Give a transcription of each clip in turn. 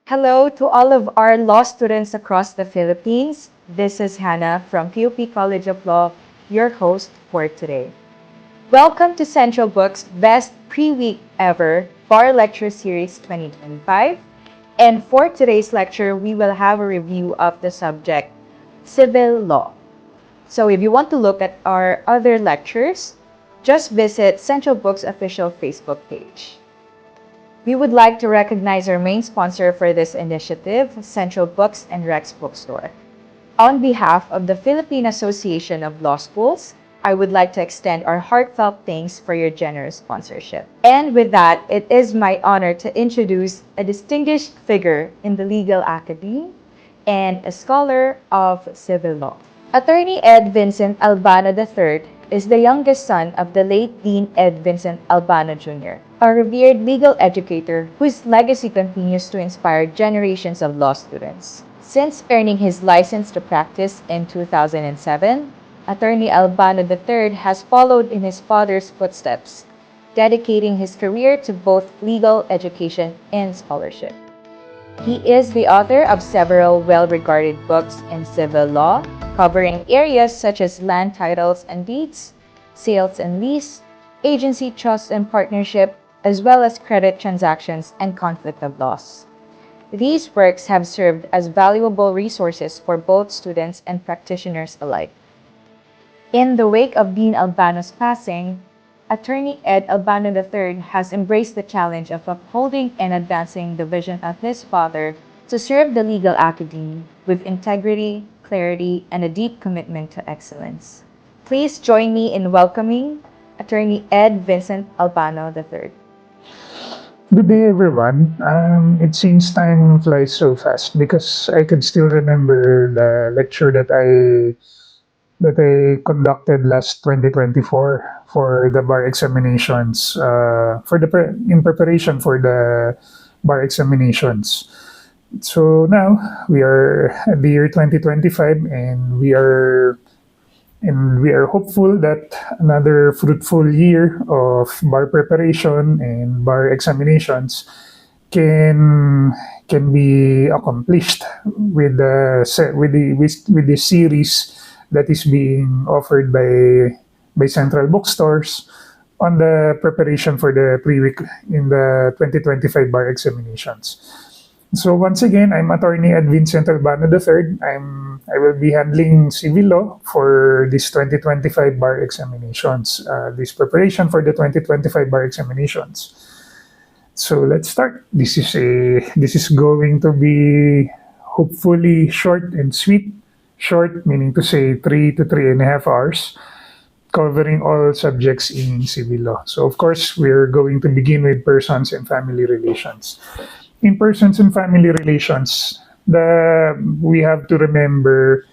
Hello to all of our law students across the Philippines. This is Hannah from PUP College of Law, your host for today. Welcome to Central Book's Best Pre-Week Ever Bar Lecture Series 2025. And for today's lecture, we will have a review of the subject, Civil Law. So if you want to look at our other lectures, just visit Central Book's official Facebook page. We would like to recognize our main sponsor for this initiative, Central Books and Rex Bookstore. On behalf of the Philippine Association of Law Schools, I would like to extend our heartfelt thanks for your generous sponsorship. And with that, it is my honor to introduce a distinguished figure in the legal academy and a scholar of civil law. Attorney Ed Vincent Albano III is the youngest son of the late Dean Ed Vincent Albano Jr., a revered legal educator whose legacy continues to inspire generations of law students. Since earning his license to practice in 2007, Attorney Albano III has followed in his father's footsteps, dedicating his career to both legal education and scholarship. He is the author of several well-regarded books in civil law, covering areas such as land titles and deeds, sales and lease, agency trust and partnership, as well as credit transactions and conflict of laws. These works have served as valuable resources for both students and practitioners alike. In the wake of Dean Albano's passing, Attorney Ed Albano III has embraced the challenge of upholding and advancing the vision of his father to serve the legal academy with integrity, clarity, and a deep commitment to excellence. Please join me in welcoming Attorney Ed Vincent Albano III. Good day, everyone. It seems time flies so fast because I can still remember the lecture that I conducted last 2024 for the bar examinations, in preparation for the bar examinations. So now we are at the year 2025, and we are hopeful that another fruitful year of bar preparation and bar examinations can be accomplished with the series that is being offered by Central Bookstores on the preparation for the pre-week in the 2025 bar examinations. So once again, I'm Attorney Ed Vincent Albano III. I will be handling civil law for this 2025 bar examinations, this preparation for the 2025 bar examinations. So let's start. This is going to be hopefully short and sweet. Short meaning to say 3 to 3.5 hours, covering all subjects in civil law. So of course, we're going to begin with persons and family relations. In persons and family relations, we have to remember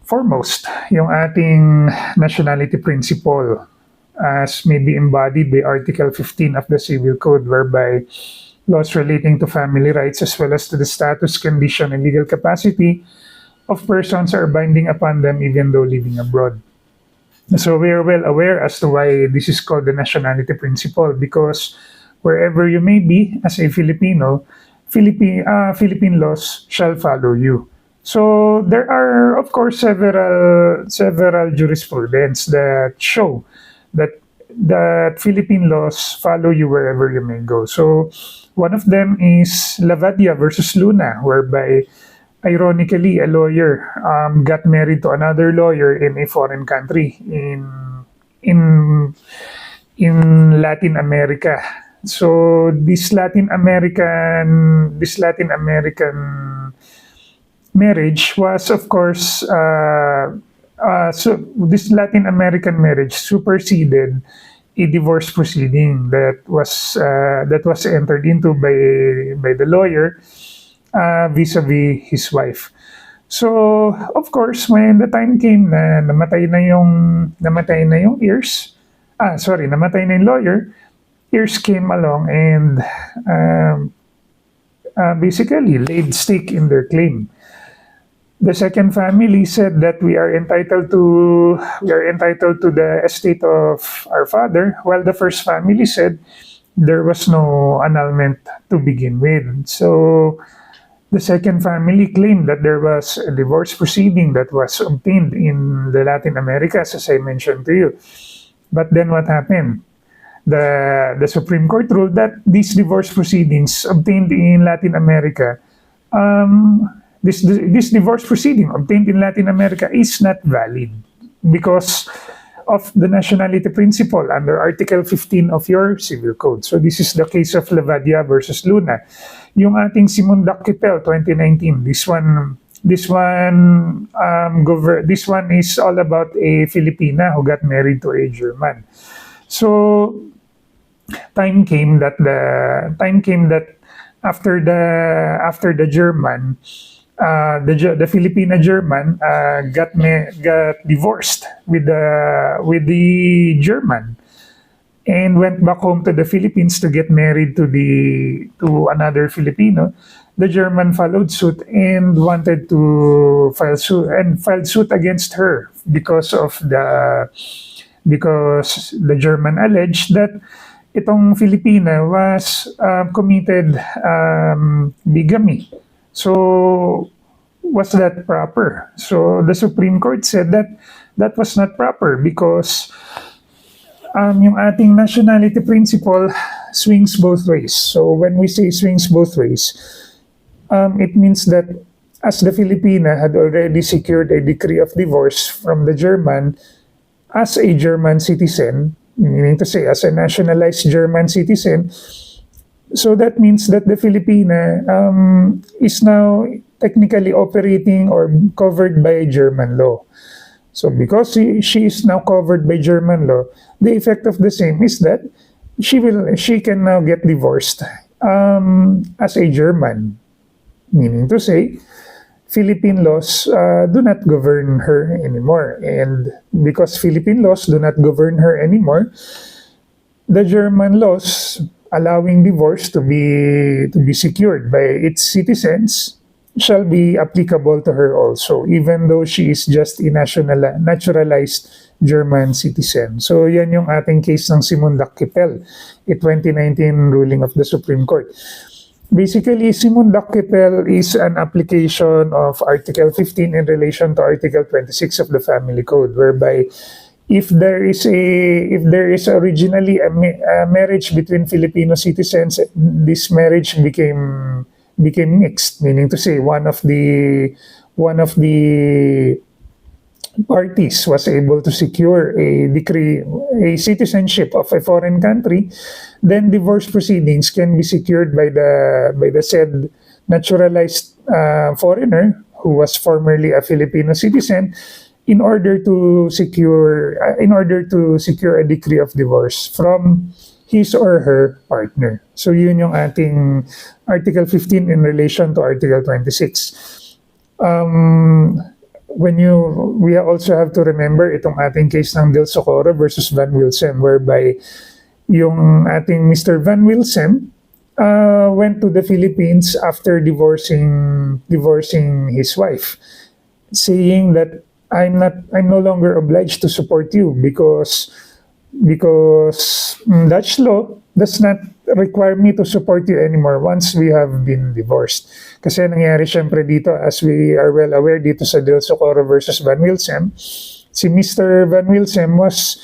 foremost yung ating nationality principle as may be embodied by Article 15 of the Civil Code, whereby laws relating to family rights as well as to the status, condition, and legal capacity of persons are binding upon them even though living abroad. So we are well aware as to why this is called the nationality principle, because wherever you may be as a Filipino, Philippine laws shall follow you. So there are, of course, several jurisprudence that show that Philippine laws follow you wherever you may go. So one of them is Lavadia versus Luna, whereby ironically a lawyer got married to another lawyer in a foreign country in Latin America. So this Latin American marriage was, of course, so this Latin American marriage superseded a divorce proceeding that was entered into by the lawyer vis-a-vis his wife. So of course, when the time came na namatay na yung heirs, namatay na yung lawyer, heirs came along and basically laid stake in their claim. The second family said that we are entitled to the estate of our father, while the first family said there was no annulment to begin with. So The second family claimed that there was a divorce proceeding that was obtained in the Latin Americas, as I mentioned to you. But then what happened? The Supreme Court ruled that these divorce proceedings obtained in Latin America, this divorce proceeding obtained in Latin America is not valid because of the nationality principle under Article 15 of your Civil Code. So this is the case of Levadia versus Luna. Yung ating Simundak Kipel 2019, this one is all about a Filipina who got married to a German. So time came that after the German, the Filipina German got divorced with the German and went back home to the Philippines to get married to another Filipino. The German followed suit and wanted to filed suit against her because the German alleged that itong Filipina was committed bigamy. So, was that proper? So, the Supreme Court said that that was not proper because yung ating nationality principle swings both ways. So, when we say swings both ways, it means that as the Filipina had already secured a decree of divorce from the German as a German citizen, meaning to say as a nationalized German citizen, so that means that the Filipina is now technically operating or covered by German law. So because she is now covered by German law, the effect of the same is that she can now get divorced as a German, meaning to say Philippine laws do not govern her anymore. And because Philippine laws do not govern her anymore, the German laws allowing divorce to be secured by its citizens shall be applicable to her also, even though she is just a naturalized German citizen. So yan yung ating case ng Simundak Kipel, a 2019 ruling of the Supreme Court. Basically, Simundak Kipel is an application of Article 15 in relation to Article 26 of the Family Code, whereby if there is originally a marriage between Filipino citizens, this marriage became mixed, meaning to say one of the parties was able to secure a citizenship of a foreign country, then divorce proceedings can be secured by the said naturalized foreigner who was formerly a Filipino citizen in order to secure a decree of divorce from his or her partner. So yun yung ating Article 15 in relation to Article 26. We also have to remember itong ating case ng Del Socorro versus Van Wilsem, whereby yung ating Mr. Van Wilsem went to the Philippines after divorcing his wife, saying that I'm no longer obliged to support you because Dutch law does not require me to support you anymore once we have been divorced. Kasi nangyari syempre dito, as we are well aware dito sa Del Socorro versus Van Wilsem, si Mr. Van Wilsem was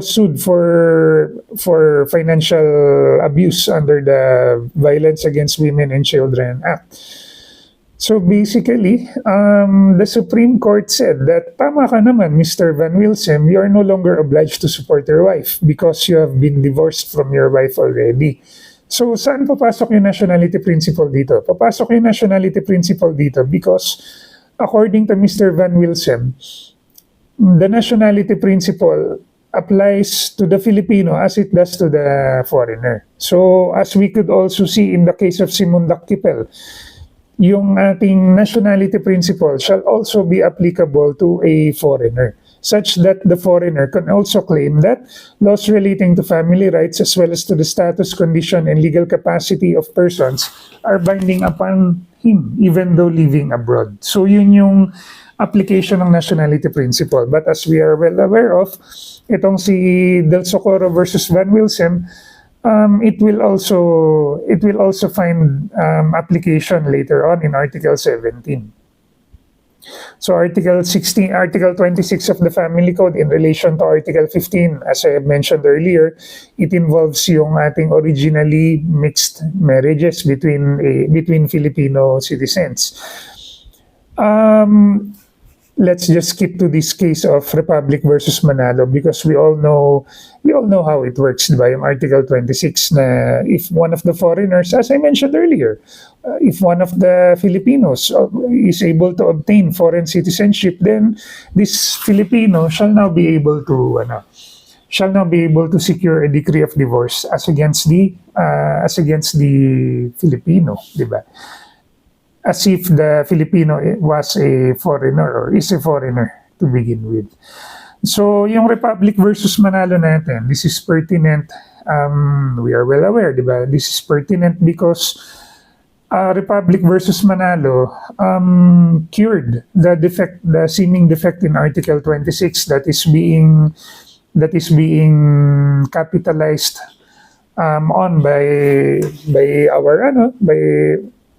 sued for financial abuse under the Violence Against Women and Children Act. So basically, the Supreme Court said that tama ka naman, Mr. Van Wilsem, you are no longer obliged to support your wife because you have been divorced from your wife already. So saan papasok yung nationality principle dito? Papasok yung nationality principle dito because according to Mr. Van Wilsem, the nationality principle applies to the Filipino as it does to the foreigner. So as we could also see in the case of Simundak Kipel, yung ating nationality principle shall also be applicable to a foreigner, such that the foreigner can also claim that laws relating to family rights as well as to the status, condition, and legal capacity of persons are binding upon him even though living abroad. So yun yung application ng nationality principle. But as we are well aware of, itong si Del Socorro versus Van Wilsem, it will also find application later on in Article 17. So Article 26 of the Family Code in relation to Article 15, as I mentioned earlier, it involves yung ating originally mixed marriages between Filipino citizens. Let's just skip to this case of Republic versus Manalo because we all know how it works, diba? Yung Article 26 na if one of the foreigners, as I mentioned earlier, if one of the Filipinos is able to obtain foreign citizenship, then this Filipino shall now be able to secure a decree of divorce as against the Filipino, diba? As if the Filipino was a foreigner or is a foreigner to begin with. So, yung Republic versus Manalo natin, this is pertinent. We are well aware, di ba? This is pertinent because Republic versus Manalo cured the seeming defect in Article 26 that is being capitalized on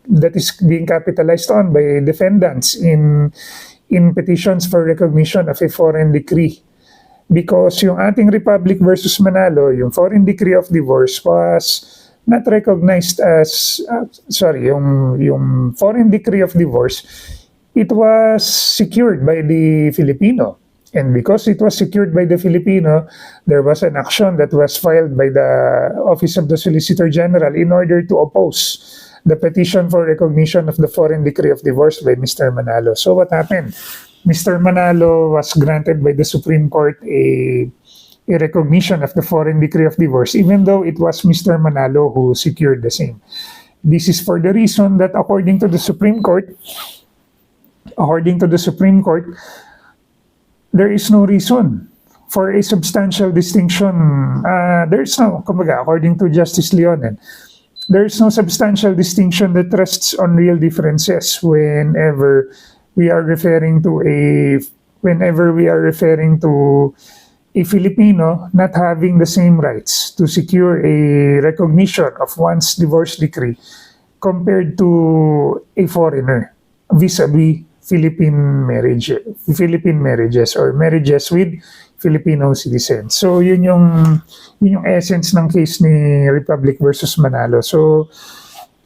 that is being capitalized on by defendants in petitions for recognition of a foreign decree. Because yung ating Republic versus Manalo, yung foreign decree of divorce was not recognized as, yung foreign decree of divorce, it was secured by the Filipino. And because it was secured by the Filipino, there was an action that was filed by the Office of the Solicitor General in order to oppose the petition for recognition of the foreign decree of divorce by Mr. Manalo. So what happened? Mr. Manalo was granted by the Supreme Court a recognition of the foreign decree of divorce, even though it was Mr. Manalo who secured the same. This is for the reason that according to the Supreme Court, there is no reason for a substantial distinction. According to Justice Leonen, there is no substantial distinction that rests on real differences whenever we are referring to a Filipino not having the same rights to secure a recognition of one's divorce decree compared to a foreigner vis-a-vis Philippine marriages or marriages with Filipino citizens. So yun yung essence ng case ni Republic versus Manalo. So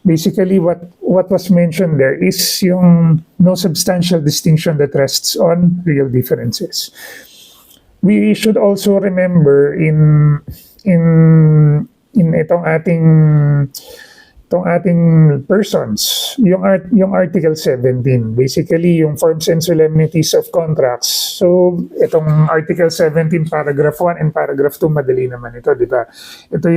basically what was mentioned there is yung no substantial distinction that rests on real differences. We should also remember in itong ating persons, yung Article 17, basically yung forms and solemnities of contracts. So, itong Article 17, Paragraph 1 and Paragraph 2, madali naman ito, di ba? Ito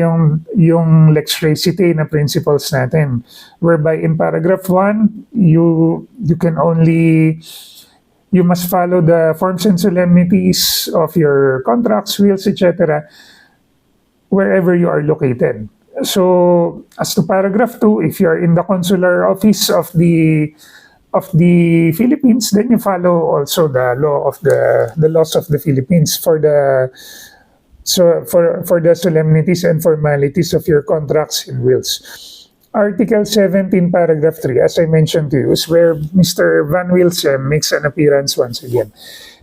yung lex recite na principles natin, whereby in Paragraph 1, you must follow the forms and solemnities of your contracts, wills, etc., wherever you are located. So, as to Paragraph 2, if you are in the consular office of the Philippines, then you follow also the laws of the Philippines for the solemnities and formalities of your contracts and wills. Article 17, Paragraph 3, as I mentioned to you, is where Mr. Van Wilsem makes an appearance once again.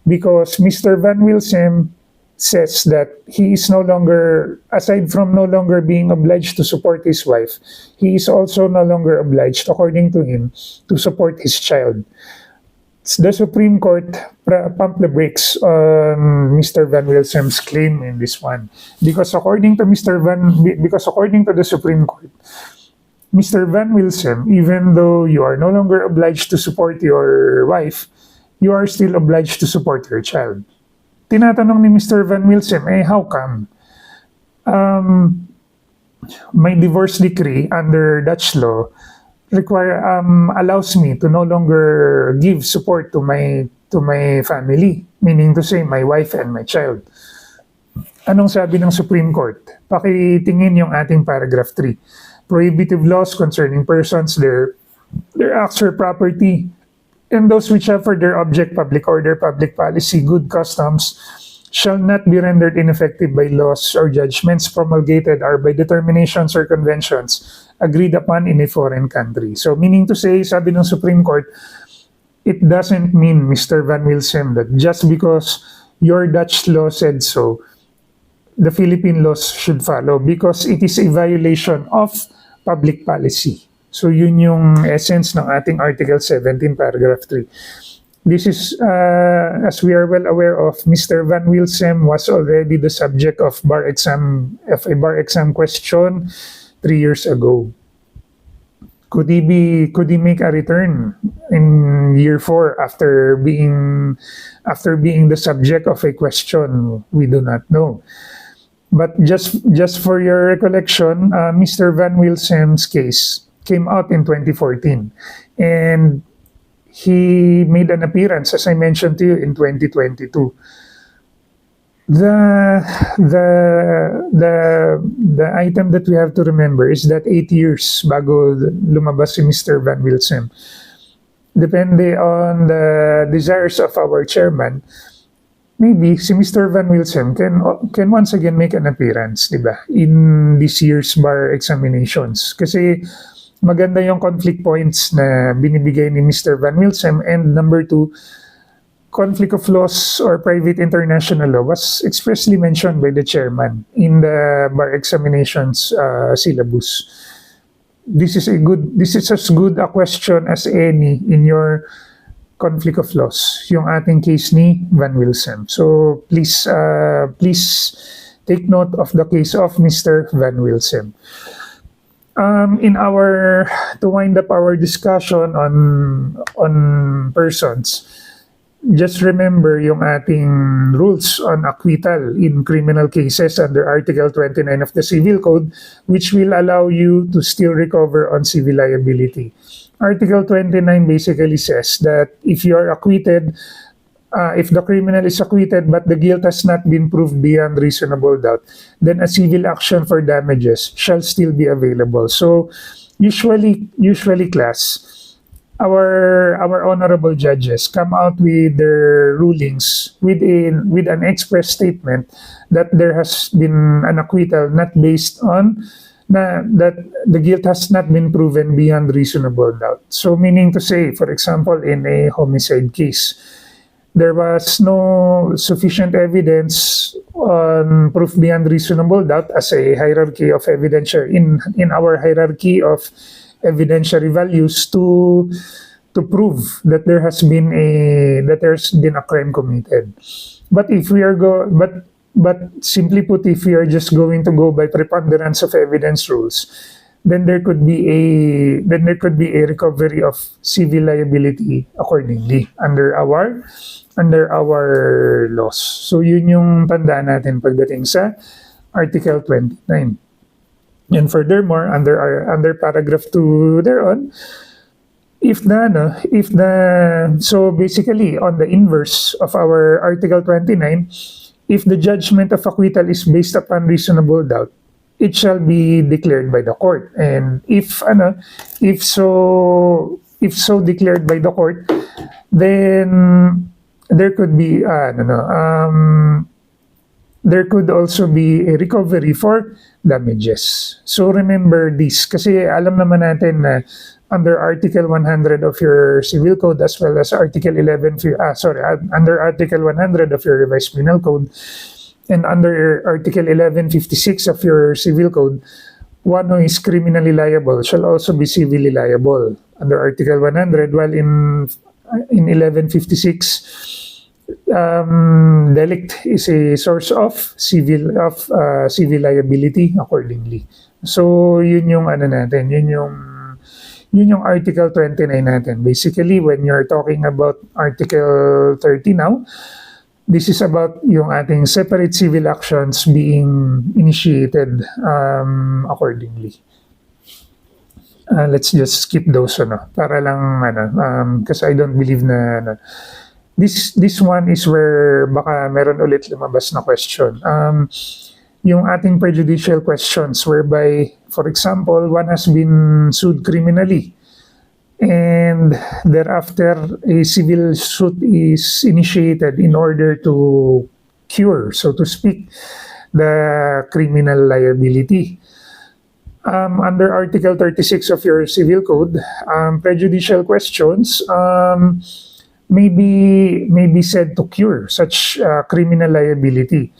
Because Mr. Van Wilsem says that he is no longer, aside from no longer being obliged to support his wife, he is also no longer obliged, according to him, to support his child. The Supreme Court pumped the brakes on Mr. Van Wilsem's claim in this one. Because according to the Supreme Court, Mr. Van Wilsem, even though you are no longer obliged to support your wife, you are still obliged to support your child. Tinatanong ni Mr. Van Wilsem, how come? My divorce decree under Dutch law allows me to no longer give support to my family, meaning to say my wife and my child. Anong sabi ng Supreme Court? Pakitingin yung ating Paragraph 3. Prohibitive laws concerning persons, their acts or property, and those which have for their object public order, public policy, good customs, shall not be rendered ineffective by laws or judgments promulgated or by determinations or conventions agreed upon in a foreign country. So meaning to say, sabi ng Supreme Court, it doesn't mean, Mr. Van Wilsem, that just because your Dutch law said so, the Philippine laws should follow because it is a violation of public policy. So yun yung essence ng ating Article 17, Paragraph 3. This is, as we are well aware of, Mr. Van Wilsem was already the subject of a bar exam question 3 years ago. Could he make a return in year 4 after being the subject of a question? We do not know. But just for your recollection, Mr. Van Wilsem's case came out in 2014, and he made an appearance, as I mentioned to you, in 2022. The item that we have to remember is that 8 years bago lumabas si Mr. Van Wilsem, depende on the desires of our chairman, maybe si Mr. Van Wilsem can once again make an appearance, di ba, in this year's bar examinations. Kasi maganda yung conflict points na binibigay ni Mr. Van Wilsem, and number 2, conflict of laws or private international law was expressly mentioned by the chairman in the bar examinations syllabus. This is as good a question as any in your conflict of laws, yung ating case ni Van Wilsem. So please take note of the case of Mr. Van Wilsem. To wind up our discussion on persons, just remember yung ating rules on acquittal in criminal cases under Article 29 of the Civil Code, which will allow you to still recover on civil liability. Article 29 basically says that if you are acquitted, if the criminal is acquitted but the guilt has not been proved beyond reasonable doubt, then a civil action for damages shall still be available. So usually class, our honorable judges come out with their rulings with an express statement that there has been an acquittal not based on that the guilt has not been proven beyond reasonable doubt. So meaning to say, for example, in a homicide case, there was no sufficient evidence on proof beyond reasonable doubt as a hierarchy of evidentiary in our hierarchy of evidentiary values to prove that there's been a crime committed. But if we are but simply put, if we are just going to go by preponderance of evidence rules, then there could be a recovery of civil liability accordingly under our laws. So yun yung tandaan natin pagdating sa Article 29. And furthermore, under paragraph 2 thereon, so basically on the inverse of our Article 29, if the judgment of acquittal is based upon reasonable doubt, it shall be declared by the court. And if so declared by the court, then there could be there could also be a recovery for damages. So remember this, kasi alam naman natin na under Article 100 of your Civil Code as well as under Article 100 of your Revised Penal Code and under Article 1156 of your Civil Code, one who is criminally liable shall also be civilly liable under Article 100, while in 1156, delict is a source of civil liability accordingly. So yun yung yun yung Article 29 natin. Basically, when you're talking about Article 30 now, this is about yung ating separate civil actions being initiated accordingly. Let's just skip those, para lang, because I don't believe na, this one is where baka meron ulit lumabas na question. Yung ating prejudicial questions whereby, for example, one has been sued criminally and thereafter a civil suit is initiated in order to cure, so to speak, the criminal liability. Under Article 36 of your Civil Code, prejudicial questions may be said to cure such criminal liability.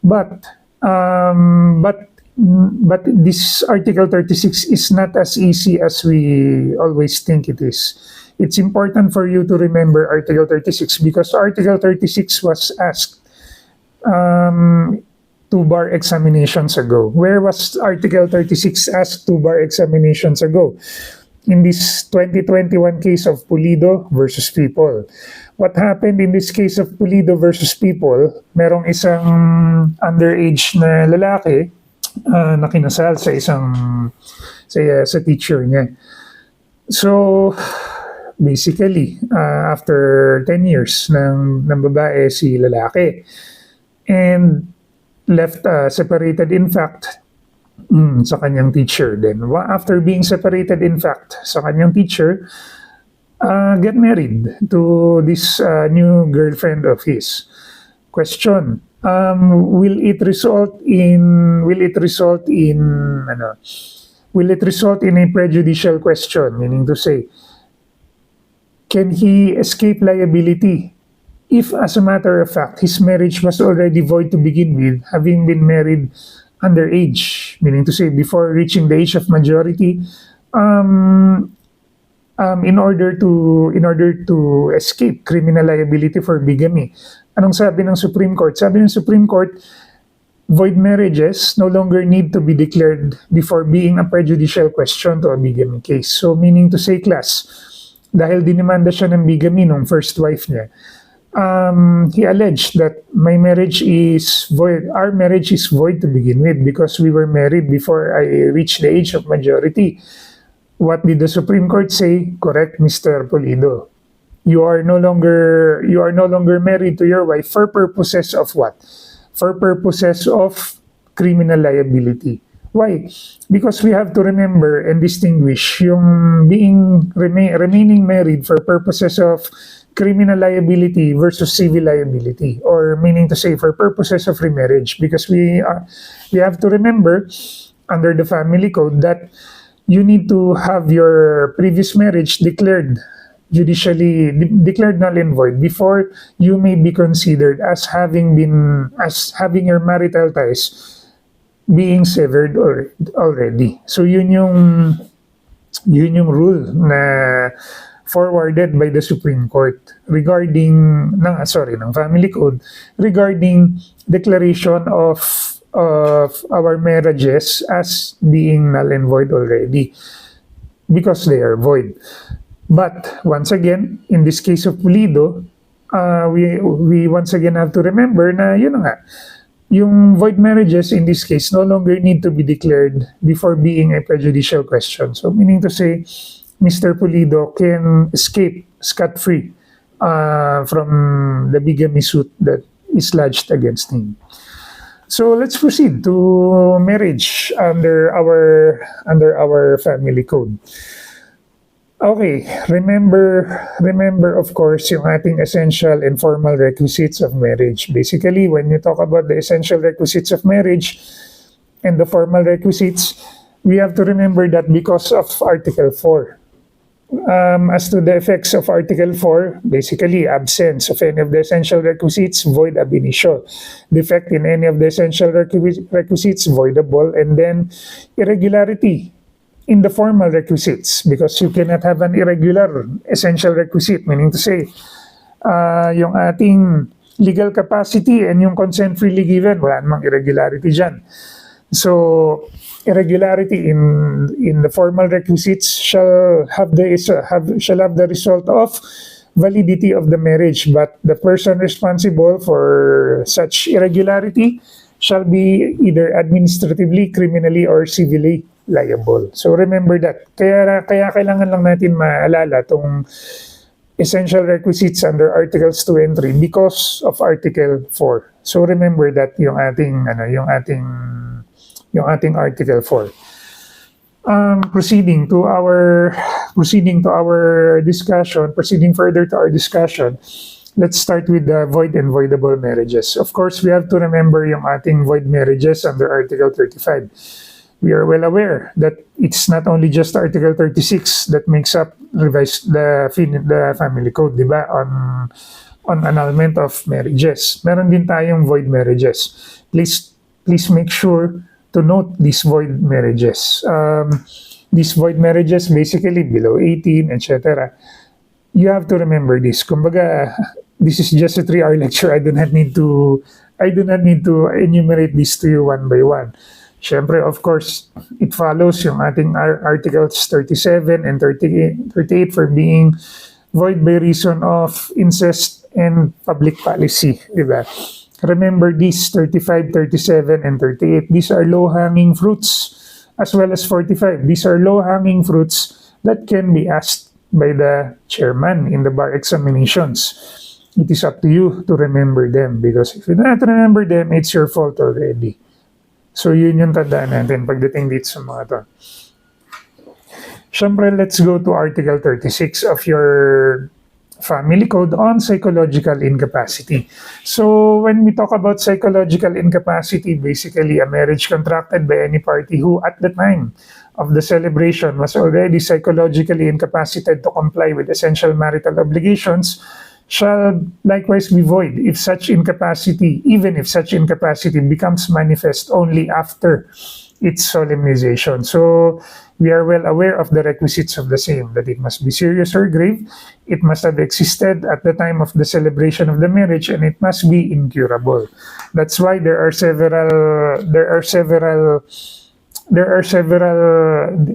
But um, but but this Article 36 is not as easy as we always think it is. It's important for you to remember Article 36 because Article 36 was asked um, two bar examinations ago. Where was Article 36 asked two bar examinations ago? In this 2021 case of Pulido versus People. What happened in this case of Pulido versus People, merong isang underage na lalaki na kinasal sa sa teacher niya. So, basically, after 10 years ng babae si lalaki and left separated in fact sa kanyang teacher. Then, after being separated in fact sa kanyang teacher, get married to this new girlfriend of his. Question: will it result in a prejudicial question? Meaning to say, can he escape liability if, as a matter of fact, his marriage was already void to begin with, having been married underage? Meaning to say, before reaching the age of majority, in order to escape criminal liability for bigamy. Anong sabi ng Supreme Court? Sabi ng Supreme Court, void marriages no longer need to be declared before being a prejudicial question to a bigamy case. So meaning to say, class, dahil dinimanda siya ng bigamy nung first wife niya, he alleged that my marriage is void. Our marriage is void to begin with because we were married before I reached the age of majority. What did the Supreme Court say? Correct, Mr. Pulido. You are no longer married to your wife for purposes of what? For purposes of criminal liability. Why? Because we have to remember and distinguish yung remaining married for purposes of criminal liability versus civil liability, or meaning to say for purposes of remarriage, because we have to remember under the family code that you need to have your previous marriage declared null and void before you may be considered as having your marital ties being severed already. So yun yung rule na forwarded by the Supreme Court regarding ng family code regarding declaration of our marriages as being null and void already because they are void. But once again, in this case of Pulido, we once again have to remember na yun nga, yung void marriages in this case no longer need to be declared before being a prejudicial question. So meaning to say, Mr. Pulido can escape scot-free from the bigamy suit that is lodged against him. So let's proceed to marriage under our family code. Okay, remember of course yung ating essential and formal requisites of marriage. Basically, when you talk about the essential requisites of marriage and the formal requisites, we have to remember that because of Article 4. As to the effects of Article 4, basically absence of any of the essential requisites, void ab initio. Defect in any of the essential requisites, voidable, and then irregularity in the formal requisites, because you cannot have an irregular essential requisite, meaning to say, yung ating legal capacity and yung consent freely given, wala namang irregularity dyan. So, irregularity in the formal requisites shall have the result of validity of the marriage, but the person responsible for such irregularity shall be either administratively, criminally, or civilly liable. So remember that. Kaya kailangan lang natin maalala tong essential requisites under Articles 2 and 3 because of Article 4. So remember that yung ating Article 4. Proceeding further to our discussion, let's start with the void and voidable marriages. Of course, we have to remember yung ating void marriages under Article 35. We are well aware that it's not only just Article 36 that makes up the family code, di ba, on annulment of marriages. Meron din tayong void marriages. Please make sure to note these void marriages. These void marriages, basically below 18, etc. You have to remember this. Kumbaga, this is just a 3-hour lecture. I do not need to enumerate this to you one by one. Siyempre, of course, it follows yung ating Articles 37 and 38 for being void by reason of incest and public policy. Diba? Remember these 35, 37, and 38. These are low-hanging fruits, as well as 45. These are low-hanging fruits that can be asked by the chairman in the bar examinations. It is up to you to remember them, because if you do not remember them, it's your fault already. So yun yung tandaan natin pagdating dito sa mga to. Siyempre, let's go to Article 36 of your family code on psychological incapacity. So when we talk about psychological incapacity, basically a marriage contracted by any party who at the time of the celebration was already psychologically incapacitated to comply with essential marital obligations shall likewise be void if such incapacity, even if such incapacity becomes manifest only after its solemnization. So we are well aware of the requisites of the same, that it must be serious or grave, it must have existed at the time of the celebration of the marriage, and it must be incurable. That's why there are several,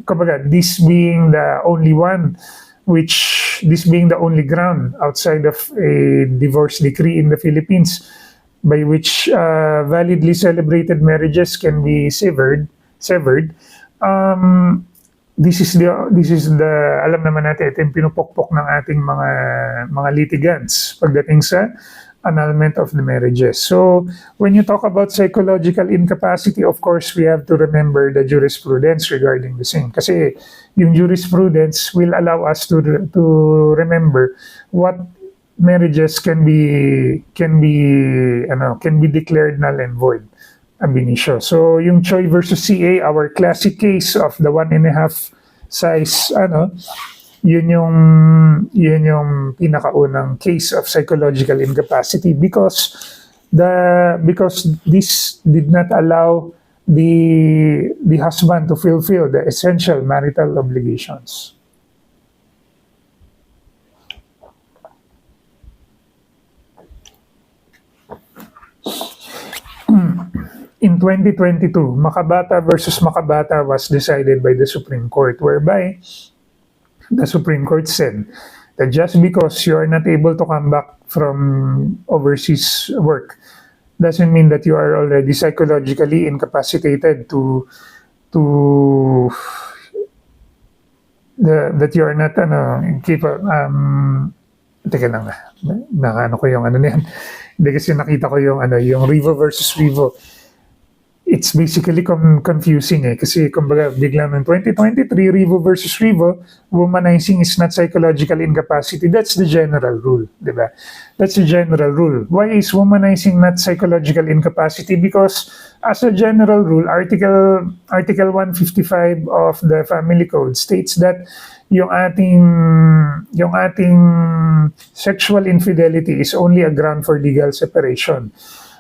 kumbaga, this being the only one, this being the only ground outside of a divorce decree in the Philippines by which validly celebrated marriages can be severed. This is the alam naman natin, ito yung pinupokpok ng ating mga litigants pagdating sa annulment of the marriages. So when you talk about psychological incapacity, of course, we have to remember the jurisprudence regarding the same. Kasi yung jurisprudence will allow us to remember what marriages can be declared null and void ab initio. So yung Choi versus CA, our classic case of the 1.5 size yun yung pinakaunang case of psychological incapacity because this did not allow the husband to fulfill the essential marital obligations. In 2022, Macabata versus Macabata was decided by the Supreme Court, whereby the Supreme Court said that just because you are not able to come back from overseas work doesn't mean that you are already psychologically incapacitated that you are not teka lang, nakaano ko yung niyan. Hindi kasi nakita ko yung Revo versus Revo. It's basically confusing kasi kumbaga biglang ng 2023, Revo versus Revo, womanizing is not psychological incapacity. That's the general rule, di ba? That's the general rule. Why is womanizing not psychological incapacity? Because as a general rule, Article 155 of the Family Code states that yung ating sexual infidelity is only a ground for legal separation.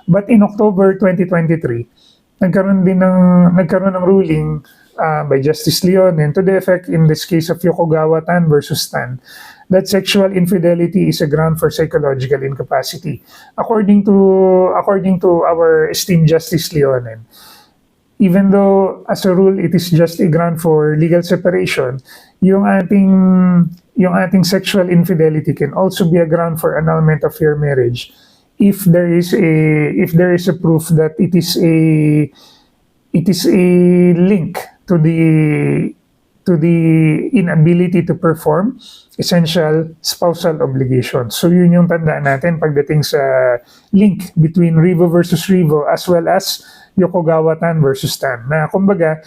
But in October 2023, nagkaroon ng ruling by Justice Leon and to the effect in this case of Yokogawa Tan versus Tan that sexual infidelity is a ground for psychological incapacity. According to our esteemed Justice Leonen, even though as a rule it is just a ground for legal separation, yung ating sexual infidelity can also be a ground for annulment of your marriage if there is a proof that it is a link to the inability to perform essential spousal obligations. So yun yung tandaan natin pagdating sa link between Revo versus Revo as well as Yokogawa Tan versus Tan. Na kumbaga,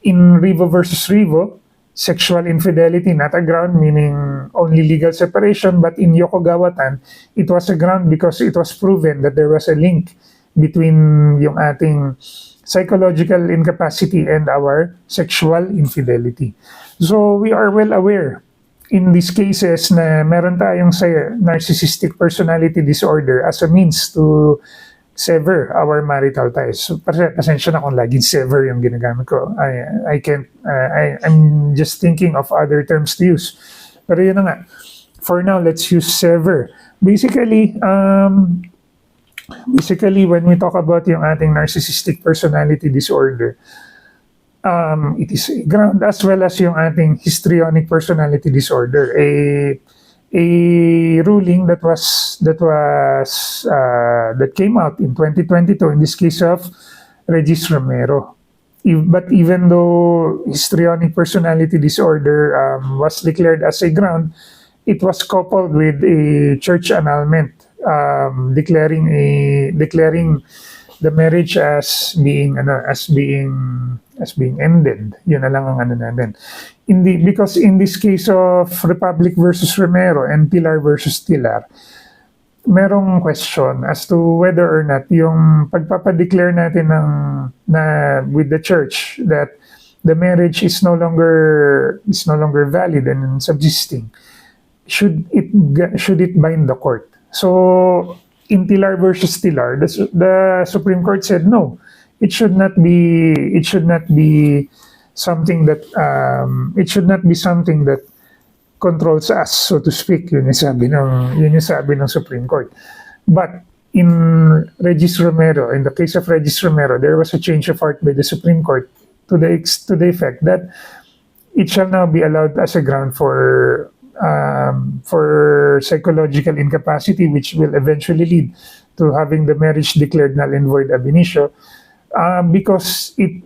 in Revo versus Revo, sexual infidelity not a ground, meaning only legal separation, but in Yokogawa-tan, it was a ground because it was proven that there was a link between yung ating psychological incapacity and our sexual infidelity. So we are well aware in these cases na meron tayong narcissistic personality disorder as a means to sever our marital ties. So, pasensya na kung laging sever yung ginagamit ko. I can't, I'm just thinking of other terms to use. Pero yun na nga. For now, let's use sever. Basically, when we talk about yung ating narcissistic personality disorder, it is a ground as well as yung ating histrionic personality disorder. A ruling that came out in 2022 in this case of Regis Romero. But even though histrionic personality disorder was declared as a ground, it was coupled with a church annulment declaring the marriage as being ended. Yun na lang ang ano natin. Because in this case of Republic versus Romero and Pilar versus Tilar, merong question as to whether or not yung pagpapadeclare natin with the church that the marriage is no longer valid and subsisting, should it bind the court? So in Tilar versus Tilar, the Supreme Court said no. It should not be something that controls us, so to speak. Yun yung sabi ng Supreme Court. But in Regis Romero, in the case of Regis Romero, there was a change of heart by the Supreme Court to the effect that it shall now be allowed as a ground for psychological incapacity, which will eventually lead to having the marriage declared null and void ab initio, because it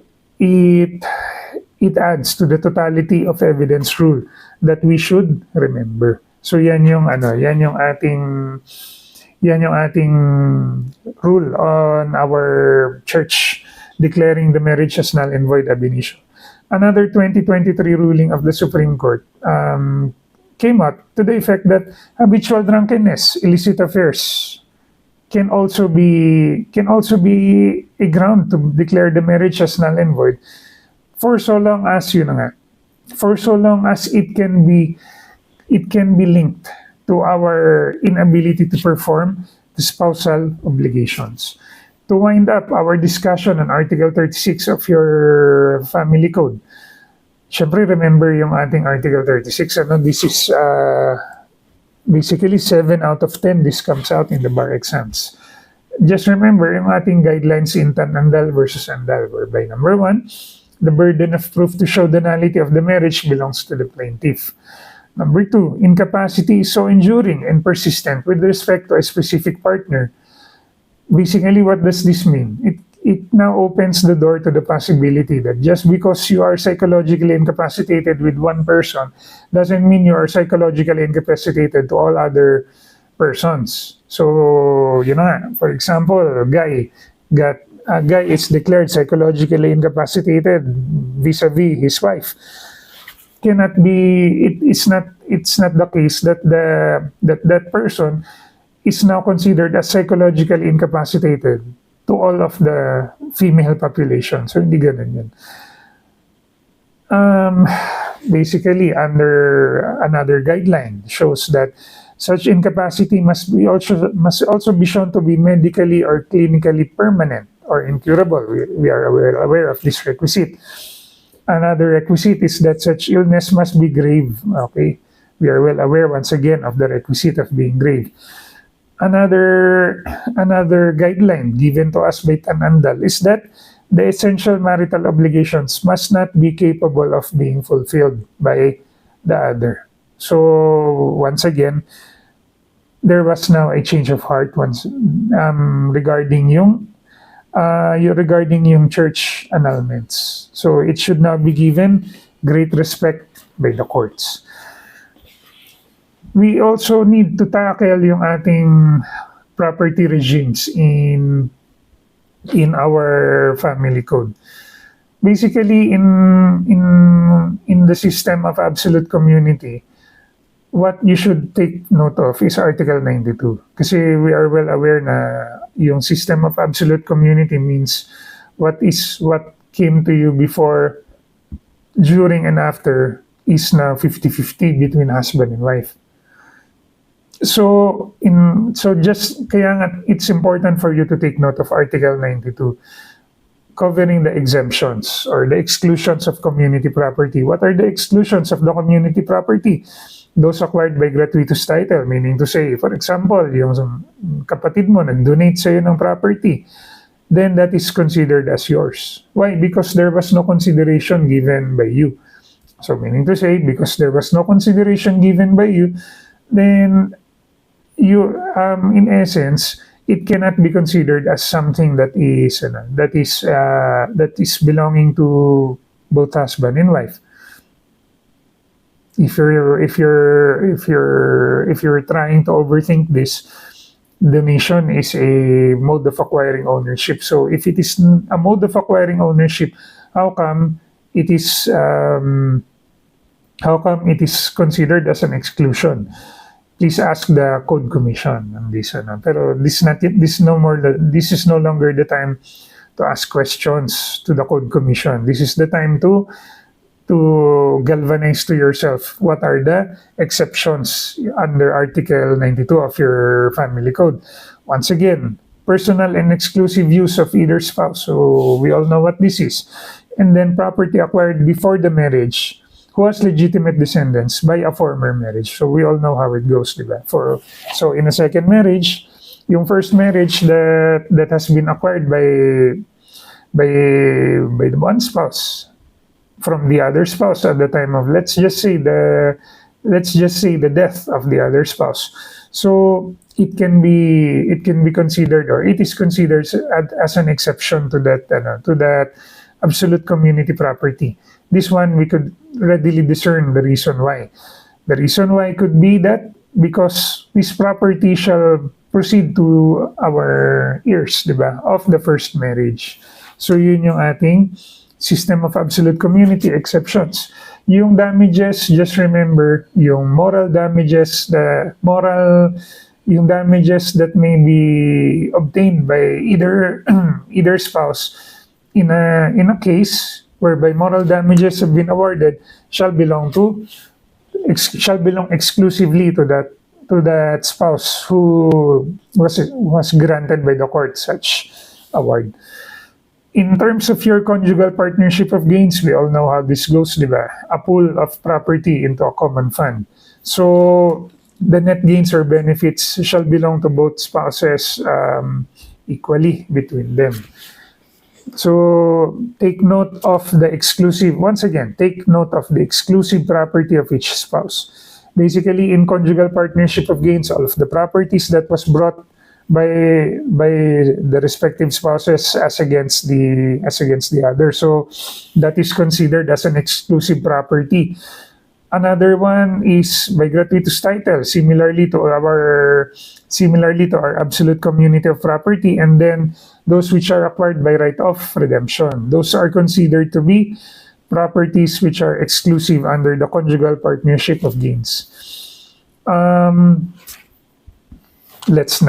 adds to the totality of evidence rule that we should remember. So yan yung ating rule on our church declaring the marriage as null and void ab initio. Another 2023 ruling of the Supreme Court came out to the effect that habitual drunkenness, illicit affairs, can also be a ground to declare the marriage as null and void for so long as it can be linked to our inability to perform the spousal obligations. To wind up our discussion on Article 36 of your family code, syempre remember yung ating Article 36. This is basically 7 out of 10 this comes out in the bar exams. Just remember yung ating guidelines in Tan-Andal versus Andal, whereby number 1, the burden of proof to show the nullity of the marriage belongs to the plaintiff. Number 2, incapacity is so enduring and persistent with respect to a specific partner. Basically, what does this mean? It now opens the door to the possibility that just because you are psychologically incapacitated with one person doesn't mean you are psychologically incapacitated to all other persons. So, for example, a guy is declared psychologically incapacitated vis-a-vis his wife. It's not the case that that person is now considered as psychologically incapacitated to all of the female population. So, hindi ganun yun. Basically, under another guideline shows that such incapacity must also be shown to be medically or clinically permanent or incurable. We are aware of this requisite. Another requisite is that such illness must be grave. Okay, we are well aware once again of the requisite of being grave. Another guideline given to us by Tan-Andal is that the essential marital obligations must not be capable of being fulfilled by the other. So once again, there was now a change of heart regarding yung church annulments. So it should now be given great respect by the courts. We also need to tackle yung ating property regimes in our family code. basically in the system of absolute community, what you should take note of is Article 92. Kasi we are well aware na yung system of absolute community means what came to you before, during, and after is now 50-50 between husband and wife. So just kaya nga it's important for you to take note of Article 92 covering the exemptions or the exclusions of community property. What are the exclusions of the community property? Those acquired by gratuitous title, meaning to say, for example, yung kapatid mo nag-donate sa'yo ng property, then that is considered as yours. Why? Because there was no consideration given by you. So meaning to say, because there was no consideration given by you, then you, in essence, it cannot be considered as something that is belonging to both husband and wife. If you're trying to overthink this, donation is a mode of acquiring ownership. So if it is a mode of acquiring ownership, how come it is considered as an exclusion? Please ask the Code Commission on this. Pero this is no longer the time to ask questions to the Code Commission. This is the time to galvanize to yourself what are the exceptions under Article 92 of your family code. Once again, personal and exclusive use of either spouse. So we all know what this is. And then property acquired before the marriage who has legitimate descendants by a former marriage. So we all know how it goes, diba? So in a second marriage, yung first marriage that has been acquired by the one spouse from the other spouse at the time of, let's just say the death of the other spouse. So it can be considered, or it is considered as an exception to that absolute community property. This one we could readily discern the reason why. The reason why could be that because this property shall proceed to our heirs, diba, of the first marriage. So yun yung ating system of absolute community exceptions. Yung damages, just remember, yung moral damages, yung damages that may be obtained by either spouse in a case whereby moral damages have been awarded shall belong exclusively to that spouse who was granted by the court such award. In terms of your conjugal partnership of gains, we all know how this goes, diba? A pool of property into a common fund. So the net gains or benefits shall belong to both spouses equally between them. So take note of the exclusive property of each spouse. Basically, in conjugal partnership of gains, all of the properties that was brought by the respective spouses as against the other. So that is considered as an exclusive property. Another one is by gratuitous title, similarly to our absolute community of property, and then those which are acquired by right of redemption. Those are considered to be properties which are exclusive under the conjugal partnership of gains. Let's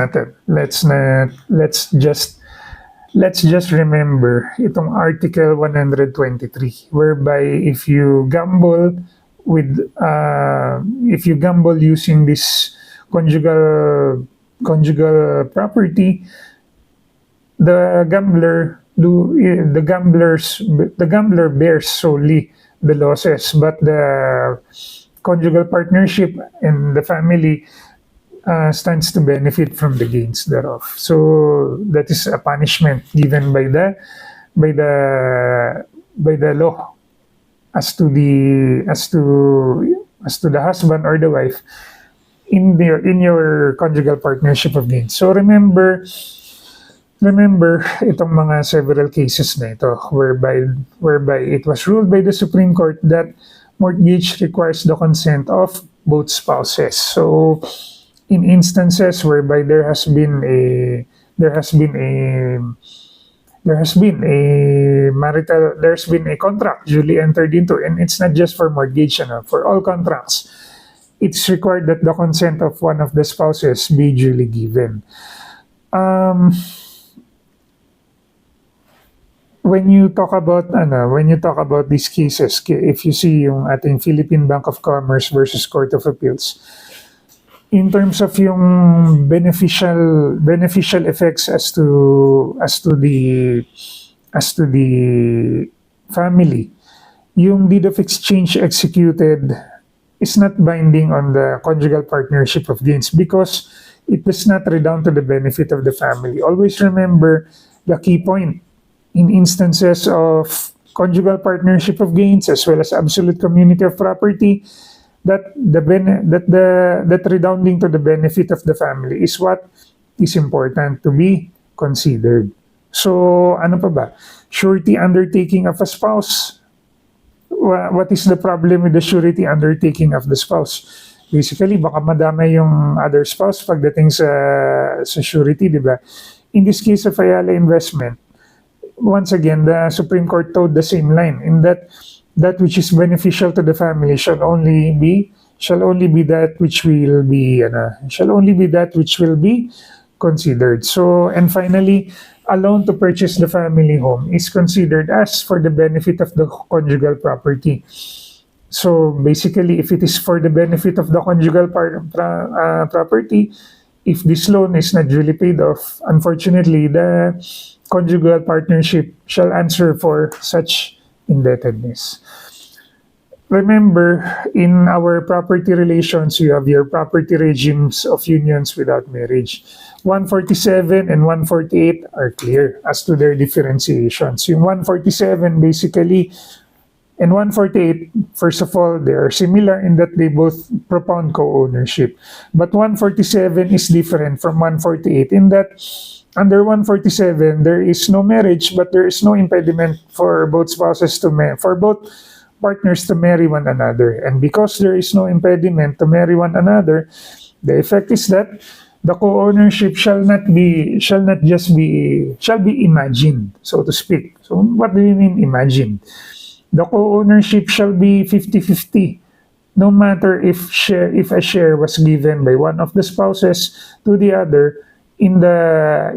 just remember itong Article 123, whereby if you gamble using this conjugal property, the gambler bears solely the losses, but the conjugal partnership and the family stands to benefit from the gains thereof. So that is a punishment given by the law as to the husband or the wife in your conjugal partnership of gains. So remember itong mga several cases na ito whereby it was ruled by the Supreme Court that mortgage requires the consent of both spouses. So in instances whereby there has been there's been a contract duly entered into, and it's not just for mortgage, for all contracts. It's required that the consent of one of the spouses be duly given. Um, when you talk about these cases, if you see yung ating Philippine Bank of Commerce versus Court of Appeals, in terms of yung beneficial effects as to the family, yung deed of exchange executed is not binding on the conjugal partnership of gains because it does not redound to the benefit of the family. Always remember the key point in instances of conjugal partnership of gains as well as absolute community of property, that redounding to the benefit of the family is what is important to be considered. So ano pa ba? Surety undertaking of a spouse. What is the problem with the surety undertaking of the spouse? Basically, baka madamay yung other spouse pagdating sa surety, di ba? In this case of Ayala Investment, once again, the Supreme Court towed the same line in that which is beneficial to the family shall only be that which will be considered. So, and finally, a loan to purchase the family home is considered as for the benefit of the conjugal property. So basically, if it is for the benefit of the conjugal property, if this loan is not duly paid off, unfortunately, the conjugal partnership shall answer for such indebtedness. Remember, in our property relations, you have your property regimes of unions without marriage. 147 and 148 are clear as to their differentiations. Yung 147 basically, and 148, first of all, they are similar in that they both propound co-ownership. But 147 is different from 148 in that under 147, there is no marriage, but there is no impediment for both partners to marry one another. And because there is no impediment to marry one another, the effect is that the co-ownership shall be imagined, so to speak. So what do you mean imagined? The co-ownership shall be 50-50, no matter if a share was given by one of the spouses to the other in the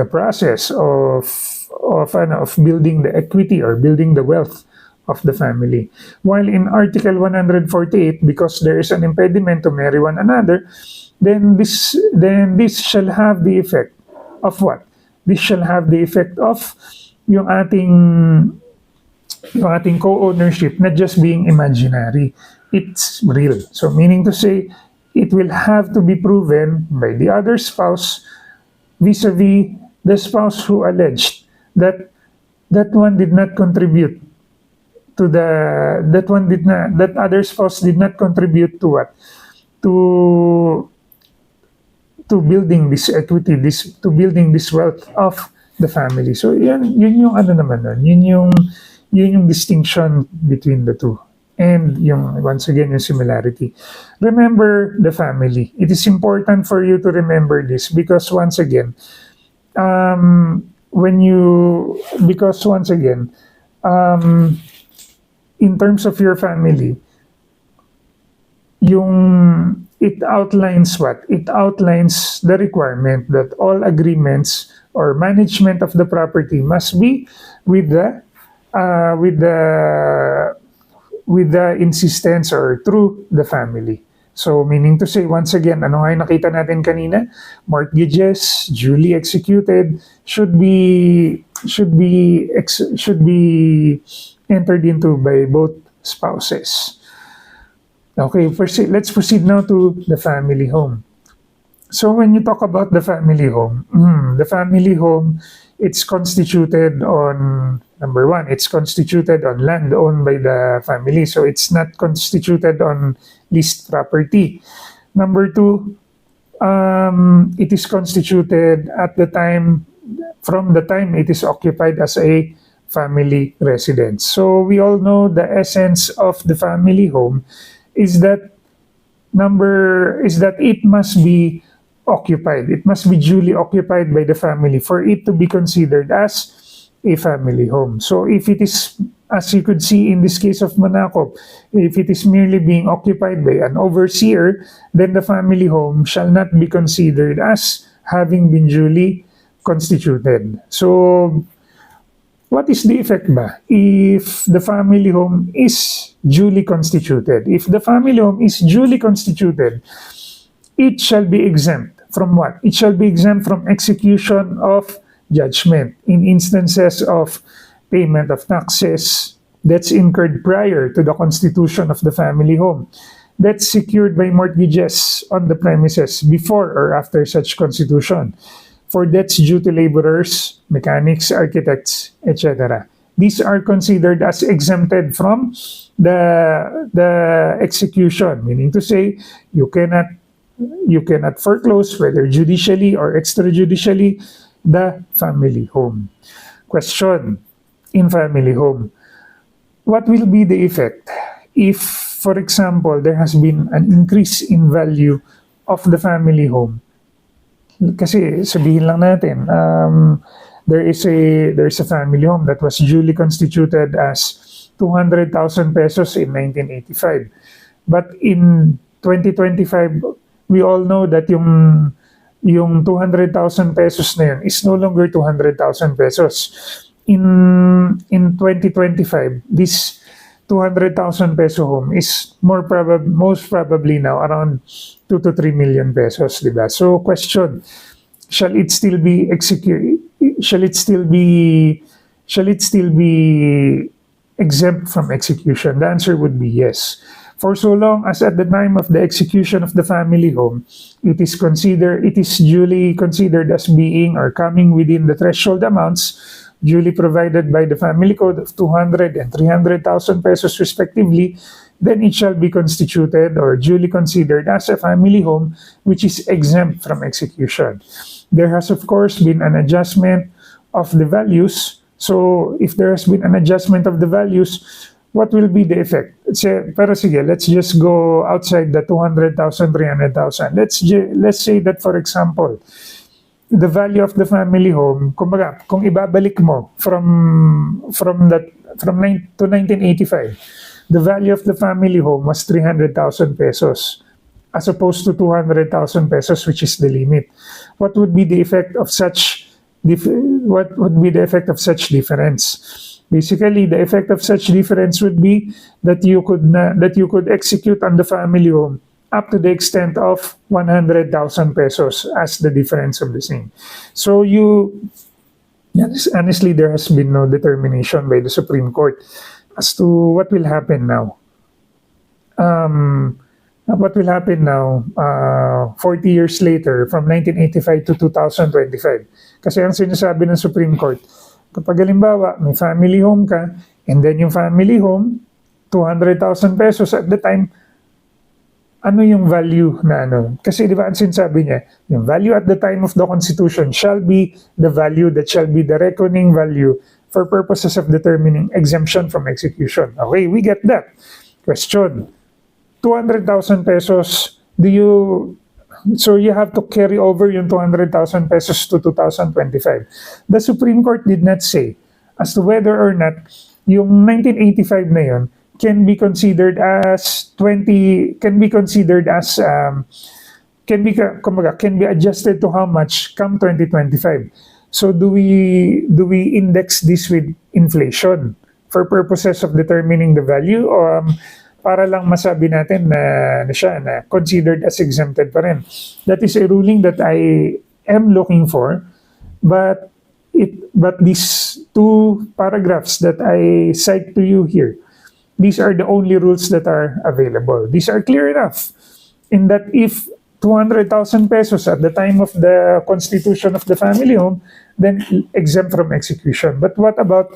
process of building the equity or building the wealth of the family. While in Article 148, because there is an impediment to marry one another, then this shall have the effect of what? This shall have the effect of yung ating co-ownership not just being imaginary, it's real. So meaning to say, it will have to be proven by the other spouse vis-a-vis the spouse who alleged that one did not contribute to that other spouse did not contribute to what? To building this equity, to building this wealth of the family. So yun yung ano naman nun, yun yung distinction between the two. And once again, yung similarity. Remember the family. It is important for you to remember this because once again, in terms of your family, it outlines what? It outlines the requirement that all agreements or management of the property must be with the insistence or through the family. So meaning to say, once again, ano nga yung nakita natin kanina? Mortgages duly executed should be entered into by both spouses. Okay, let's proceed now to the family home. So when you talk about the family home, it's constituted on, number one, it's constituted on land owned by the family. So it's not constituted on leased property. Number two, it is constituted from the time it is occupied as a family residence. So we all know the essence of the family home is that is that it must be occupied. It must be duly occupied by the family for it to be considered as a family home. So if it is, as you could see in this case of Monaco, if it is merely being occupied by an overseer, then the family home shall not be considered as having been duly constituted. So what is the effect ba if the family home is duly constituted? If the family home is duly constituted, it shall be exempt from what? It shall be exempt from execution of judgment in instances of payment of taxes that's incurred prior to the constitution of the family home, that's secured by mortgages on the premises before or after such constitution, for debts due to laborers, mechanics, architects, etc. These are considered as exempted from the execution, meaning to say you cannot foreclose, whether judicially or extrajudicially, the family home. Question: in family home, what will be the effect if, for example, there has been an increase in value of the family home? Kasi sabihin lang natin, there's a family home that was duly constituted as 200,000 pesos in 1985. But in 2025, we all know that yung 200,000 pesos na yun is no longer 200,000 pesos. In 2025, this 200,000 peso home is most probably now around 2 to 3 million pesos, diba? So question, shall it still be exempt from execution? The answer would be yes. For so long as at the time of the execution of the family home, it is duly considered as being or coming within the threshold amounts duly provided by the family code of 200 and 300,000 pesos respectively, then it shall be constituted or duly considered as a family home which is exempt from execution. There has of course been an adjustment of the values. So if there has been an adjustment of the values, what will be the effect? Pero sige, let's just go outside the 200,000, 300,000. Let's say that, for example, the value of the family home, kumbaga, kung ibabalik mo from 1985, the value of the family home was 300,000 pesos as opposed to 200,000 pesos, which is the limit. What would be the effect of such difference? Basically, the effect of such difference would be that you could execute on the family home up to the extent of 100,000 pesos as the difference of the same. So honestly, there has been no determination by the Supreme Court as to what will happen now. 40 years later, from 1985 to 2025. Kasi ang sinasabi ng Supreme Court, kapag halimbawa may family home ka, and then yung family home, 200,000 pesos at the time, ano yung value na ano? Kasi di ba ang sinasabi niya, yung value at the time of the Constitution shall be the value that shall be the reckoning value for purposes of determining exemption from execution. Okay, we get that. Question, 200,000 pesos, so you have to carry over yung 200,000 pesos to 2025. The Supreme Court did not say as to whether or not yung 1985 na yun can be adjusted to how much come 2025. So do we index this with inflation for purposes of determining the value, or para lang masabi natin na considered as exempted pa rin? That is a ruling that I am looking for, but these two paragraphs that I cite to you here, these are the only rules that are available. These are clear enough in that if 200,000 pesos at the time of the constitution of the family home, then exempt from execution. But what about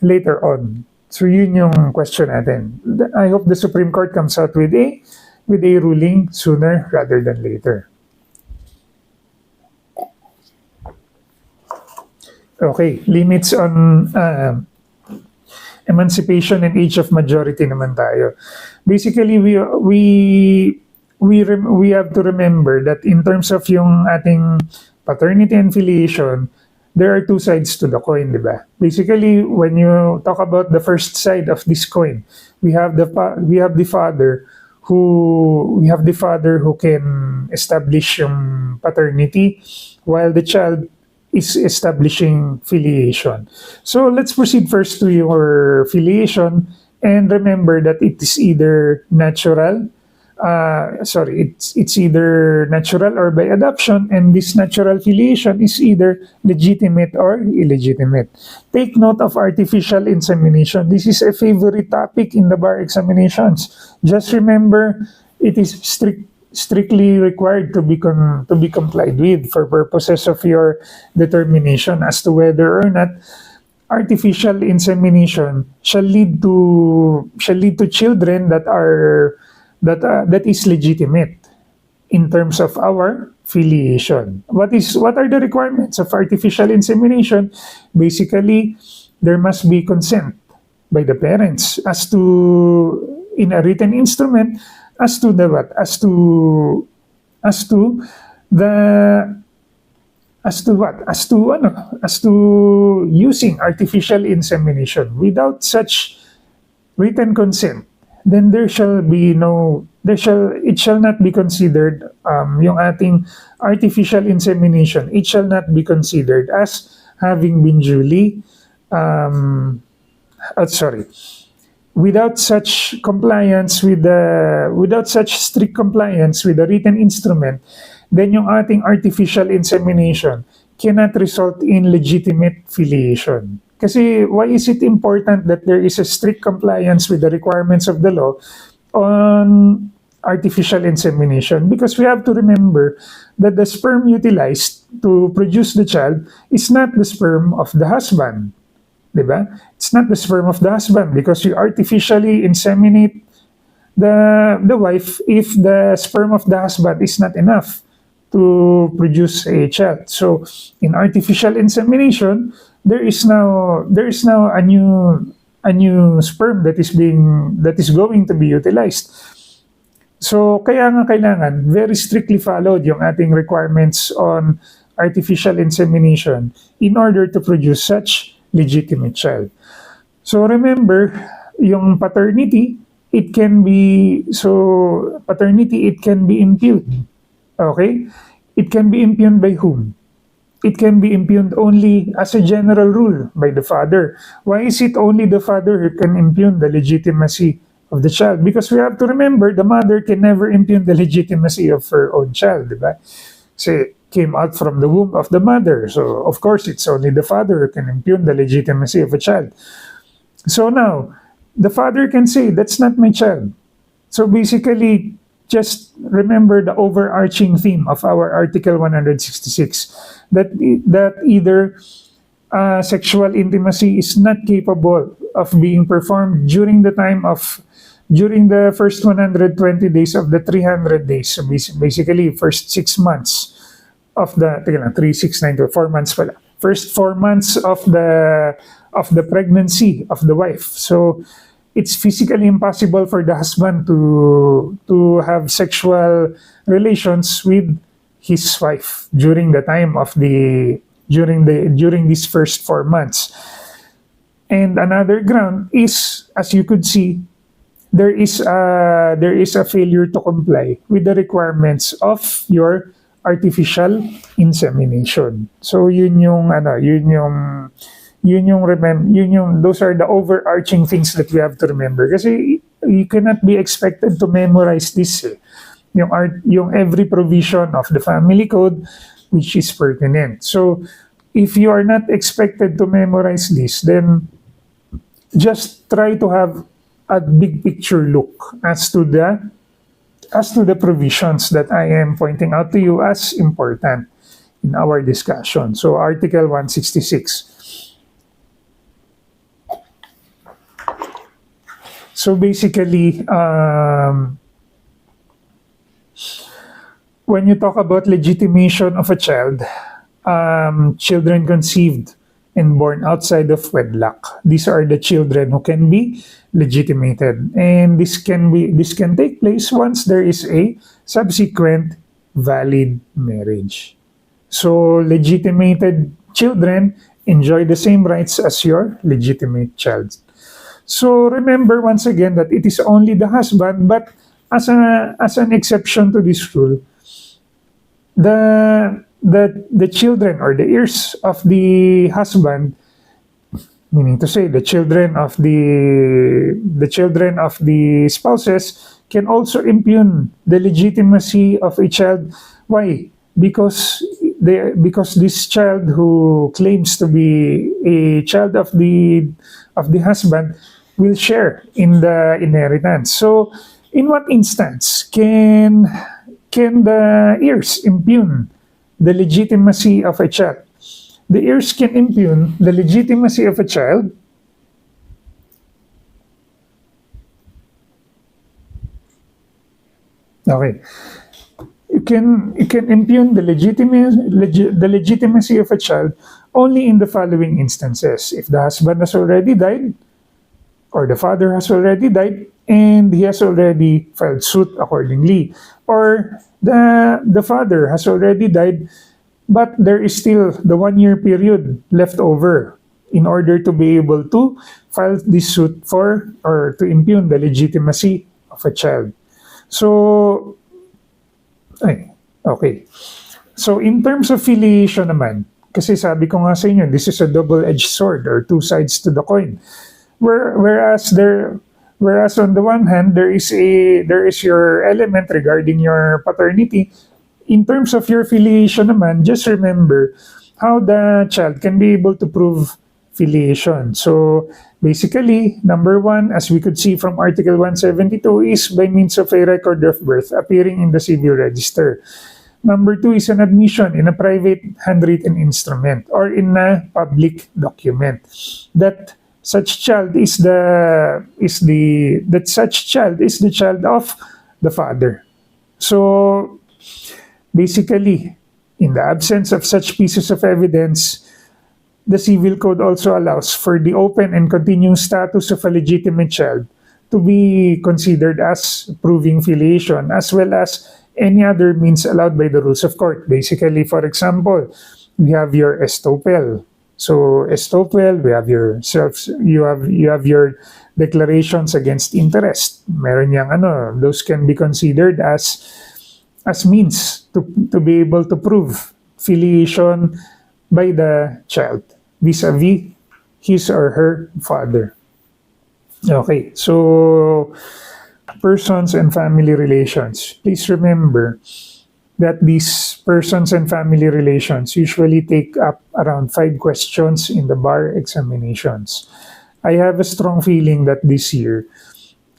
later on? So yun yung question natin. I hope the Supreme Court comes out with a ruling sooner rather than later. Okay, limits on emancipation and age of majority naman tayo. Basically, we we have to remember that in terms of yung ating paternity and filiation, there are two sides to the coin, di ba? Basically, when you talk about the first side of this coin, we have the father who can establish yung paternity, while the child is establishing filiation. So let's proceed first to your filiation, and remember that it is either natural. It's either natural or by adoption, and this natural filiation is either legitimate or illegitimate. Take note of artificial insemination. This is a favorite topic in the bar examinations. Just remember, it is strictly required to be complied with for purposes of your determination as to whether or not artificial insemination shall lead to children that is legitimate in terms of our filiation. What are the requirements of artificial insemination? Basically, there must be consent by the parents as to, in a written instrument, as to the what? As to the as to using artificial insemination. Without such written consent, then it shall not be considered, yung ating artificial insemination, it shall not be considered as having been duly, without such strict compliance with the written instrument, then yung ating artificial insemination cannot result in legitimate filiation. Kasi why is it important that there is a strict compliance with the requirements of the law on artificial insemination? Because we have to remember that the sperm utilized to produce the child is not the sperm of the husband. Diba? It's not the sperm of the husband, because you artificially inseminate the wife if the sperm of the husband is not enough to produce a child. So in artificial insemination, there is now a new sperm that is going to be utilized. So kaya nga kailangan very strictly followed yung ating requirements on artificial insemination in order to produce such legitimate child. So remember, yung paternity, it can be impugned. Okay? It can be impugned by whom? It can be impugned only, as a general rule, by the father. Why is it only the father who can impugn the legitimacy of the child? Because we have to remember, the mother can never impugn the legitimacy of her own child, diba? Say, came out from the womb of the mother. So, of course, it's only the father who can impugn the legitimacy of a child. So now, the father can say, that's not my child. So basically, just remember the overarching theme of our Article 166, that either sexual intimacy is not capable of being performed during the first 120 days of the 300 days. So basically, first 6 months of the 3, 6, 9, 4 months pala. First 4 months of the pregnancy of the wife. So it's physically impossible for the husband to have sexual relations with his wife during the time of during these first 4 months. And another ground is, as you could see, there is a failure to comply with the requirements of your artificial insemination. So those are the overarching things that we have to remember. Kasi you cannot be expected to memorize this. Yung every provision of the family code which is pertinent. So if you are not expected to memorize this, then just try to have a big picture look as to the provisions that I am pointing out to you as important in our discussion. So Article 166. So basically, when you talk about legitimation of a child, children conceived and born outside of wedlock. These are the children who can be legitimated, and this can take place once there is a subsequent valid marriage. So legitimated children enjoy the same rights as your legitimate child. So remember once again that it is only the husband, but as an exception to this rule, the children or the heirs of the husband, meaning to say the children of the spouses, can also impugn the legitimacy of a child. Why? Because this child who claims to be a child of the husband will share in the inheritance. So, in what instance can the heirs impugn the legitimacy of a child? The heirs can impugn the legitimacy of a child okay. You can impugn the legitimacy of a child only in the following instances: if the husband has already died, or the father has already died and he has already filed suit accordingly, or the father has already died but there is still the 1 year period left over in order to be able to file this suit for or to impugn the legitimacy of a child. So, okay. So in terms of filiation naman, kasi sabi ko nga sa inyo, this is a double-edged sword or two sides to the coin. Whereas on the one hand there is your element regarding your paternity. In terms of your filiation naman, just remember how the child can be able to prove filiation. So basically, number one, as we could see from Article 172, is by means of a record of birth appearing in the civil register. Number two is an admission in a private handwritten instrument or in a public document that such child is the child of the father. So basically, in the absence of such pieces of evidence, the Civil Code also allows for the open and continuous status of a legitimate child to be considered as proving filiation, as well as any other means allowed by the rules of court. Basically, for example, we have your estoppel. So estoppel, we have you have your declarations against interest. Meron yang those can be considered as means to be able to prove filiation by the child vis-a-vis his or her father. Okay, so persons and family relations. Please remember that these persons and family relations usually take up around 5 questions in the bar examinations. I have a strong feeling that this year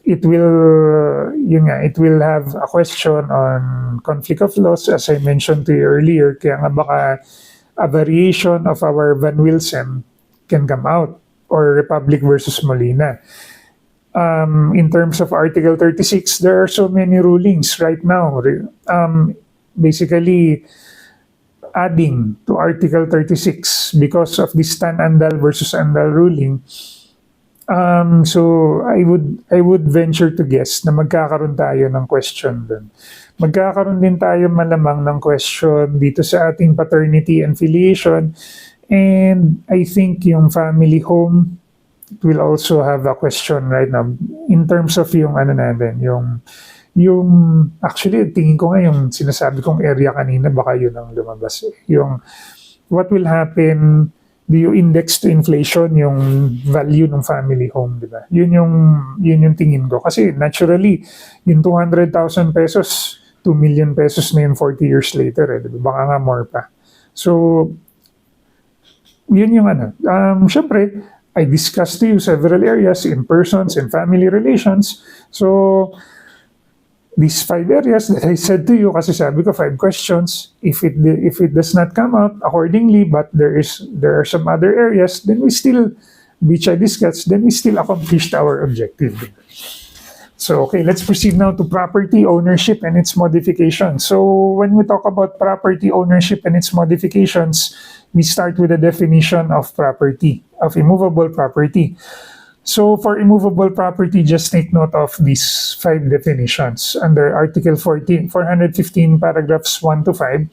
it will have a question on conflict of laws, as I mentioned to you earlier. Kaya nga baka a variation of our Van Wilson can come out, or Republic versus Molina. In terms of Article 36, there are so many rulings right now. Basically, adding to Article 36 because of this Tan-Andal versus Andal ruling. So I would venture to guess na magkakaroon tayo ng question dun. Magkakaroon din tayo malamang ng question dito sa ating paternity and filiation, and I think yung family home will also have a question right now in terms of yung yung actually tingin ko nga yung sinasabi kong area kanina baka yun ang lumabas. Yung what will happen, do you index to inflation yung value ng family home, di ba? Yun yung tingin ko. Kasi naturally, yung 200,000 pesos, 2 million pesos na yun 40 years later, di ba? Baka nga more pa. So, yun yung syempre, I discussed to you several areas in persons and family relations. So, these 5 areas that I said to you, kasi sabi ko 5 questions, if it does not come out accordingly, but there are some other areas, then which I discussed, then we still accomplished our objective. So, okay, let's proceed now to property ownership and its modifications. So, when we talk about property ownership and its modifications, we start with the definition of property, of immovable property. So for immovable property, just take note of these 5 definitions under Article 415, paragraphs 1 to 5.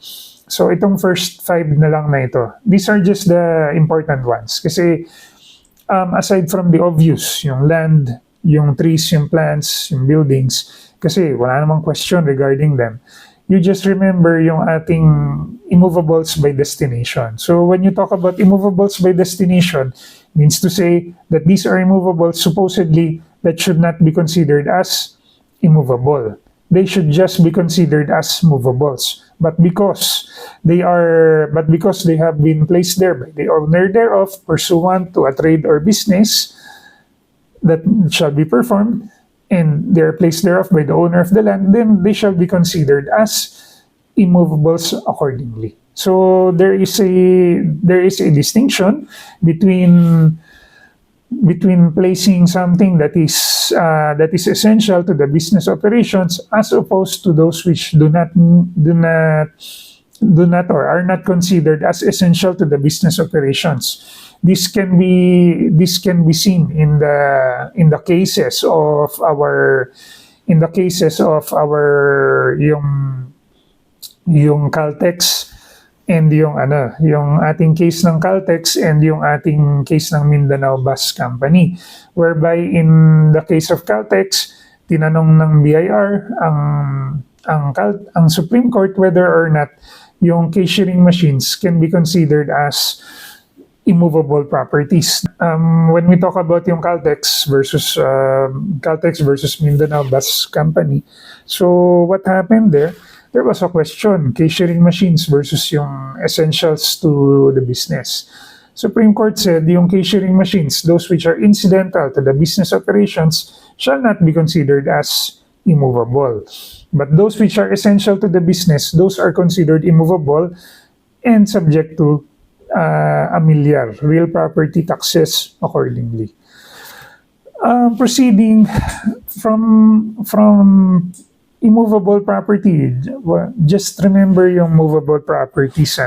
So itong first 5 na lang na ito. These are just the important ones. Kasi aside from the obvious, yung land, yung trees, yung plants, yung buildings, kasi wala namang question regarding them. You just remember yung ating immovables by destination. So when you talk about immovables by destination, means to say that these are immovables supposedly that should not be considered as immovable. They should just be considered as movables. But because they have been placed there by the owner thereof pursuant to a trade or business that shall be performed, and they are placed thereof by the owner of the land, then they shall be considered as immovables accordingly. So there is a distinction between placing something that is essential to the business operations as opposed to those which do not or are not considered as essential to the business operations. This can be seen in the cases of our yung Caltex and yung ating case ng Caltex and yung ating case ng Mindanao Bus Company, whereby in the case of Caltex, tinanong ng BIR ang Supreme Court whether or not yung cashiering machines can be considered as immovable properties. When we talk about yung Caltex versus Mindanao Bus Company, so what happened there? There was a question, cashiering machines versus yung essentials to the business. Supreme Court said yung cashiering machines, those which are incidental to the business operations, shall not be considered as immovable. But those which are essential to the business, those are considered immovable and subject to amilyar, real property taxes accordingly. Proceeding from immovable property, just remember yung movable properties.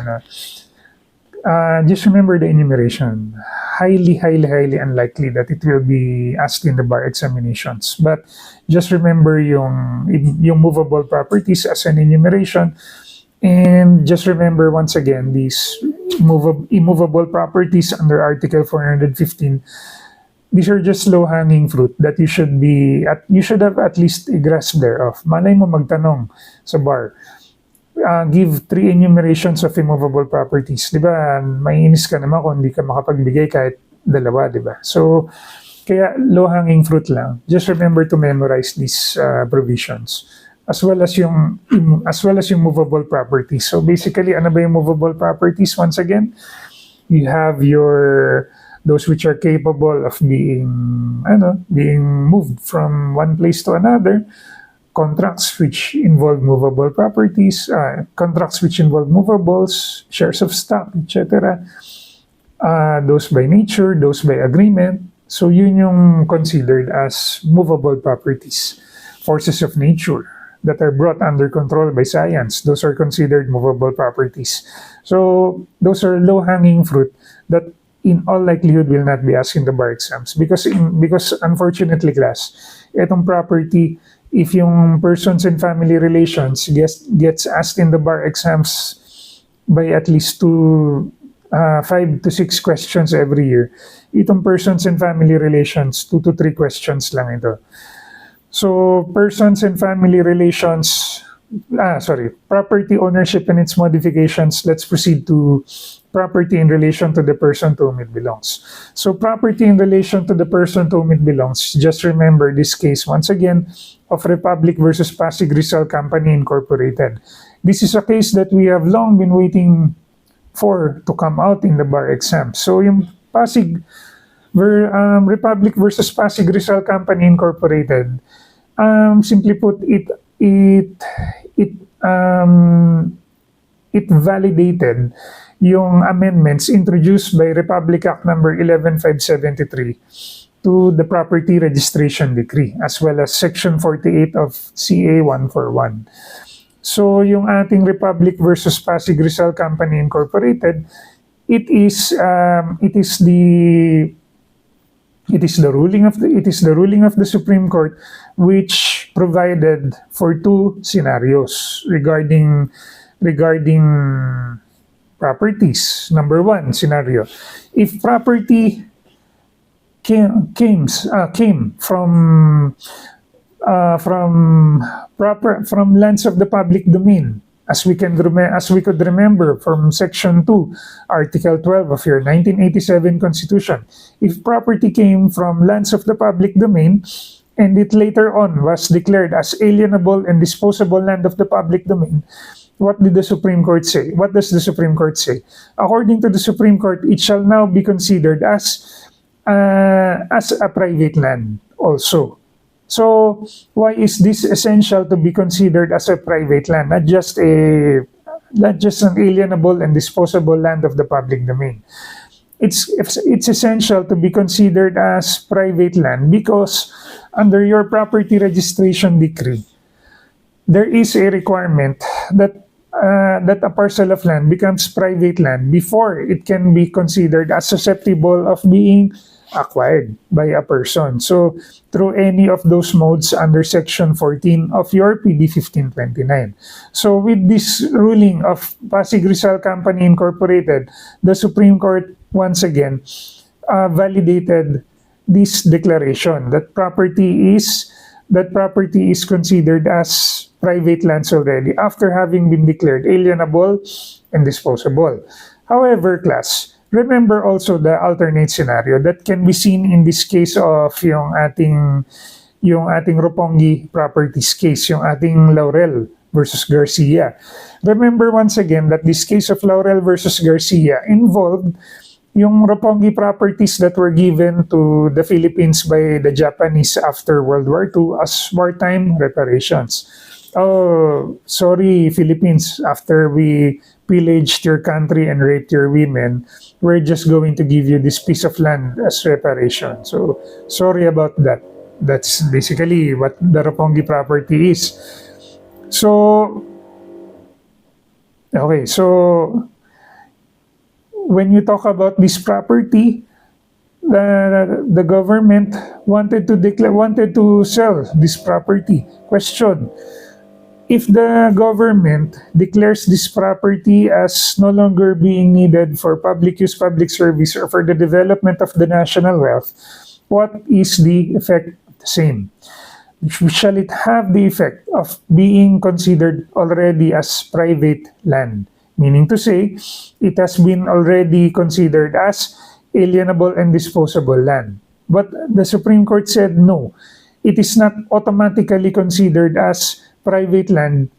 Just remember the enumeration. Highly unlikely that it will be asked in the bar examinations. But just remember yung movable properties as an enumeration. And just remember once again, these immovable properties under Article 415, these are just low-hanging fruit that you should have at least a grasp thereof. Malay mo magtanong sa bar, give 3 enumerations of immovable properties. Di ba, maiinis ka naman kung hindi ka makapagbigay kahit 2, di ba? So, kaya low-hanging fruit lang. Just remember to memorize these provisions. As well as yung movable properties. So basically, ano ba yung movable properties? Once again, you have those which are capable of being moved from one place to another, contracts which involve movable properties, contracts which involve movables, shares of stock, etc. Those by nature, those by agreement. So yun yung considered as movable properties. Forces of nature that are brought under control by science, those are considered movable properties. So those are low-hanging fruit that in all likelihood will not be asked in the bar exams because unfortunately, class, itong property, if yung persons and family relations gets asked in the bar exams by at least 5 to 6 questions every year, itong persons and family relations 2 to 3 questions lang ito. So persons and family relations, property ownership and its modifications. Let's proceed to property in relation to the person to whom it belongs. So property in relation to the person to whom it belongs, just remember this case once again of Republic versus Pasig Rizal Company Incorporated. This is a case that we have long been waiting for to come out in the bar exam. So yung Republic versus Pasig Rizal Company Incorporated, simply put, it validated yung amendments introduced by Republic Act number 11573 to the Property Registration Decree as well as Section 48 of CA 141. So yung ating Republic versus Pasig Rizal Company Incorporated, it is the ruling of the Supreme Court which provided for two scenarios regarding properties. Number one scenario, if property came from lands of the public domain, as we could remember from Section 2, Article 12 of your 1987 Constitution. If property came from lands of the public domain and it later on was declared as alienable and disposable land of the public domain, what did the Supreme Court say? What does the Supreme Court say? According to the Supreme Court, it shall now be considered as a private land also. So why is this essential to be considered as a private land, not just an alienable and disposable land of the public domain? It's essential to be considered as private land because under your property registration decree, there is a requirement that a parcel of land becomes private land before it can be considered as susceptible of being acquired by a person. So, through any of those modes under Section 14 of your PD 1529. So, with this ruling of Pasig Rizal Company Incorporated, the Supreme Court once again validated this declaration that property is considered as private lands already after having been declared alienable and disposable. However, class, remember also the alternate scenario that can be seen in this case of yung ating Roppongi properties case, yung ating Laurel versus Garcia. Remember once again that this case of Laurel versus Garcia involved yung Roppongi properties that were given to the Philippines by the Japanese after World War II as wartime reparations. Oh, sorry, Philippines, after we pillaged your country and raped your women, we're just going to give you this piece of land as reparation. So, sorry about that. That's basically what the Roppongi property is. So, okay, so when you talk about this property, the government wanted to sell this property. Question: if the government declares this property as no longer being needed for public use, public service, or for the development of the national wealth, what is the effect of the same? Shall it have the effect of being considered already as private land? Meaning to say, it has been already considered as alienable and disposable land. But the Supreme Court said no, it is not automatically considered as private land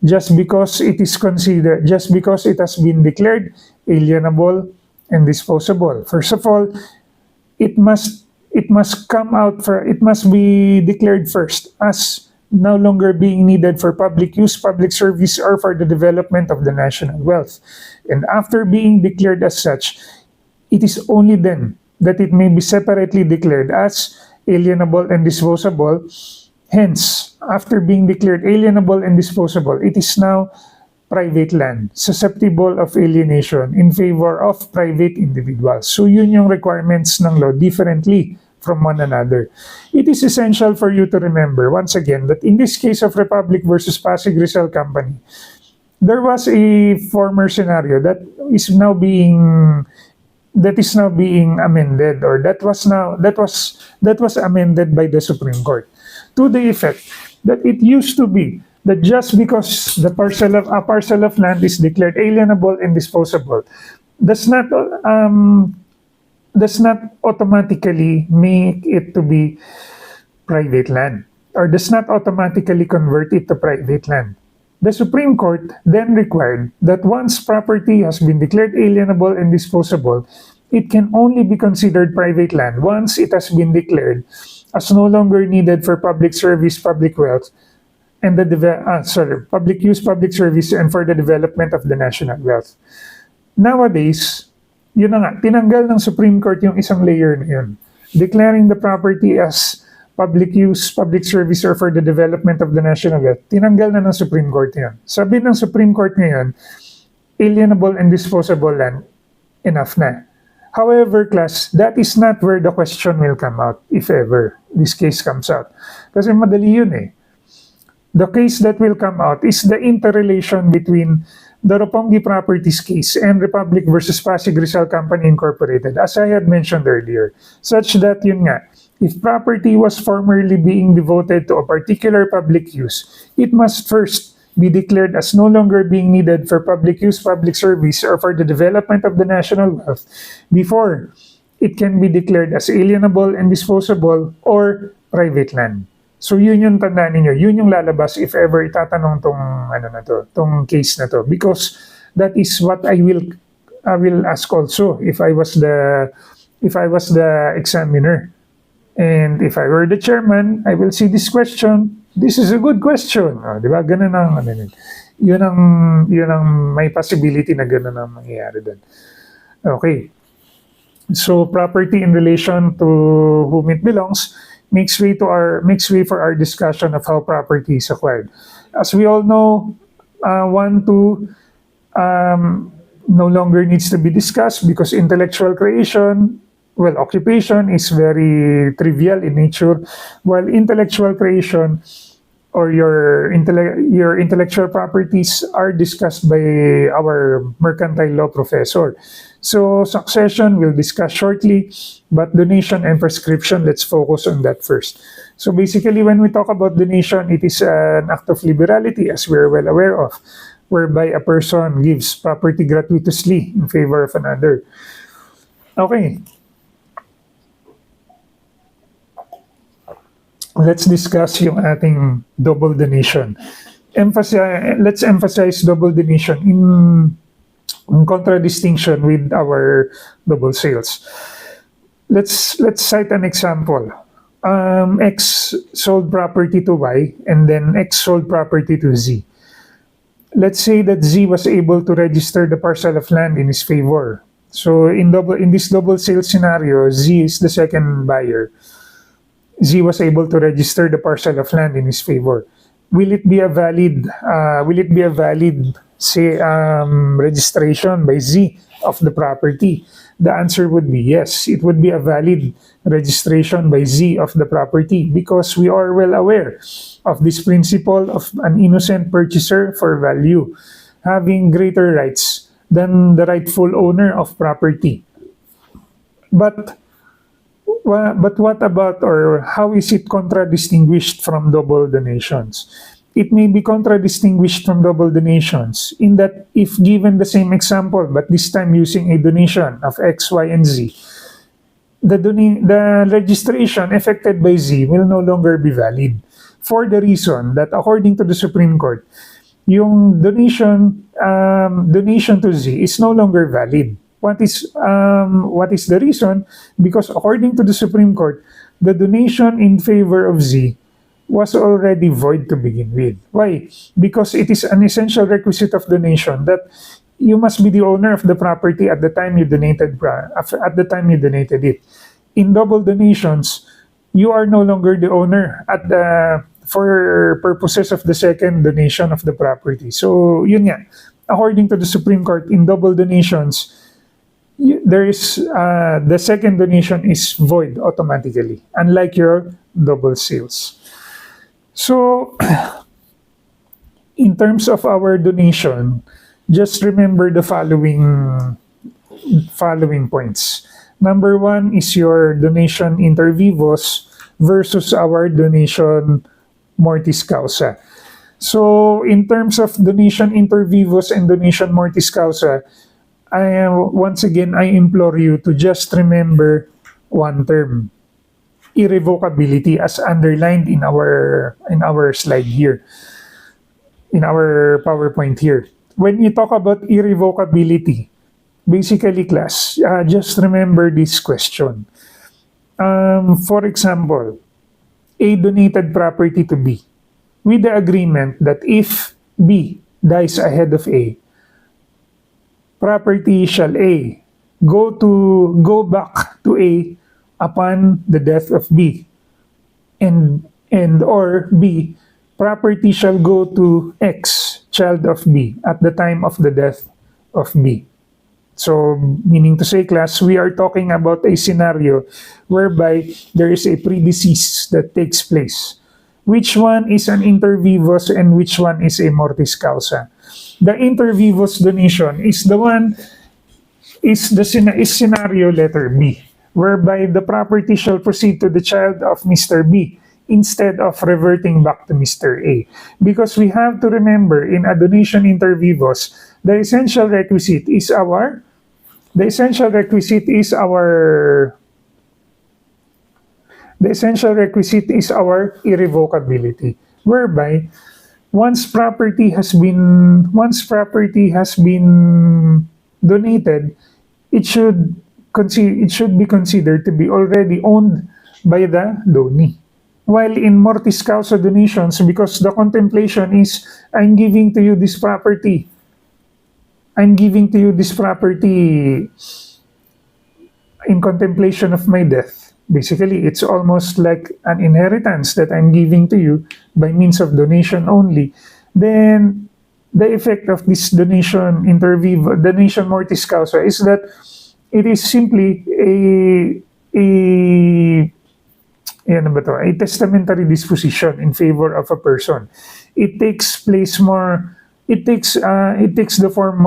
just because it has been declared alienable and disposable. First of all, it must be declared first as no longer being needed for public use, public service, or for the development of the national wealth. And after being declared as such, it is only then that it may be separately declared as alienable and disposable. Hence, after being declared alienable and disposable, it is now private land, susceptible of alienation in favor of private individuals. So yun yung requirements ng law differently from one another. It is essential for you to remember, once again, that in this case of Republic versus Pasig Rizal Company, there was a former scenario that is now being amended, or that was amended by the Supreme Court to the effect that it used to be that just because a parcel of land is declared alienable and disposable does not automatically make it to be private land, or does not automatically convert it to private land. The Supreme Court then required that once property has been declared alienable and disposable, it can only be considered private land once it has been declared as no longer needed for public service, public wealth, and public use, public service, and for the development of the national wealth. Nowadays, yun na nga, tinanggal ng Supreme Court yung isang layer na yun, declaring the property as public use, public service, or for the development of the national wealth. Tinanggal na ng Supreme Court yan. Sabi ng Supreme Court ngayon, alienable and disposable land enough na. However, class, that is not where the question will come out, if ever this case comes out. Kasi madali yun eh. The case that will come out is the interrelation between the Roppongi Properties case and Republic versus Pasig Rizal Company Incorporated, as I had mentioned earlier, such that yun nga, if property was formerly being devoted to a particular public use, it must first be declared as no longer being needed for public use, public service, or for the development of the national wealth before it can be declared as alienable and disposable or private land. So yun yung tandaan ninyo, yun yung lalabas if ever itatanong tong ano na to, tong case na to, because that is what I will ask also if I was the examiner. And if I were the chairman, I will see this question. This is a good question. Oh, di ba? Ganun ang ano yun. Yun ang may possibility na ganun ang mangyayari doon. Okay. So property in relation to whom it belongs makes way for our discussion of how property is acquired. As we all know, 1, 2 no longer needs to be discussed because intellectual creation, well, occupation is very trivial in nature, while intellectual creation or your intellectual properties are discussed by our mercantile law professor. So succession we'll discuss shortly, but donation and prescription, let's focus on that first. So basically, when we talk about donation, it is an act of liberality, as we're well aware of, whereby a person gives property gratuitously in favor of another. Okay. Let's discuss yung ating double donation. Let's emphasize double donation in contradistinction with our double sales. Let's cite an example. X sold property to Y and then X sold property to Z. Let's say that Z was able to register the parcel of land in his favor. So in this double sales scenario, Z is the second buyer. Z was able to register the parcel of land in his favor. Will it be a valid registration by Z of the property? The answer would be yes. It would be a valid registration by Z of the property because we are well aware of this principle of an innocent purchaser for value having greater rights than the rightful owner of property. But what about, or how is it contradistinguished from double donations? It may be contradistinguished from double donations in that if given the same example, but this time using a donation of X, Y, and Z, the registration effected by Z will no longer be valid for the reason that according to the Supreme Court, yung donation to Z is no longer valid. What is the reason? Because according to the Supreme Court, the donation in favor of Z was already void to begin with. Why? Because it is an essential requisite of donation that you must be the owner of the property at the time you donated it. In double donations, you are no longer the owner for purposes of the second donation of the property. So yun nga, according to the Supreme Court, in double donations, the second donation is void automatically, unlike your double sales. So, in terms of our donation, just remember the following points. Number 1 is your donation inter vivos versus our donation mortis causa. So, in terms of donation inter vivos and donation mortis causa, once again, I implore you to just remember one term: irrevocability, as underlined in our slide here, in our PowerPoint here. When you talk about irrevocability, basically, class, just remember this question. For example, A donated property to B with the agreement that if B dies ahead of A, property shall A go back to A upon the death of B, and or B, property shall go to X, child of B, at the time of the death of B. So, meaning to say, class, we are talking about a scenario whereby there is a predecease that takes place. Which one is an inter vivos and which one is a mortis causa? The inter vivos donation is the one is scenario letter B, whereby the property shall proceed to the child of Mr. B instead of reverting back to Mr. A. Because we have to remember in a donation inter vivos, the essential requisite is our the essential requisite is our the essential requisite is our irrevocability, whereby once property has been donated, it should be considered to be already owned by the donee. While in mortis causa donations, because the contemplation is I'm giving to you this property, I'm giving to you this property in contemplation of my death. Basically, it's almost like an inheritance that I'm giving to you by means of donation only. Then the effect of this donation mortis causa is that it is simply a testamentary disposition in favor of a person. It takes place more. It takes the form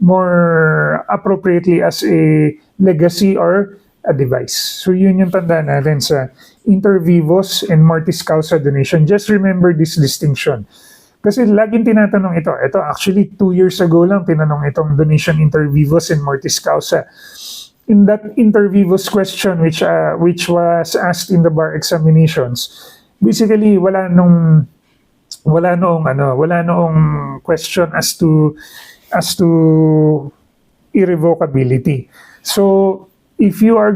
more appropriately as a legacy or a device. So yun yung tandaan natin sa inter vivos and mortis causa donation. Just remember this distinction. Kasi laging tinatanong ito. Ito actually 2 years ago lang tinanong itong donation inter vivos and mortis causa. In that inter vivos question which was asked in the bar examinations, basically wala noong question as to irrevocability. So if you're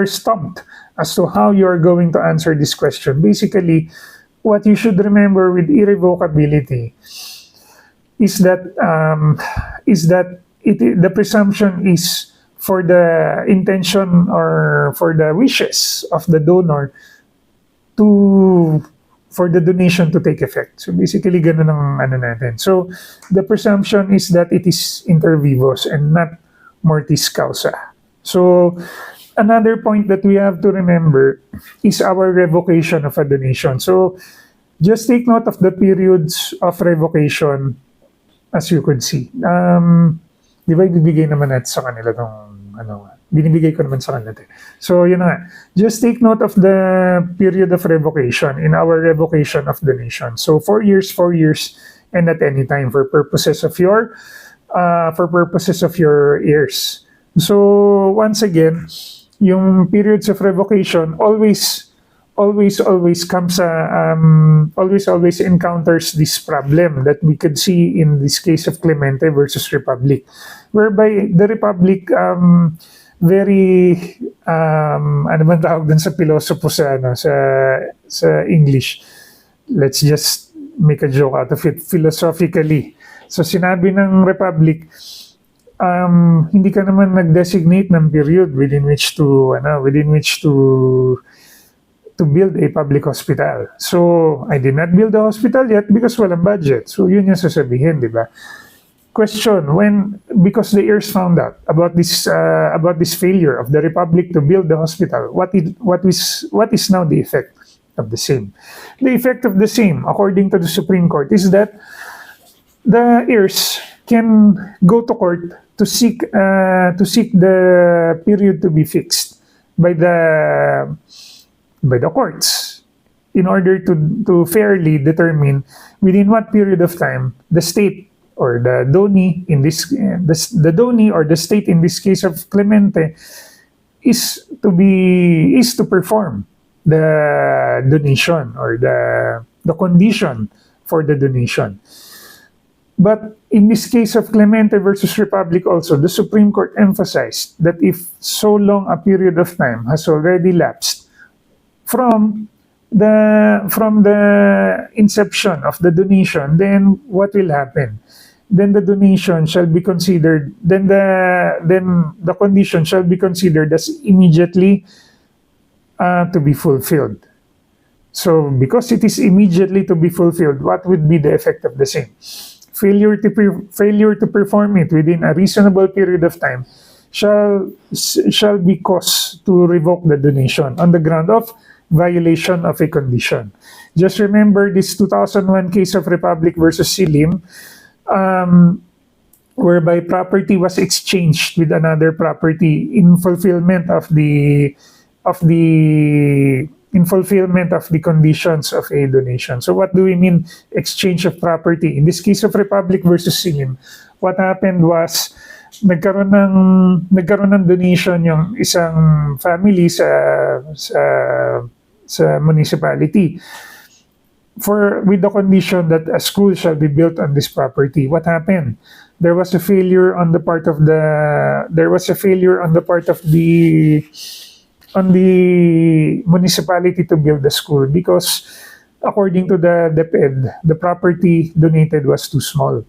stumped as to how you're going to answer this question, basically what you should remember with irrevocability is that the presumption is for the intention or for the wishes of the donor for the donation to take effect. So basically ganun ang ano natin. So the presumption is that it is inter vivos and not mortis causa. So another point that we have to remember is our revocation of a donation. So just take note of the periods of revocation as you could see. Di ba ibibigay naman natin sa kanila binibigay ko naman sa kanila. So yun na nga. Just take note of the period of revocation in our revocation of donation. So 4 years, and at any time for purposes of your heirs. So once again, yung periods of revocation always encounters this problem that we could see in this case of Clemente versus Republic, whereby the Republic very ano man tawag dun sa pilosopo sa English, let's just make a joke out of it, philosophically. So sinabi ng Republic, hindi ka naman nag-designate ng period within which to build a public hospital. So, I did not build a hospital yet because walang budget. So, yun yung sasabihin, di ba? Question, because the heirs found out about this failure of the Republic to build the hospital, what is now the effect of the same? The effect of the same, according to the Supreme Court, is that the heirs can go to court to seek the period to be fixed by the courts in order to fairly determine within what period of time the state or the donee or the state in this case of Clemente is to perform the donation or the condition for the donation. But in this case of Clemente versus Republic also, the Supreme Court emphasized that if so long a period of time has already lapsed from the inception of the donation, then what will happen? Then the donation shall be considered. Then the condition shall be considered as immediately to be fulfilled. So, because it is immediately to be fulfilled, what would be the effect of the same? failure to perform it within a reasonable period of time shall be cause to revoke the donation on the ground of violation of a condition. Just remember this 2001 case of Republic versus Silim, whereby property was exchanged with another property in fulfillment of the conditions of a donation. So what do we mean exchange of property? In this case of Republic versus Silim, what happened was nagkaroon ng donation yung isang family sa municipality with the condition that a school shall be built on this property. What happened? There was a failure on the part of the municipality to build the school because according to the DepEd, the property donated was too small.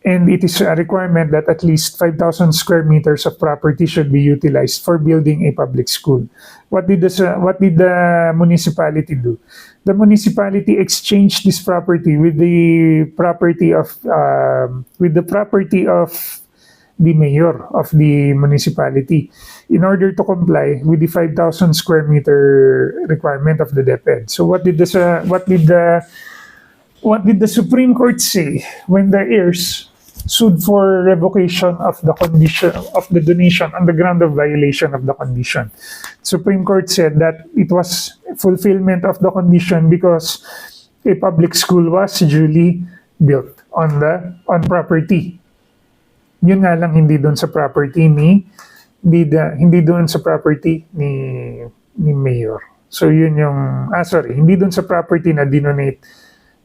And it is a requirement that at least 5,000 square meters of property should be utilized for building a public school. What did the municipality do? The municipality exchanged this property with the property of the mayor of the municipality in order to comply with the 5,000 square meter requirement of the DepEd. So what did the Supreme Court say when the heirs sued for revocation of the condition of the donation on the ground of violation of the condition? Supreme Court said that it was fulfillment of the condition because a public school was duly built on property. Yun nga lang hindi doon sa property ni mayor. So yun yung hindi doon sa property na dinonate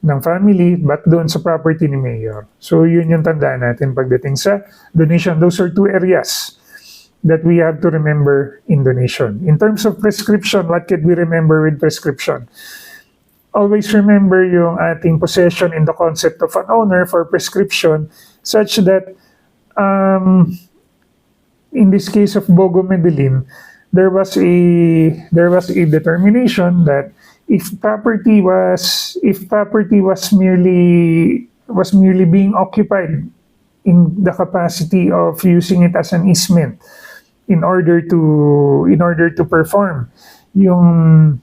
ng family but doon sa property ni mayor. So yun yung tandaan natin pagdating sa donation. Those are two areas that we have to remember in donation. In terms of prescription, what can we remember with prescription? Always remember yung ating possession in the concept of an owner for prescription such that in this case of Bogo Medellin, there was a determination that if property was merely being occupied in the capacity of using it as an easement in order to perform yung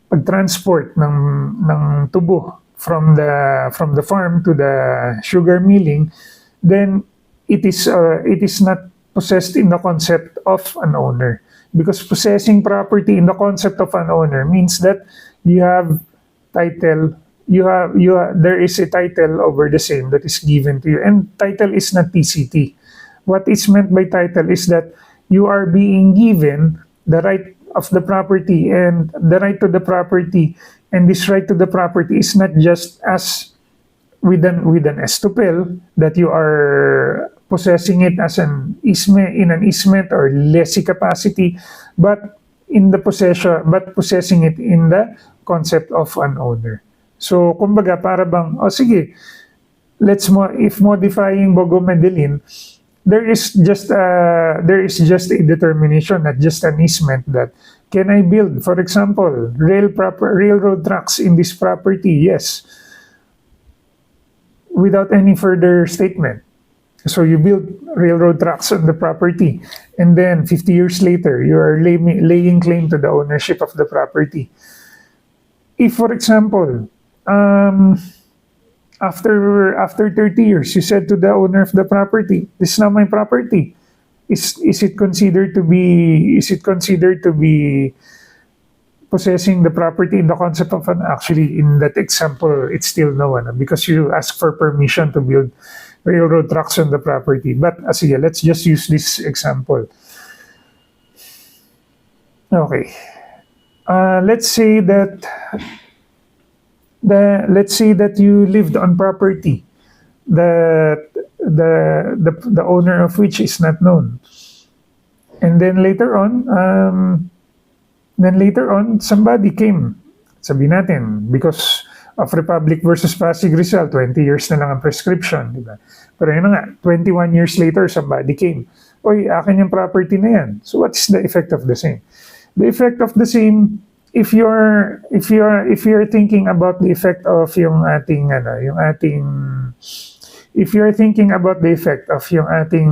pag-transport ng tubo from the farm to the sugar milling, then it is not possessed in the concept of an owner, because possessing property in the concept of an owner means that you have title, there is a title over the same that is given to you, and title is not TCT. What is meant by title is that you are being given the right of the property and the right to the property, and this right to the property is not just as with an estupel that you are possessing it as an easement or lessee capacity, but possessing it in the concept of an owner. So kumbaga para bang sige, if modifying Bogo Medellin, there is just a determination, not just an easement, that can I build, for example, railroad tracks in this property? Yes, without any further statement. So you build railroad tracks on the property, and then 50 years later, you are laying claim to the ownership of the property. If, for example, after 30 years, you said to the owner of the property, "This is not my property." Is it considered to be possessing the property in the concept of an? Actually, in that example, it's still no, because you ask for permission to build railroad tracks on the property. But let's just use this example. Okay, let's say that you lived on property that the owner of which is not known, and then later on somebody came, sabi natin, because of Republic versus Pasig Rizal, 20 years na lang ang prescription, di ba? Pero yun na nga, 21 years later, somebody came, "Oy, akin yung property na yan." So what's the effect of the same? The effect of the same if you're thinking about the effect of yung ating if you're thinking about the effect of yung ating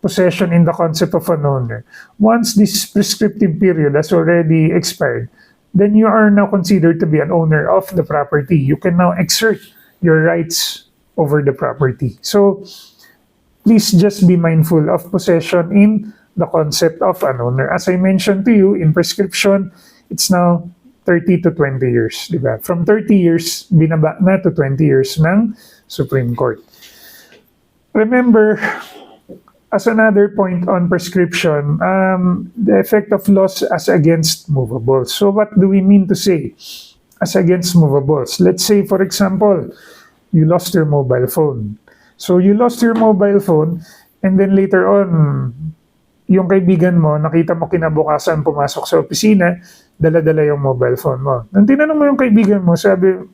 possession in the concept of an owner, once this prescriptive period has already expired, then you are now considered to be an owner of the property. You can now exert your rights over the property. So please just be mindful of possession in the concept of an owner. As I mentioned to you, in prescription, it's now 30 to 20 years, di ba? From 30 years, binaba na to 20 years ng Supreme Court. Remember, as another point on prescription, the effect of loss as against movables. So what do we mean to say as against movables? Let's say, for example, you lost your mobile phone. So you lost your mobile phone, and then later on, yung kaibigan mo, nakita mo kinabukasan pumasok sa opisina, dala-dala yung mobile phone mo. Nang tinanong mo yung kaibigan mo, sabi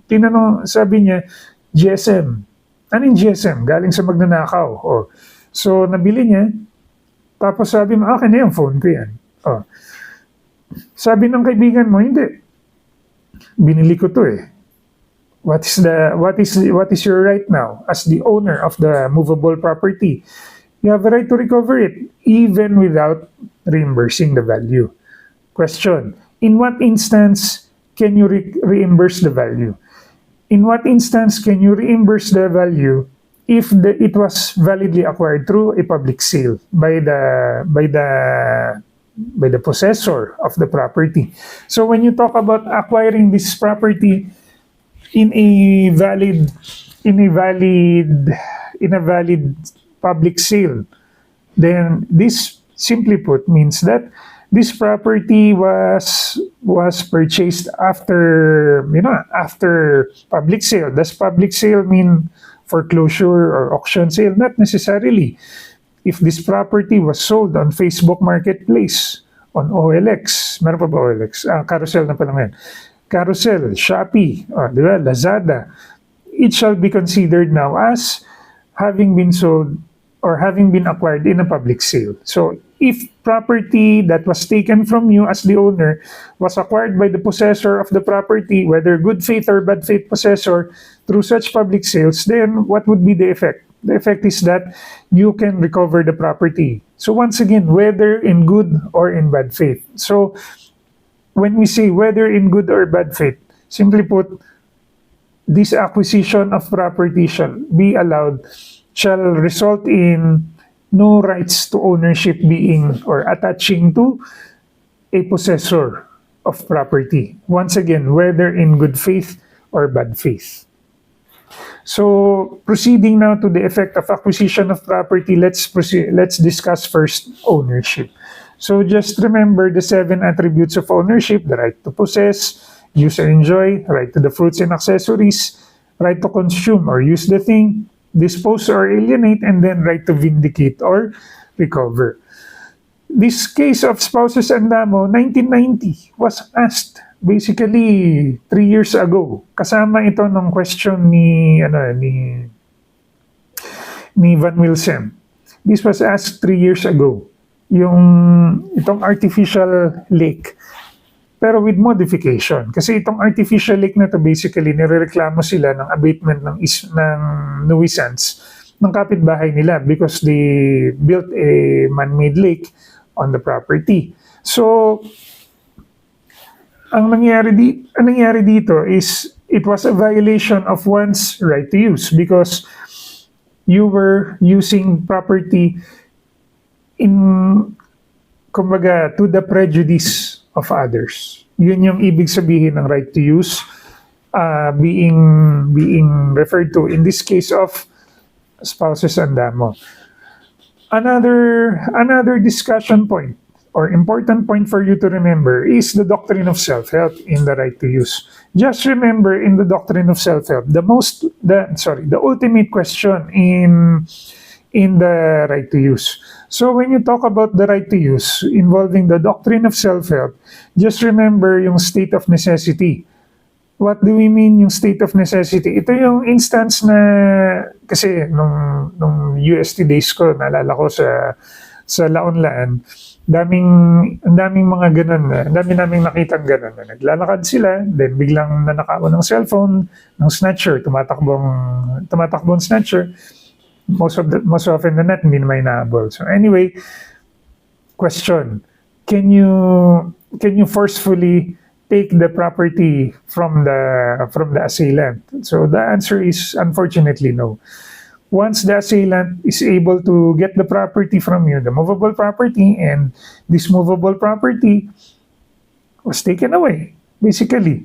niya, GSM. Anong GSM? Galing sa magnanakaw. Oh. So, nabili niya, tapos sabi mo, akin na yung phone ko yan. Oh. Sabi ng kaibigan mo, hindi. Binili ko to eh. What is your right now as the owner of the movable property? You have a right to recover it even without reimbursing the value. Question: in what instance can you reimburse the value? In what instance can you reimburse the value if it was validly acquired through a public sale by the possessor of the property? So when you talk about acquiring this property in a valid public sale, then this simply put means that this property was purchased after public sale. Does public sale mean foreclosure or auction sale? Not necessarily. If this property was sold on Facebook Marketplace, on OLX, meron pa ba OLX? Carousel na pala ngayon. Carousel, Shopee, di ba? Lazada, it shall be considered now as having been sold or having been acquired in a public sale. So, if property that was taken from you as the owner was acquired by the possessor of the property, whether good faith or bad faith possessor, through such public sales, then what would be the effect? The effect is that you can recover the property. So, once again, whether in good or in bad faith. So, when we say whether in good or bad faith, simply put, this acquisition of property shall result in no rights to ownership being or attaching to a possessor of property. Once again, whether in good faith or bad faith. So, proceeding now to the effect of acquisition of property, let's discuss first ownership. So, just remember the 7 attributes of ownership: the right to possess, use or enjoy, right to the fruits and accessories, right to consume or use the thing, dispose or alienate, and then right to vindicate or recover. This case of spouses Andamo, 1990, was asked basically 3 years ago. Kasama ito ng question ni Van Wilson. This was asked 3 years ago. Itong artificial lake. Pero with modification. Kasi itong artificial lake na to, basically, nirereklamo sila ng abatement ng nuisance ng kapitbahay nila because they built a man-made lake on the property. So, ang nangyari dito is it was a violation of one's right to use because you were using property kumbaga, to the prejudice of others. Yun yung ibig sabihin ng right to use being referred to in this case of spouses Andamo. Another discussion point or important point for you to remember is the doctrine of self-help in the right to use. Just remember, in the doctrine of self-help, the ultimate question in the right to use. So when you talk about the right to use involving the doctrine of self-help, just remember yung state of necessity. What do we mean yung state of necessity? Ito yung instance na, kasi nung UST days ko, naalala ko sa sa Laon-Laan, ang daming mga ganun na, ang dami naming nakitang ganun na naglalakad sila, then biglang nanakawan ng cellphone, ng snatcher, tumatakbong snatcher, most often than not, hindi naman inaabol. So anyway, question, can you forcefully take the property from the assailant? So the answer is unfortunately no. Once the assailant is able to get the property from you, the movable property, and this movable property was taken away, basically,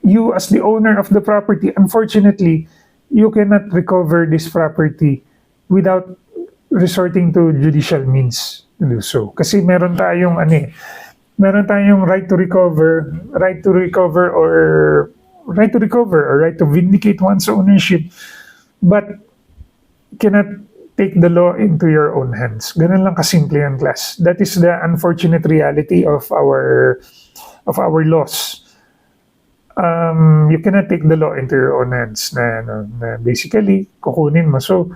you as the owner of the property, unfortunately, you cannot recover this property without resorting to judicial means to do so. Kasi meron tayong right to recover, or right to vindicate one's ownership, but cannot take the law into your own hands. Ganun lang kasimple yan, class. That is the unfortunate reality of our laws. You cannot take the law into your own hands. Na basically, kukunin mo. So,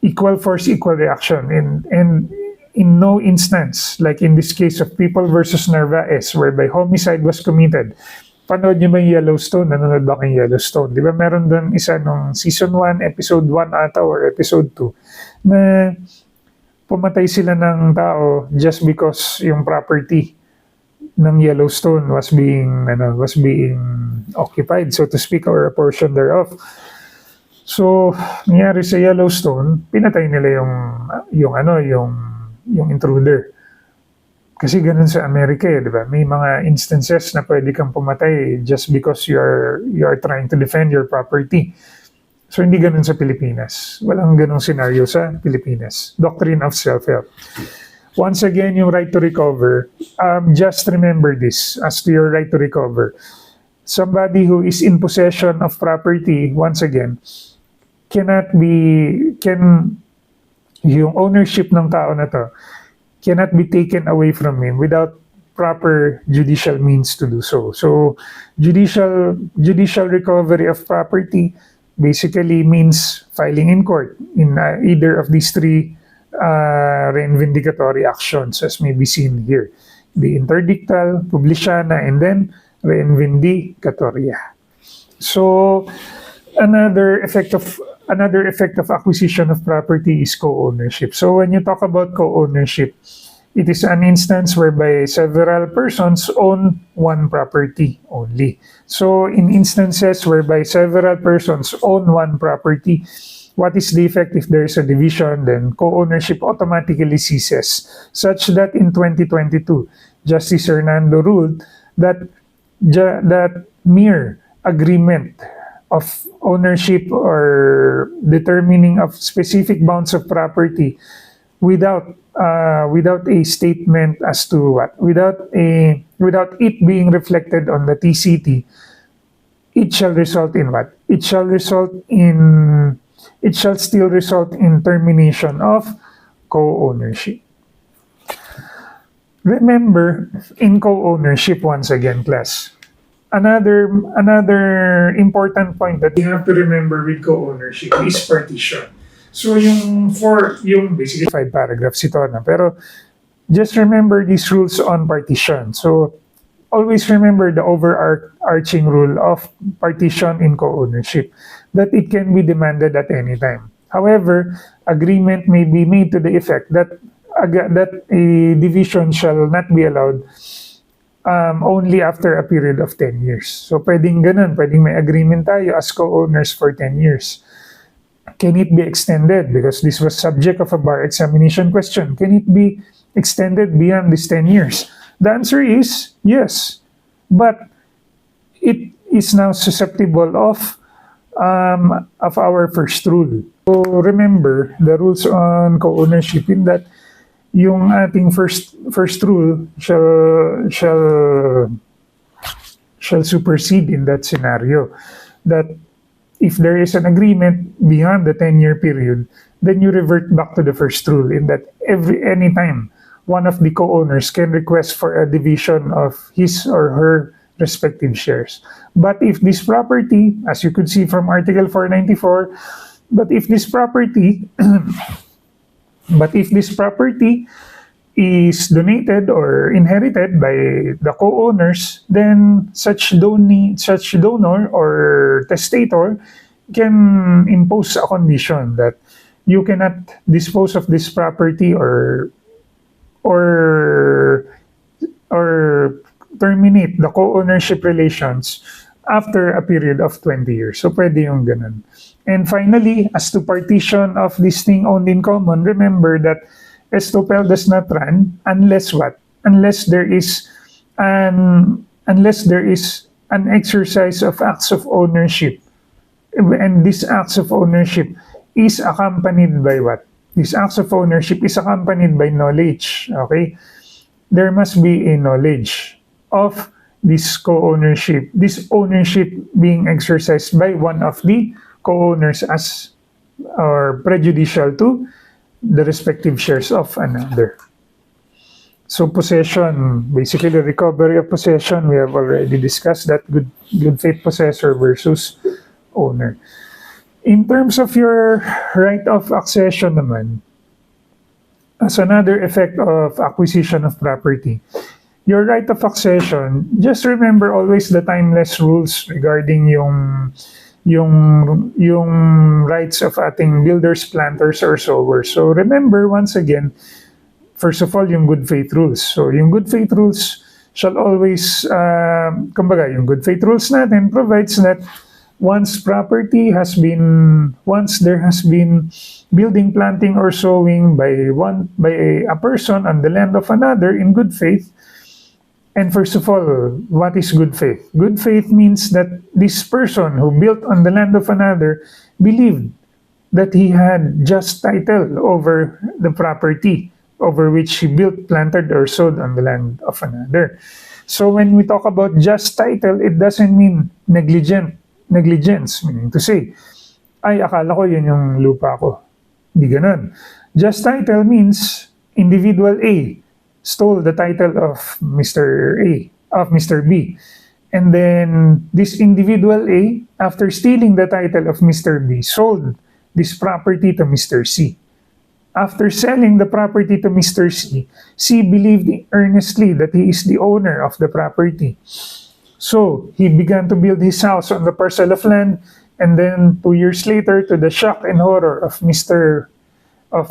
equal force, equal reaction. And in no instance, like in this case of People versus Narvaez, whereby homicide was committed, panood nyo ba yung Yellowstone? Nanonood ba kayong Yellowstone? Di ba meron doon isa nung season 1, episode 1 ata, or episode 2, na pumatay sila ng tao just because yung property ng Yellowstone was being occupied, so to speak, or a portion thereof. So, nangyari sa Yellowstone, pinatay nila yung intruder. Kasi ganun sa Amerika, di ba? May mga instances na pwede kang pumatay just because you are trying to defend your property. So hindi ganun sa Pilipinas. Walang ganung scenario sa Pilipinas. Doctrine of self-help. Once again, yung right to recover, just remember this as to your right to recover. Somebody who is in possession of property, once again, yung ownership ng tao na to cannot be taken away from him without proper judicial means to do so. So, judicial recovery of property basically means filing in court in either of these three reinvindicatory actions, as may be seen here: the interdictal, publiciana, and then reinvindicatoria. So, another effect of acquisition of property is co-ownership. So when you talk about co-ownership, it is an instance whereby several persons own one property only. So in instances whereby several persons own one property, what is the effect if there is a division? Then co-ownership automatically ceases, such that in 2022, Justice Hernando ruled that mere agreement of ownership or determining of specific bounds of property without a statement as to what, without it being reflected on the TCT, it shall result in what? It shall still result in termination of co-ownership. Remember, in co-ownership, once again, class, another important point that you have to remember with co-ownership is partition. So yung basically 5 paragraphs ito na, pero just remember these rules on partition. So always remember the overarching rule of partition in co-ownership, that it can be demanded at any time. However, agreement may be made to the effect that a division shall not be allowed only after a period of 10 years. So pwedeng ganun, pwedeng may agreement tayo as co-owners for 10 years. Can it be extended? Because this was subject of a bar examination question. Can it be extended beyond these 10 years? The answer is yes, but it is now susceptible of our first rule. So remember the rules on co-ownership, in that yung ating first rule shall supersede in that scenario, that if there is an agreement beyond the 10-year period, then you revert back to the first rule, in that any time one of the co-owners can request for a division of his or her respective shares. But if this property, as you could see from Article 494, but if this property But if this property is donated or inherited by the co-owners, then such donor or testator can impose a condition that you cannot dispose of this property or or terminate the co-ownership relations after a period of 20 years. So pwede yung ganun. And finally, as to partition of this thing owned in common, remember that estoppel does not run unless what? Unless there is an exercise of acts of ownership. And this acts of ownership is accompanied by what? This acts of ownership is accompanied by knowledge. Okay? There must be a knowledge of this co-ownership, this ownership being exercised by one of the co-owners as or prejudicial to the respective shares of another. So possession, basically the recovery of possession, we have already discussed that good faith possessor versus owner. In terms of your right of accession naman, as another effect of acquisition of property, your right of accession, just remember always the timeless rules regarding yung rights of ating builders, planters, or sowers. So remember once again, first of all, yung good faith rules. So yung good faith rules shall always, kumbaga, yung good faith rules natin provides that once there has been building, planting, or sowing by a person on the land of another in good faith. And first of all, what is good faith? Good faith means that this person who built on the land of another believed that he had just title over the property over which he built, planted, or sowed on the land of another. So when we talk about just title, it doesn't mean negligence, meaning to say, ay, akala ko yun yung lupa ko. Di ganun. Just title means individual A stole the title of Mr. B. And then this individual A, after stealing the title of Mr. B, sold this property to Mr. C. After selling the property to Mr. C, C believed earnestly that he is the owner of the property. So he began to build his house on the parcel of land, and then 2 years later, to the shock and horror of Mr. A, of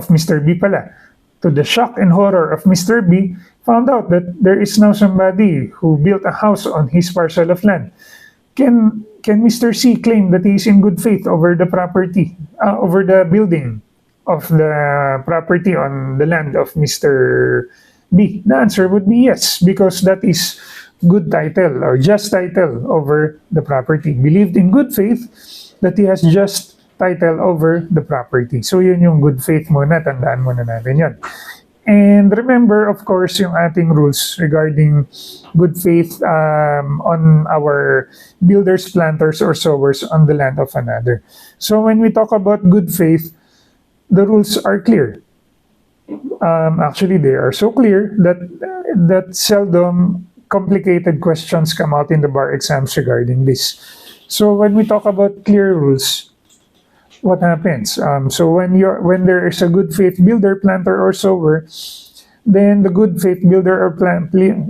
Mr. B pala, to the shock and horror of Mr. B, found out that there is now somebody who built a house on his parcel of land. Can Mr. C claim that he is in good faith over the property, over the building of the property on the land of Mr. B? The answer would be yes, because that is good title or just title over the property. Believed in good faith that he has just title over the property. So yun yung good faith muna, tandaan muna natin yun. And remember, of course, yung ating rules regarding good faith on our builders, planters, or sowers on the land of another. So when we talk about good faith, the rules are clear. Actually, they are so clear that seldom complicated questions come out in the bar exams regarding this. So when we talk about clear rules, what happens? So when there is a good faith builder, planter, or sower, then the good faith builder or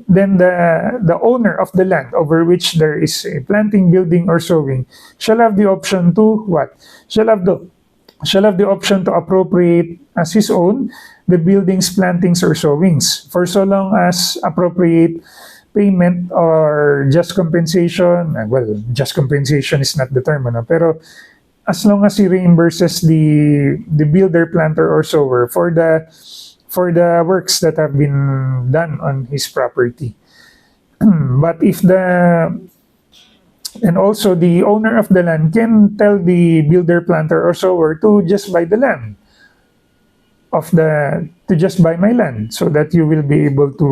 then the owner of the land over which there is a planting, building, or sowing shall have the option to what? Shall have the option to appropriate as his own the buildings, plantings, or sowings for so long as appropriate payment or just compensation. Well, just compensation is not the term, pero as long as he reimburses the builder, planter, or sower for the works that have been done on his property. But and also the owner of the land can tell the builder, planter, or sower to just buy the land to just buy my land so that you will be able to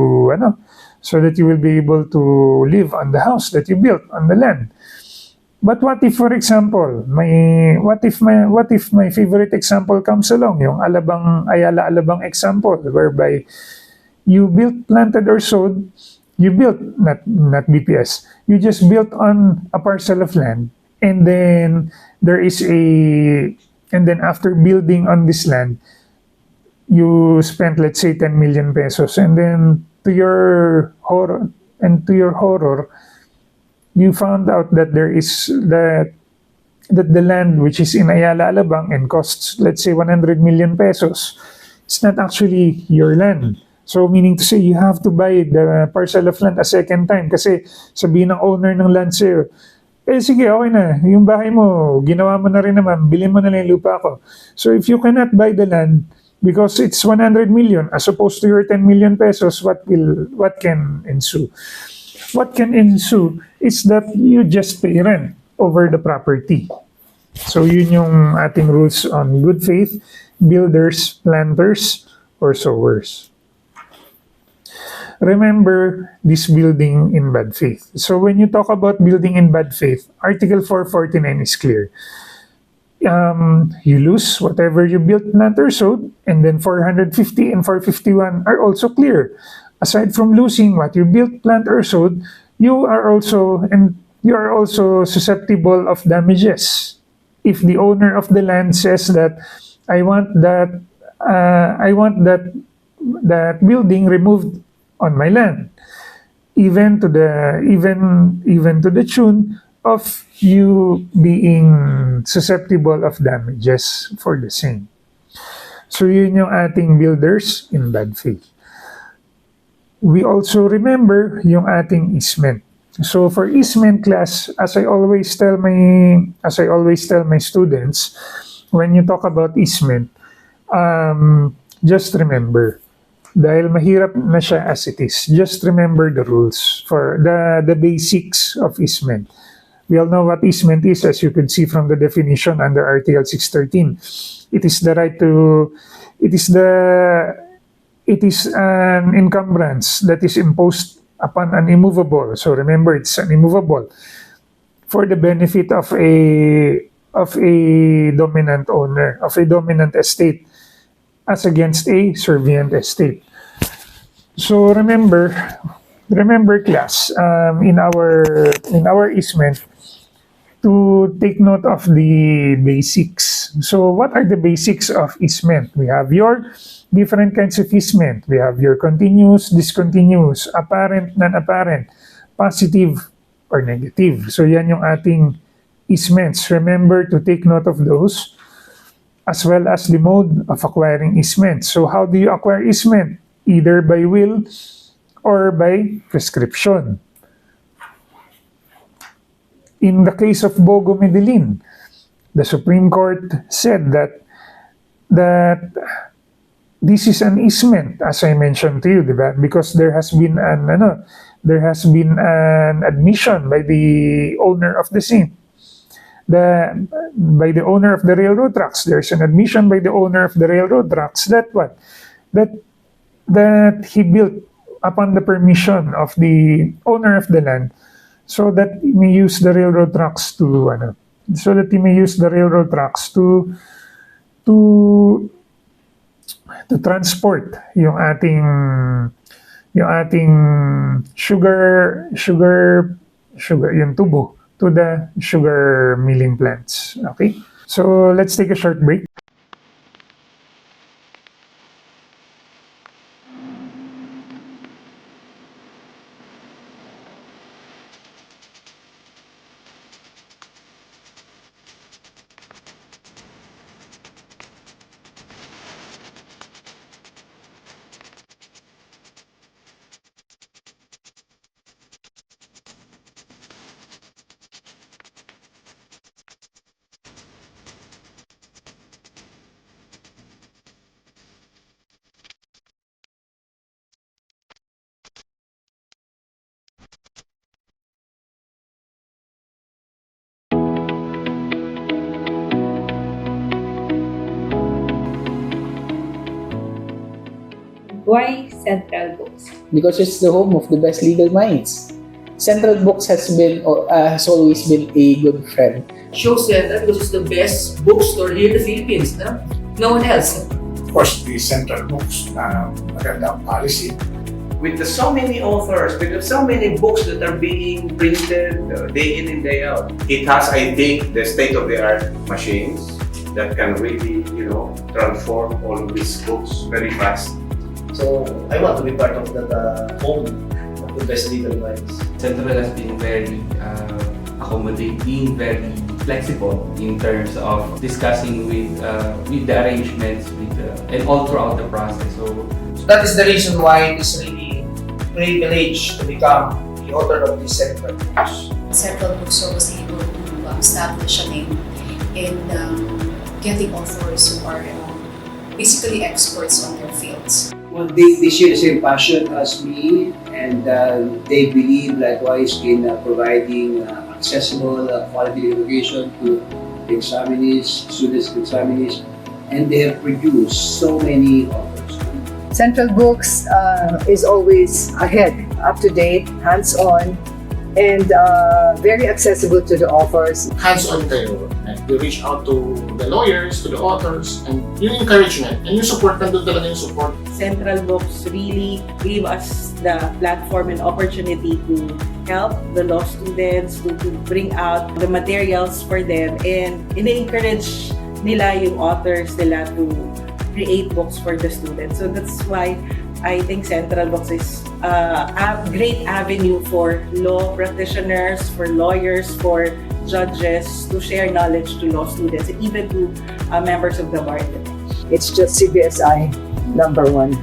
live on the house that you built on the land. But what if, for example, what if my favorite example comes along, yung Ayala Alabang example, whereby you built, planted, or sowed, you built, not BPS, you just built on a parcel of land, and then there is a And then after building on this land, you spent, let's say, 10 million pesos. And then to your horror, you found out that that the land which is in Ayala Alabang and costs, let's say, 100 million pesos, it's not actually your land. So meaning to say, you have to buy the parcel of land a second time kasi sabihin ng owner ng land sa'yo, eh sige, okay na, yung bahay mo, ginawa mo na rin naman, bilhin mo na lang yung lupa ko. So if you cannot buy the land because it's 100 million as opposed to your 10 million pesos, what can ensue? What can ensue is that you just pay rent over the property. So yun yung ating rules on good faith, builders, planters, or sowers. Remember this building in bad faith. So when you talk about building in bad faith, Article 449 is clear. You lose whatever you built, plant, or sowed, and then 450 and 451 are also clear. Aside from losing what you built, plant, or sowed, you are also susceptible of damages. If the owner of the land says that I want that building removed on my land, even to the tune of you being susceptible of damages for the same. So yun yung ating builders in bad faith. We also remember yung ating easement. So for easement class, as I always tell my students, when you talk about easement, just remember, dahil mahirap na siya as it is, just remember the rules for the basics of easement. We all know what easement is, as you could see from the definition under Article 613. It is an encumbrance that is imposed upon an immovable. So remember, it's an immovable for the benefit of a dominant owner, of a dominant estate, as against a servient estate. So remember class, in our easement, to take note of the basics. So what are the basics of easement? We have your different kinds of easement. We have your continuous, discontinuous, apparent, non-apparent, positive, or negative. So yan yung ating easements. Remember to take note of those, as well as the mode of acquiring easement. So how do you acquire easement? Either by will or by prescription. In the case of Bogo Medellin, the Supreme Court said that this is an easement, as I mentioned to you, diba? Because there has been an admission by the owner of the same. By the owner of the railroad tracks, there's an admission by the owner of the railroad tracks that he built upon the permission of the owner of the land, so that he may use the railroad tracks to transport yung ating sugar yung tubo to the sugar milling plants. Okay? So let's take a short break. Why Central Books? Because it's the home of the best legal minds. Central Books has always been a good friend. Shows that because it's the best bookstore here in the Philippines. No one else. Of course, the Central Books na magandang policy. With so many authors, with so many books that are being printed day in and day out. It has, I think, the state-of-the-art machines, that can really, transform all of these books very fast. So I want to be part of that home of the best legal minds. Central has been very accommodating, very flexible in terms of discussing with the arrangements and all throughout the process. So That is the reason why it's really privileged to become the author of this central books. Central Bookstore was able to establish a name in getting authors who are basically experts on their fields. Well, they share the same passion as me, and they believe likewise in providing accessible quality education to the examinees, students and examinees, and they have produced so many authors. Central Books is always ahead, up to date, hands-on, and very accessible to the authors. Hands-on kayo. You reach out to the lawyers, to the authors, and yung encouragement and yung support, nandun talaga yung support. Central Books really gave us the platform and opportunity to help the law students, to bring out the materials for them, and in-encourage nila yung authors nila to create books for the students. So that's why I think Central Books is a great avenue for law practitioners, for lawyers, for judges to share knowledge to law students and even to members of the bar. It's just CBSI #1.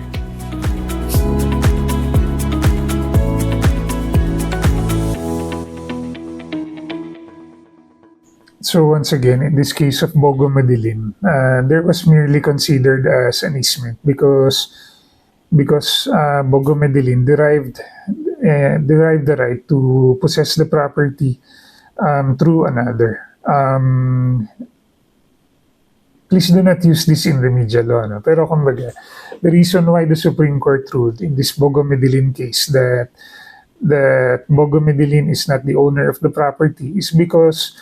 So once again, in this case of Bogo Madilin, there was merely considered as an easement because Bogo Madilin derived the right to possess the property through another. Please do not use this in remedial law. No? Pero kumbaga, the reason why the Supreme Court ruled in this Bogo Madilin case that Bogo Madilin is not the owner of the property is because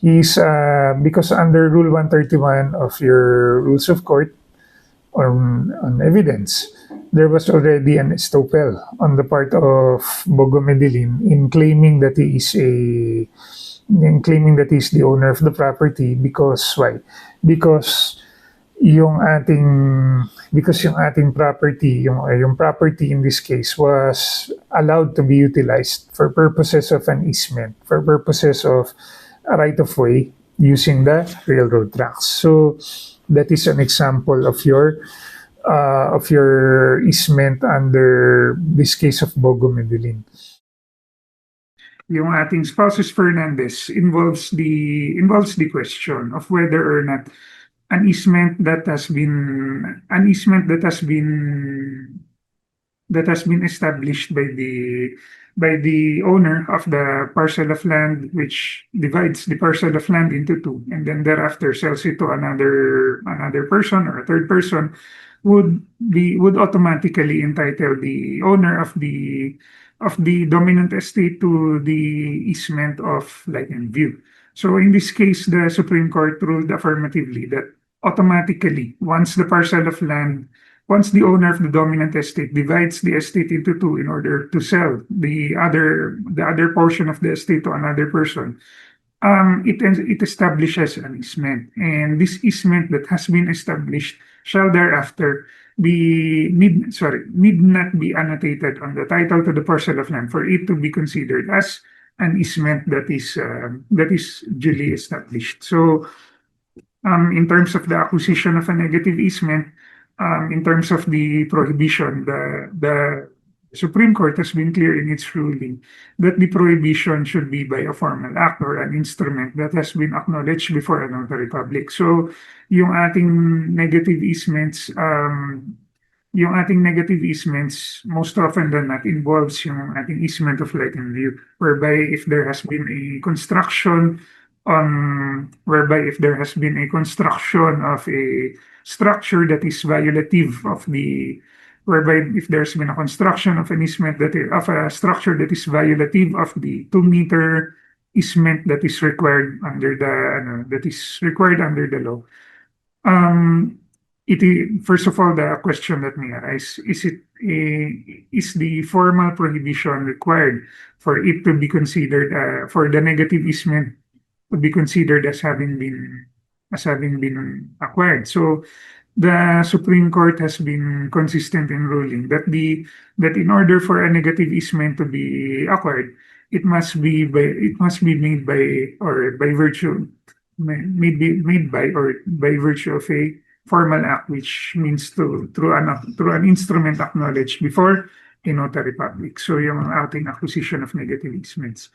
under Rule 131 of your Rules of Court on evidence, there was already an estoppel on the part of Bogo Madilin in claiming that he is the owner of the property because why? Because yung ating property, yung property in this case was allowed to be utilized for purposes of an easement, for purposes of a right of way using the railroad tracks. So that is an example of your easement under this case of Bogo Madilin. Yung ating spouses Fernandez involves the question of whether or not an easement that has been established by the owner of the parcel of land, which divides the parcel of land into two, and then thereafter sells it to another person or a third person, would automatically entitle the owner of the dominant estate to the easement of light and view. So in this case, the Supreme Court ruled affirmatively that automatically, once the owner of the dominant estate divides the estate into two in order to sell the other portion of the estate to another person, it establishes an easement, and this easement that has been established shall thereafter need not be annotated on the title to the parcel of land for it to be considered as an easement that is duly established. So in terms of the acquisition of a negative easement, in terms of the prohibition, the Supreme Court has been clear in its ruling that the prohibition should be by a formal act or an instrument that has been acknowledged before a notary public. So yung ating negative easements, most often than not involves yung ating easement of light and view, whereby if there has been a construction of a structure that is violative of the, whereby if there's been a construction of an easement of a structure that is violative of the 2-meter easement that is required under the law. First of all, the question that may arise is the formal prohibition required for it to be considered for the negative easement to be considered as having been as having been acquired. So the Supreme Court has been consistent in ruling that in order for a negative easement to be acquired, it must be made by or by virtue made by or by virtue of a formal act, which means through an instrument acknowledged before a notary public. So yung ating acquisition of negative easements.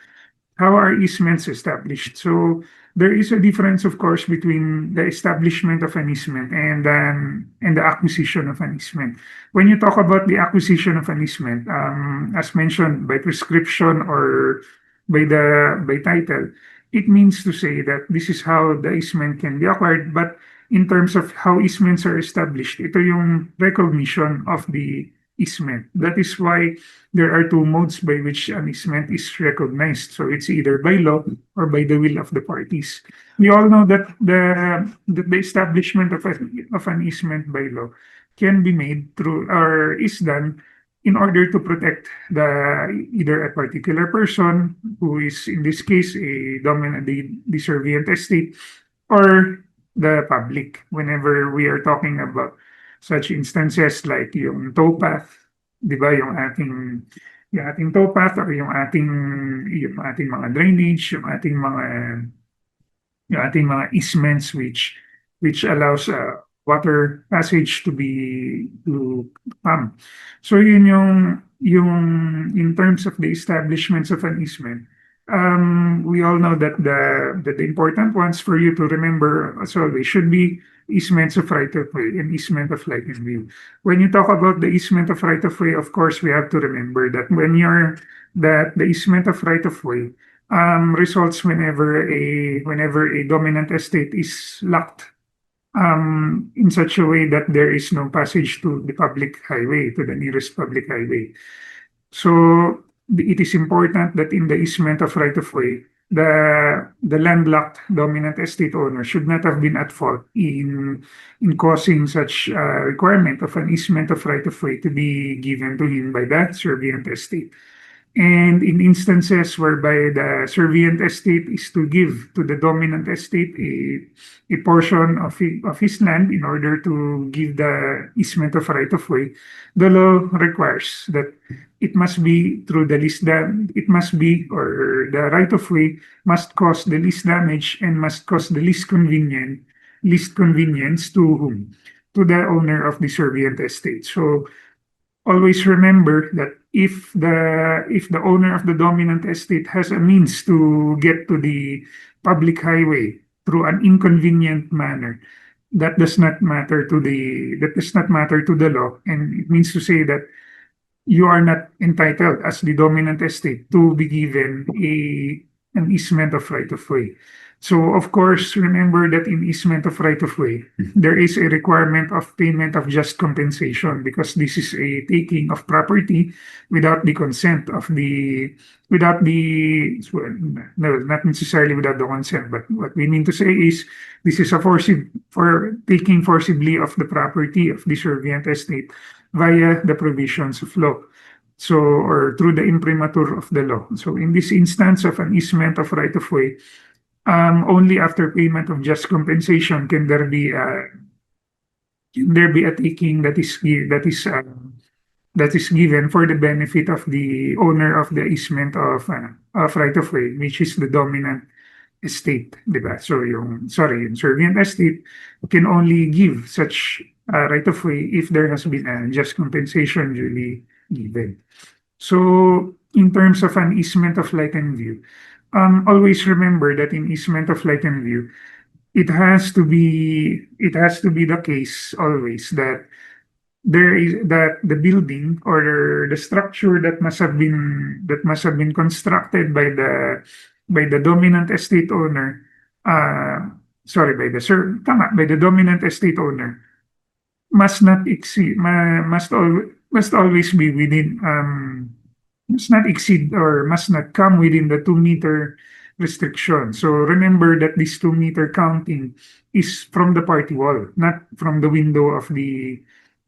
How are easements established? So there is a difference, of course, between the establishment of an easement and the acquisition of an easement. When you talk about the acquisition of an easement, as mentioned by prescription or by title, it means to say that this is how the easement can be acquired. But in terms of how easements are established, ito yung recognition of the easement. That is why there are two modes by which an easement is recognized. So it's either by law or by the will of the parties. We all know that the establishment of an easement by law can be made through or is done in order to protect either a particular person, who is in this case the servient estate, or the public, whenever we are talking about such instances like yung towpath, di ba, yung ating towpath or yung ating mga drainage, yung ating mga easements which allows water passage to pump. So yun yung in terms of the establishments of an easement. We all know that the important ones for you to remember as always should be easements of right of way and easement of right of way. When you talk about the easement of right of way, of course, we have to remember that the easement of right of way results whenever a dominant estate is locked in such a way that there is no passage to the public highway, to the nearest public highway. So it is important that in the easement of right of way, the landlocked dominant estate owner should not have been at fault in causing such requirement of an easement of right of way to be given to him by the servient estate. And in instances whereby the servient estate is to give to the dominant estate a portion of his land in order to give the easement of right of way, the law requires that it must be through the least or the right of way must cause the least damage and must cause the least convenience to whom? To the owner of the servient estate. So always remember that if the owner of the dominant estate has a means to get to the public highway through an inconvenient manner, that does not matter to the law, and it means to say that you are not entitled as the dominant estate to be given an easement of right of way. So of course, remember that in easement of right of way, there is a requirement of payment of just compensation, because this is a taking of property without the consent of not necessarily without the consent, but what we mean to say is this is for taking forcibly of the property of the servient estate via the provisions of law. So, or through the imprimatur of the law. So in this instance of an easement of right of way, only after payment of just compensation can there be a taking that is given for the benefit of the owner of the easement of right of way, which is the dominant estate, diba? So yung servient estate can only give such right of way if there has been a just compensation duly given. So in terms of an easement of light and view, always remember that in easement of light and view, it has to be the case always that the building or the structure that must have been constructed by the dominant estate owner, by the dominant estate owner, must not exceed must always be within must not exceed or must not come within the 2-meter restriction. So remember that this 2-meter counting is from the party wall, not from the window of the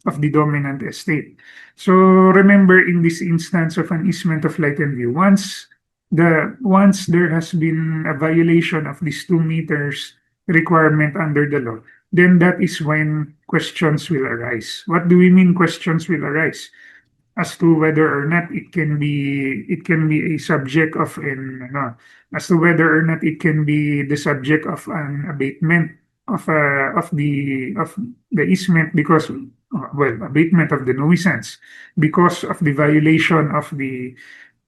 dominant estate. So remember, in this instance of an easement of light and view, once there has been a violation of these 2 meters requirement under the law, then that is when questions will arise. What do we mean questions will arise? As to whether or not it can be a subject of an as to whether or not it can be the subject of an abatement of the easement because abatement of the nuisance because of the violation of the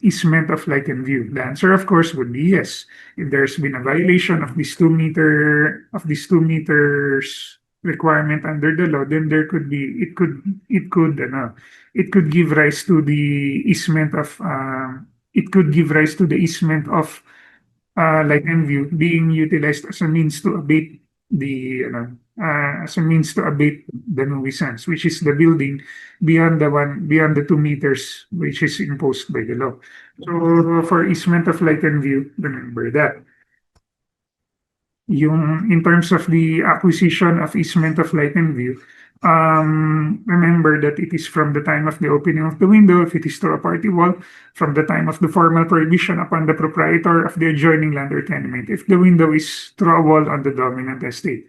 easement of light and view. The answer, of course, would be yes. If there's been a violation of this 2 meters requirement under the law, then there could be it could give rise to the easement of light and view being utilized as a means to abate the nuisance, which is the building beyond the 2 meters which is imposed by the law. So for easement of light and view, remember that. In terms of the acquisition of easement of light and view, remember that it is from the time of the opening of the window, if it is through a party wall, from the time of the formal prohibition upon the proprietor of the adjoining land or tenement, if the window is through a wall on the dominant estate.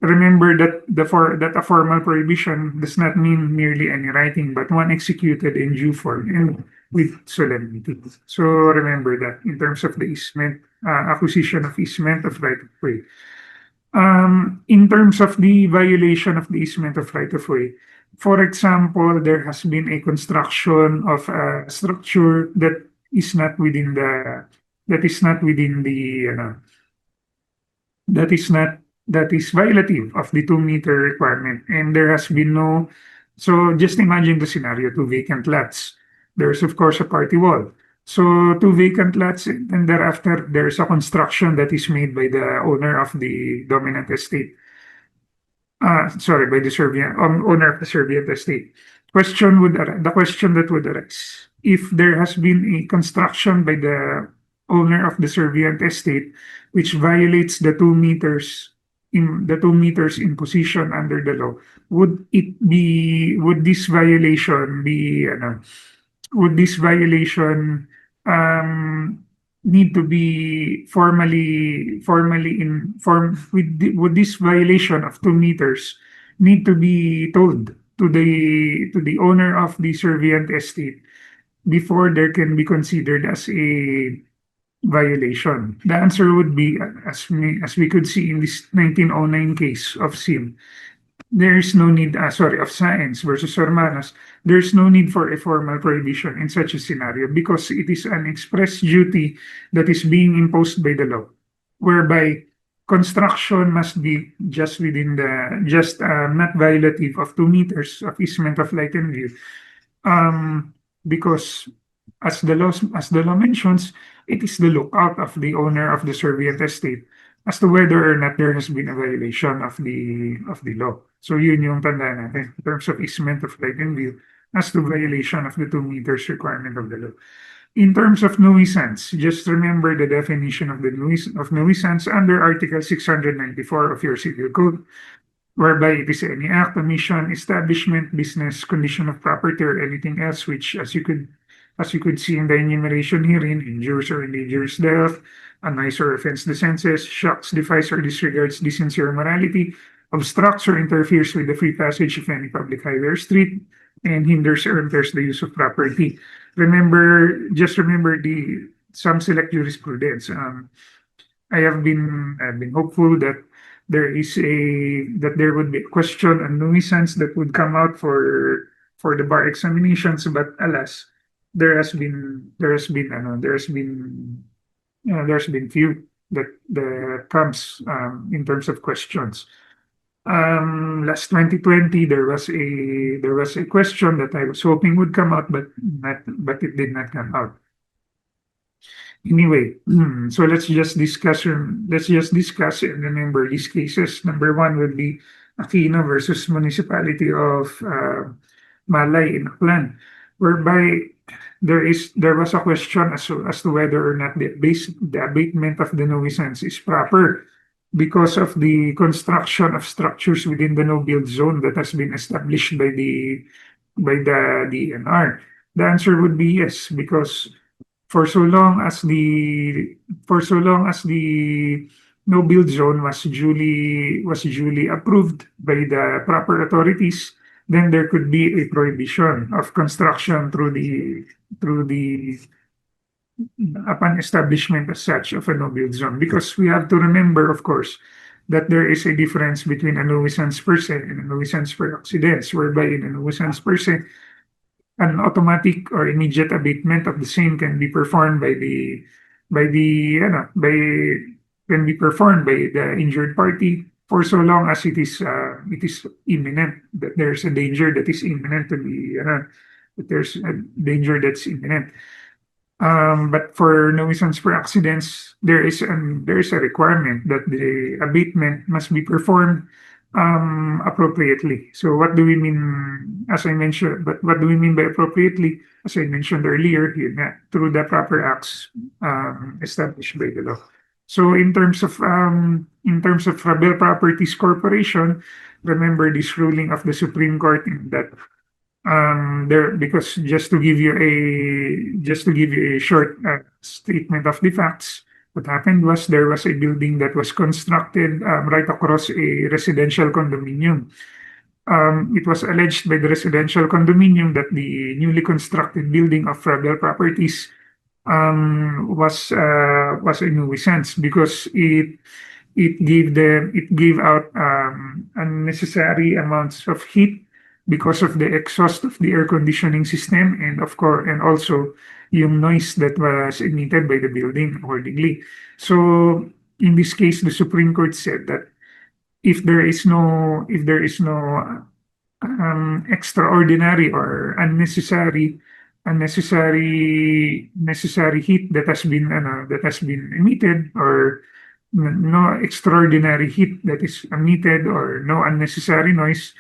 Remember that a formal prohibition does not mean merely any writing, but one executed in due form and with solemnity. So remember that in terms of the easement, acquisition of easement of right of way. In terms of the violation of the easement of right of way, for example, there has been a construction of a structure that is not within the that is violative of the 2-meter requirement, and there has been no. So just imagine the scenario: 2 vacant lots. There's of course a party wall. So 2 vacant lots, and thereafter there's a construction that is made by the owner of the dominant estate. By the owner of the servient estate. The question that would arise if there has been a construction by the owner of the servient estate which violates the 2 meters in position under the law, would this violation need to be formally informed? Would this violation of 2 meters need to be told to the owner of the servient estate before there can be considered as a violation? The answer would be, as we could see in this 1909 case of SIM, there is no need, of Science versus Hermanos, there is no need for a formal prohibition in such a scenario because it is an express duty that is being imposed by the law, whereby construction must be just not violative of 2 meters of easement of light and view, because as the law mentions, it is the lookout of the owner of the servient estate as to whether or not there has been a violation of the law. So yun yung tandaan natin in terms of easement of light and view as to violation of the 2 meters requirement of the law. In terms of nuisance, just remember the definition of nuisance under Article 694 of your Civil Code, whereby it is any act, omission, establishment, business, condition of property, or anything else which, as you could see in the enumeration herein, injures or endangers death, annoys or offends the senses, shocks, defies, or disregards decency or morality, obstructs or interferes with the free passage of any public highway or street, and hinders or impairs the use of property. Remember some select jurisprudence. I have been hopeful that there would be a question on nuisance that would come out for the bar examinations, but alas, there's been few that comes in terms of questions. Last 2020 there was a question that I was hoping would come out, but it did not come out. Anyway, so let's just discuss and remember these cases. Number one would be Aquino versus Municipality of Malay in Aklan, whereby there was a question as to whether or not the abatement of the nuisance is proper because of the construction of structures within the no-build zone that has been established by the DNR. The answer would be yes, because for so long as the no-build zone was duly approved by the proper authorities, then there could be a prohibition of construction through the upon establishment as such of a no-build zone. Because we have to remember, of course, that there is a difference between a nuisance per se and a nuisance per accidents, whereby in a nuisance per se, an automatic or immediate abatement of the same can be performed by the injured party for so long as it is imminent, that there's a danger that is imminent that there's a danger that's imminent. But for nuisance per accidents, there is a requirement that the abatement must be performed appropriately. So what do we mean, as I mentioned, but what do we mean by appropriately? As I mentioned earlier, through the proper acts established by the law. So in terms of Real Properties Corporation, remember this ruling of the Supreme Court in that because just to give you a short statement of the facts, what happened was there was a building that was constructed right across a residential condominium. It was alleged by the residential condominium that the newly constructed building of Real Properties was a nuisance because it gave out unnecessary amounts of heat because of the exhaust of the air conditioning system, and of course, and also yung noise that was emitted by the building accordingly. So in this case, the Supreme Court said that if there is no extraordinary or unnecessary heat that has been emitted, or no extraordinary heat that is emitted, or no unnecessary noise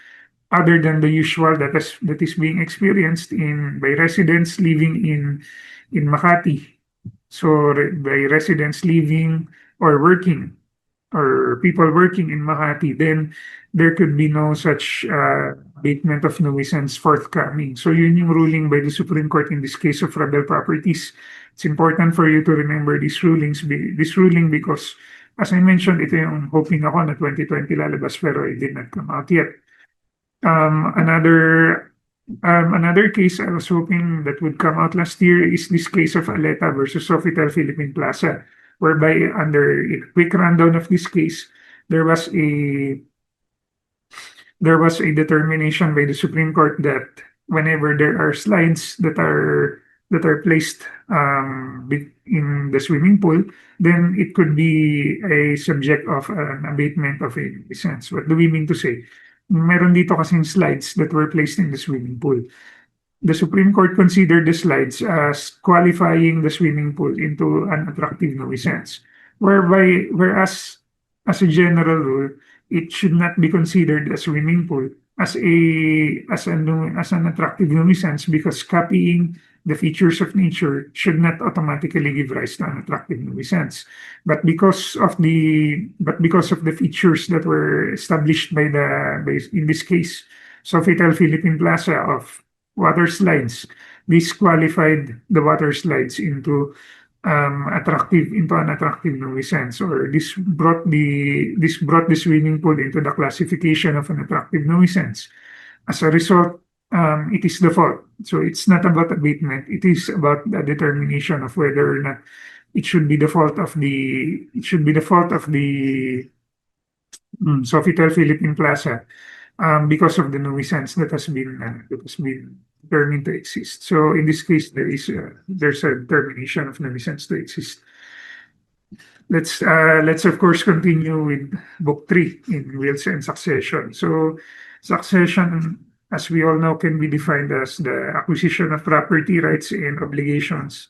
other than the usual that is being experienced by residents living in Makati. So by residents living or working, or people working in Makati, then there could be no such abatement of nuisance forthcoming. So yun yung ruling by the Supreme Court in this case of Real Properties. It's important for you to remember this ruling because, as I mentioned, ito yung hoping ako na 2020 lalabas pero it did not come out yet. Another case I was hoping that would come out last year is this case of Aleta versus Sofitel Philippine Plaza, whereby under a quick rundown of this case, there was a determination by the Supreme Court that whenever there are slides that are placed in the swimming pool, then it could be a subject of an abatement of a nuisance. What do we mean to say? Meron dito kasing slides that were placed in the swimming pool. The Supreme Court considered the slides as qualifying the swimming pool into an attractive nuisance, whereas as a general rule, it should not be considered a swimming pool as an attractive nuisance, because copying the features of nature should not automatically give rise to an attractive nuisance. But because of the features that were established by in this case, Sofitel Philippine Plaza of water slides, this qualified the water slides into an attractive nuisance, or this brought the swimming pool into the classification of an attractive nuisance. As a result, it is the fault. So it's not about abatement. It is about the determination of whether or not it should be the fault of the Sofitel Philippine Plaza because of the nuisance that has been determined to exist. So in this case, there's a determination of nuisance to exist. Let's of course continue with Book 3 in Wills and Succession. So succession, as we all know, can be defined as the acquisition of property rights and obligations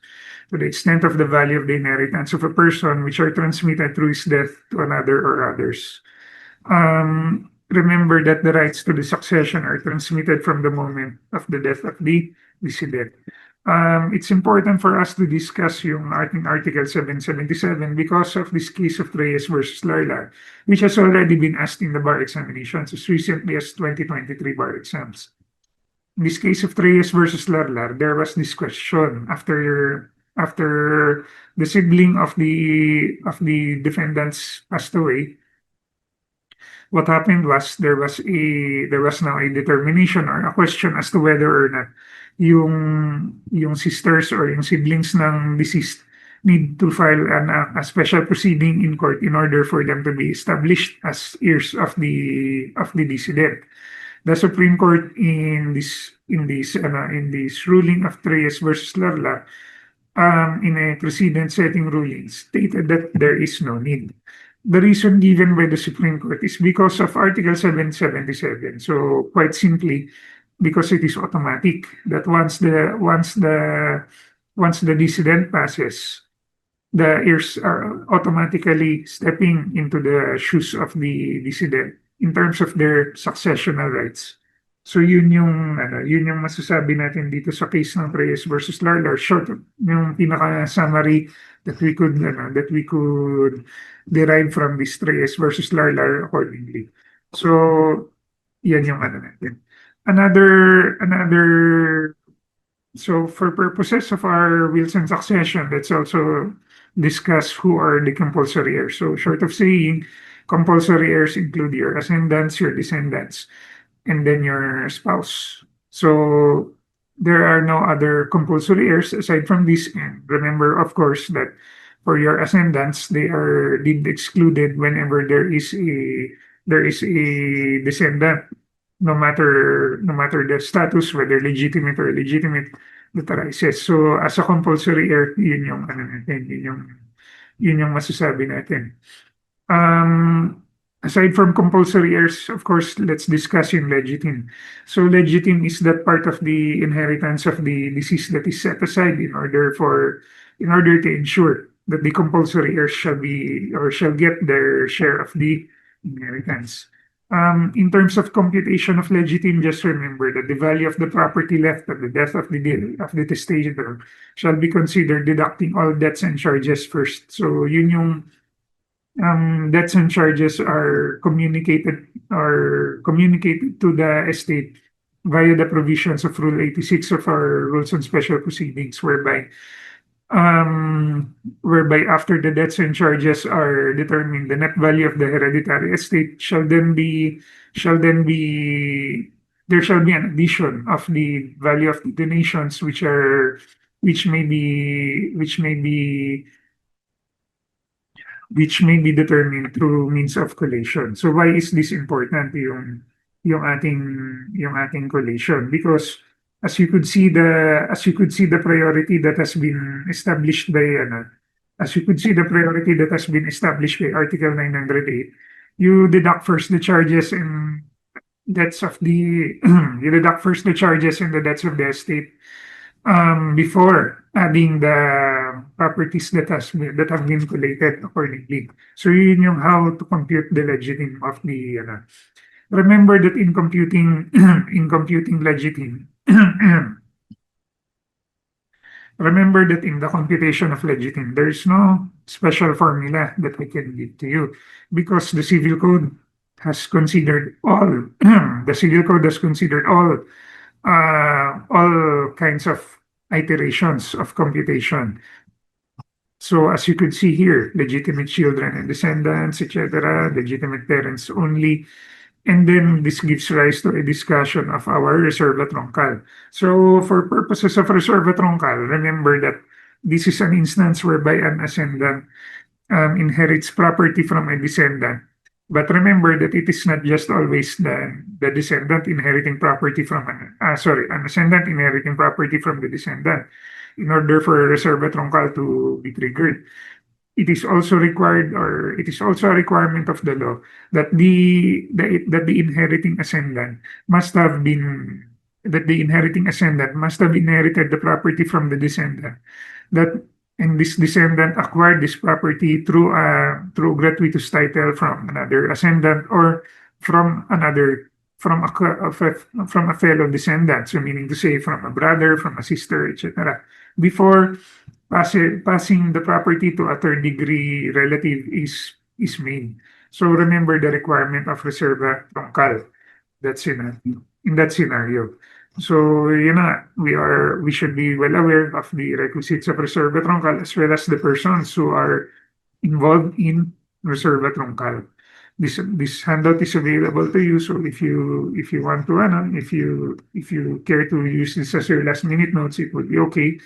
to the extent of the value of the inheritance of a person, which are transmitted through his death to another or others. Remember that the rights to the succession are transmitted from the moment of the death of the decedent. It's important for us to discuss yung Article 777 because of this case of Reyes versus Larlar, which has already been asked in the bar examinations as recently as 2023 bar exams. In this case of Reyes versus Larlar, there was this question after after the sibling of the defendants passed away, what happened was there was now a determination or a question as to whether or not yung sisters or yung siblings ng deceased need to file a special proceeding in court in order for them to be established as heirs of the decedent. The Supreme Court in this ruling of Reyes versus Larla, in a precedent setting ruling, stated that there is no need. The reason given by the Supreme Court is because of Article 777. So quite simply, because it is automatic that once the decedent passes, the heirs are automatically stepping into the shoes of the decedent in terms of their successional rights. So yun yung masasabi natin dito sa case ng Reyes versus Larlar, short yung pinaka summary that we could derive from this Reyes versus Larlar accordingly. So yan yung natin. So for purposes of our Wilson succession, let's also discuss who are the compulsory heirs. So short of saying, compulsory heirs include your ascendants, your descendants, and then your spouse. So there are no other compulsory heirs aside from this. And remember, of course, that for your ascendants, they are deemed excluded whenever there is a descendant, no matter the status, whether legitimate or illegitimate, that arises. So as a compulsory heir, yun yung natin, yun yung masasabi natin. Aside from compulsory heirs, of course, let's discuss in legitim. So legitim is that part of the inheritance of the deceased that is set aside in order to ensure that the compulsory heirs shall get their share of the inheritance. In terms of computation of legitim, just remember that the value of the property left at the death of the testator shall be considered deducting all debts and charges first. So yun yung debts and charges are communicated to the estate via the provisions of Rule 86 of our Rules on Special Proceedings, whereby after the debts and charges are determined, the net value of the hereditary estate there shall be an addition of the value of the donations which may be through means of collation. So why is this important, yung ating collation? Because as you could see the priority that has been established by Article 908, you deduct first the charges and debts of the debts of the estate before adding the properties that have been collated accordingly. So yun yung how to compute the legitim of the remember that in computing legitim remember that in the computation of legitim, there is no special formula that I can give to you because the civil code has considered all kinds of iterations of computation. So as you could see here, legitimate children and descendants, etc., legitimate parents only, and then this gives rise to a discussion of our reserva troncal. So for purposes of reserva troncal, remember that this is an instance whereby an ascendant inherits property from a descendant. But remember that it is not just always the descendant inheriting property from an ascendant inheriting property from the descendant in order for reserva troncal to be triggered. It is also required, or it is also a requirement of the law that the inheriting ascendant must have inherited the property from the descendant. And this descendant acquired this property through gratuitous title from another ascendant or from a fellow descendant. So meaning to say from a brother, from a sister, etc. Before passing the property to a third degree relative is made. So remember the requirement of reserva troncal in that scenario. So yun na, we should be well aware of the requisites of reserva truncal as well as the persons who are involved in reserva truncal. This handout is available to you. So if you want to if you care to use this as your last minute notes, it would be okay.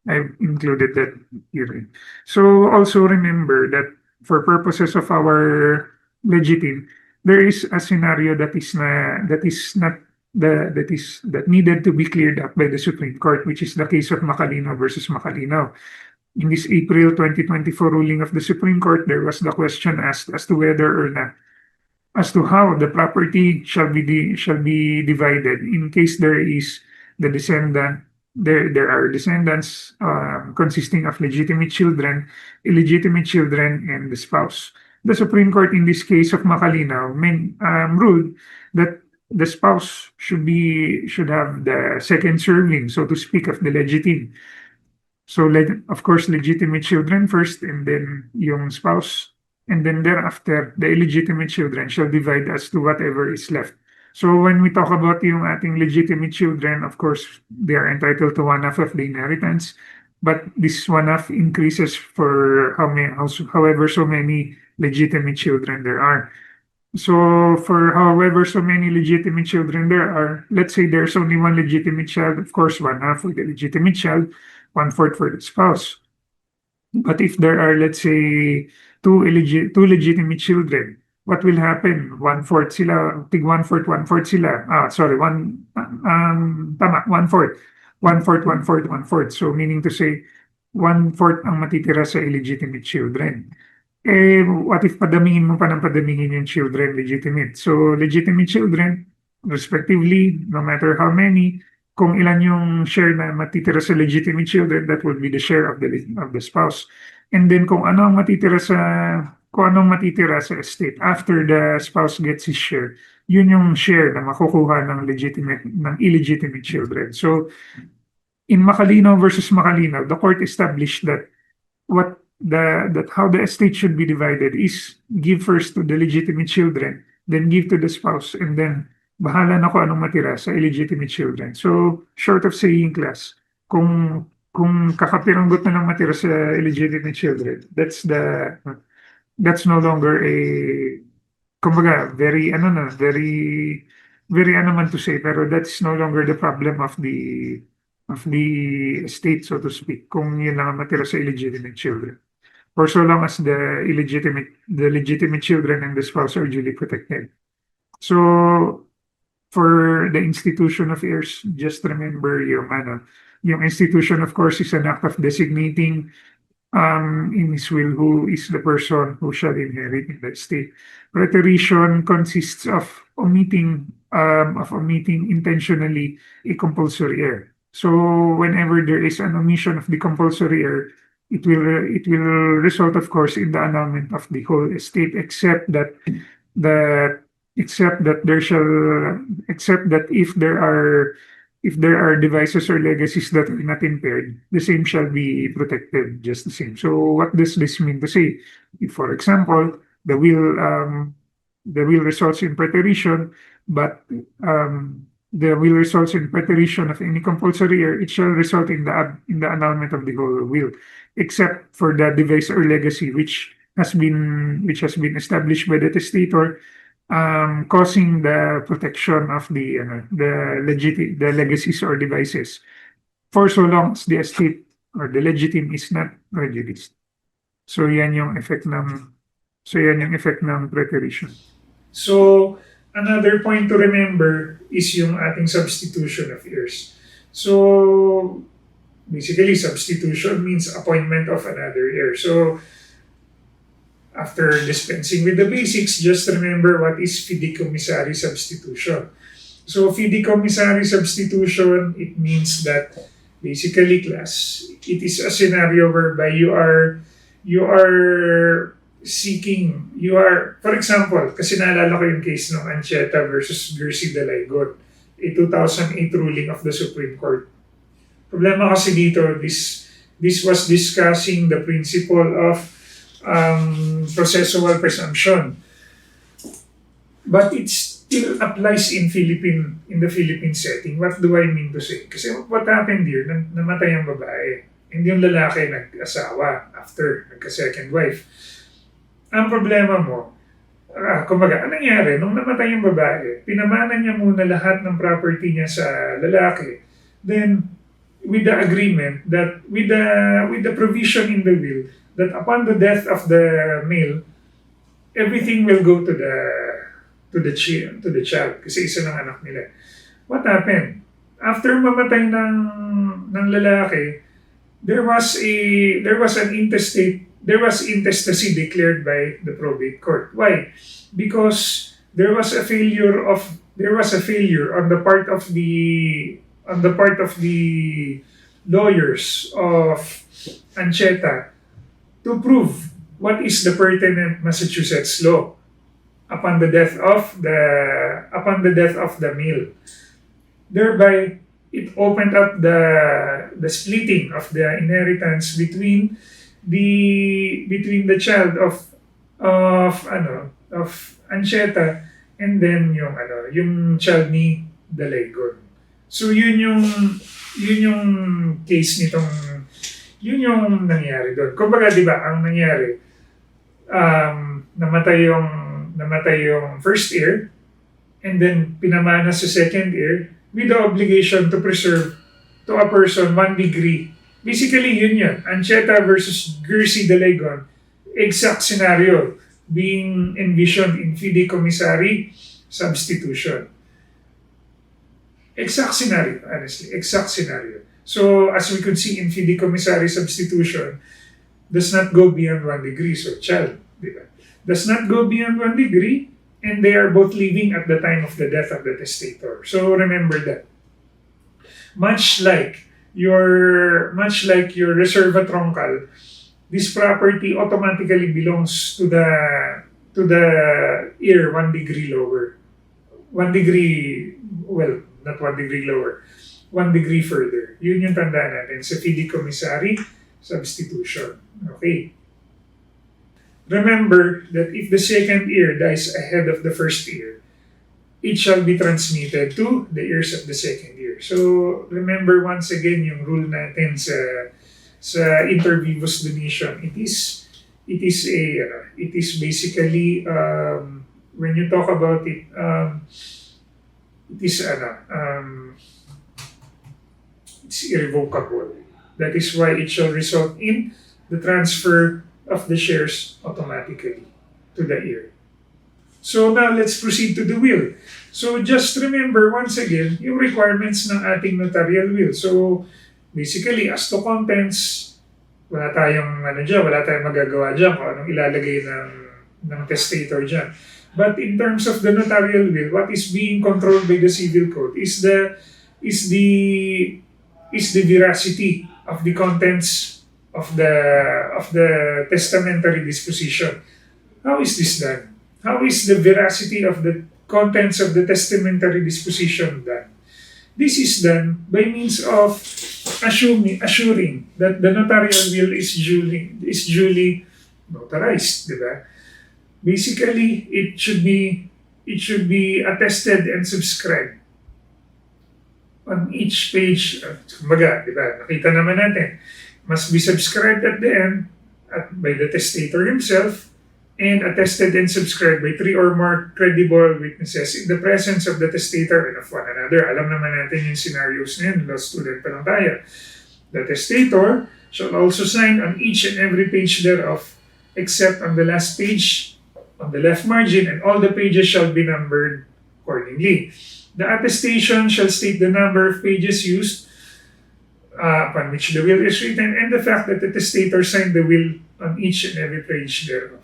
I've included that here. So also remember that for purposes of our legitim, there is a scenario that is not that needed to be cleared up by the Supreme Court, which is the case of Macalino versus Macalino. In this April 2024 ruling of the Supreme Court, there was the question asked as to whether or not, as to how the property shall be divided in case there is the descendant. There are descendants consisting of legitimate children, illegitimate children, and the spouse. The Supreme Court in this case of Macalino ruled that the spouse should have the second serving, so to speak, of the legitim. So of course, legitimate children first, and then yung spouse, and then thereafter, the illegitimate children shall divide as to whatever is left. So when we talk about yung ating legitimate children, of course, they are entitled to 1/2 of the inheritance, but this 1/2 increases for however so many legitimate children there are. So for however so many legitimate children there are, let's say there's only one legitimate child, of course, 1/2 for the legitimate child, 1/4 for the spouse. But if there are, let's say, two legitimate children, what will happen? 1/4 sila, tig 1/4, 1/4 sila. Sorry, 1/4. 1/4, 1/4, 1/4. So meaning to say, 1/4 ang matitira sa illegitimate children. What if padamingin mo pa ng padamingin yung children legitimate? So legitimate children, respectively, no matter how many, kung ilan yung share na matitira sa legitimate children, that will be the share of the spouse. And then kung anong matitira sa estate after the spouse gets his share, yun yung share na makukuha ng illegitimate children. So in Macalino versus Macalino, the court established that how the estate should be divided is give first to the legitimate children, then give to the spouse, and then bahala na kung anong matira sa illegitimate children. So, short of saying, class, kung kakapiranggot na lang matira sa illegitimate children, that's no longer kumbaga, very man to say, pero that's no longer the problem of the estate, so to speak, kung yun lang ang matira sa illegitimate children. For so long as the legitimate children and the spouse are duly protected. So, for the institution of heirs, just remember yung institution, of course, is an act of designating in his will who is the person who shall inherit in the estate. Preterition consists of omitting intentionally a compulsory heir. So whenever there is an omission of the compulsory heir, it will result, of course, in the annulment of the whole estate, except that if there are devices or legacies that are not impaired, the same shall be protected just the same. So what does this mean to say? If, for example, the will results in preterition, but the will results in preterition of any compulsory heir, it shall result in the annulment of the whole will, except for the device or legacy which has been established by the testator, causing the protection of the legacies or devices, for so long as the estate or the legitim is not prejudiced. So yan yung effect ng preterition. So another point to remember is yung ating substitution of heirs. So basically, substitution means appointment of another heir. So after dispensing with the basics, just remember what is fideikommissary substitution. So fideikommissary substitution, it means that basically, class, it is a scenario whereby you are for example, kasi naalala ko yung case ng Anchieta versus Gersi Dalaygot, a 2008 ruling of the Supreme Court. Problema kasi dito, this was discussing the principle of processual presumption. But it's still applies in the Philippine setting. What do I mean to say? Kasi what happened here, namatay ang babae. Hindi yung lalaki nag-asawa after, nagka-second wife. Ang problema mo, kumbaga, anong nangyari? Nung namatay yung babae, pinamana niya muna lahat ng property niya sa lalaki. Then, with the agreement that, with the provision in the will, that upon the death of the male, everything will go to the child kasi isa ng anak nila. What happened? After mamatay ng lalaki, there was intestacy declared by the probate court. Why? Because there was a failure on the part of the lawyers of Ancheta to prove what is the pertinent Massachusetts law upon the death of the male. Thereby, it opened up the splitting of the inheritance between the child of Ancheta and then yung child ni Dalegon. So yun yung case yun yung nangyari doon. Kumbaga, di ba, ang nangyari, namatay yung first heir, and then pinamana sa second heir with the obligation to preserve to a person 1 degree. Basically, yun. Ancheta versus Gersi Dalegon, exact scenario being envisioned in fidecommissary substitution. Exact scenario, honestly. Exact scenario. So, as we could see in fidecommissary substitution, does not go beyond 1 degree. So, child, di ba? Does not go beyond 1 degree, and they are both living at the time of the death of the testator. So, remember that. Much like your reserva troncal, this property automatically belongs to the heir 1 degree lower. 1 degree, well, not 1 degree lower. 1 degree further. Yun yung tandaan natin sa fidecommissary substitution. Okay. Remember that if the second heir dies ahead of the first heir, it shall be transmitted to the heirs of the second heir. So, remember once again yung rule natin sa inter vivos donation. It is basically when you talk about it, it's irrevocable. That is why it shall result in the transfer of the shares automatically to the heir. So now let's proceed to the will. So just remember once again yung requirements ng ating notarial will. So basically, as to contents, wala tayong magagawa dyan kung anong ilalagay ng testator dyan. But in terms of the notarial will, what is being controlled by the civil code is the veracity of the contents of the testamentary disposition. How is this done? How is the veracity of the contents of the testamentary disposition done? This is done by means of assuring that the notarial will is duly notarized, di ba? Basically, it should be attested and subscribed on each page. Kumbaga, di ba? Nakita naman natin. Must be subscribed at the end by the testator himself and attested and subscribed by 3 or more credible witnesses in the presence of the testator and of one another. Alam naman natin yung scenarios na yun. Law student pa lang tayo. The testator shall also sign on each and every page thereof, except on the last page on the left margin, and all the pages shall be numbered accordingly. The attestation shall state the number of pages used upon which the will is written, and the fact that the testator signed the will on each and every page thereof,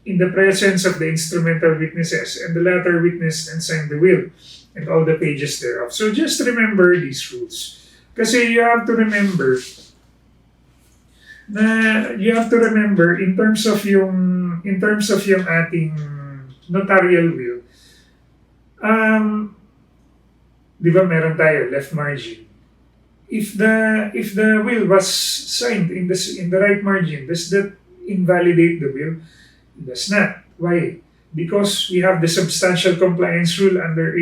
in the presence of the instrumental witnesses, and the latter witnessed and signed the will, and all the pages thereof. So just remember these rules. Kasi you have to remember in terms of yung ating notarial will, di ba meron tayo left margin. If the will was signed in the right margin, does that invalidate the will? It does not. Why? because we have the substantial compliance rule under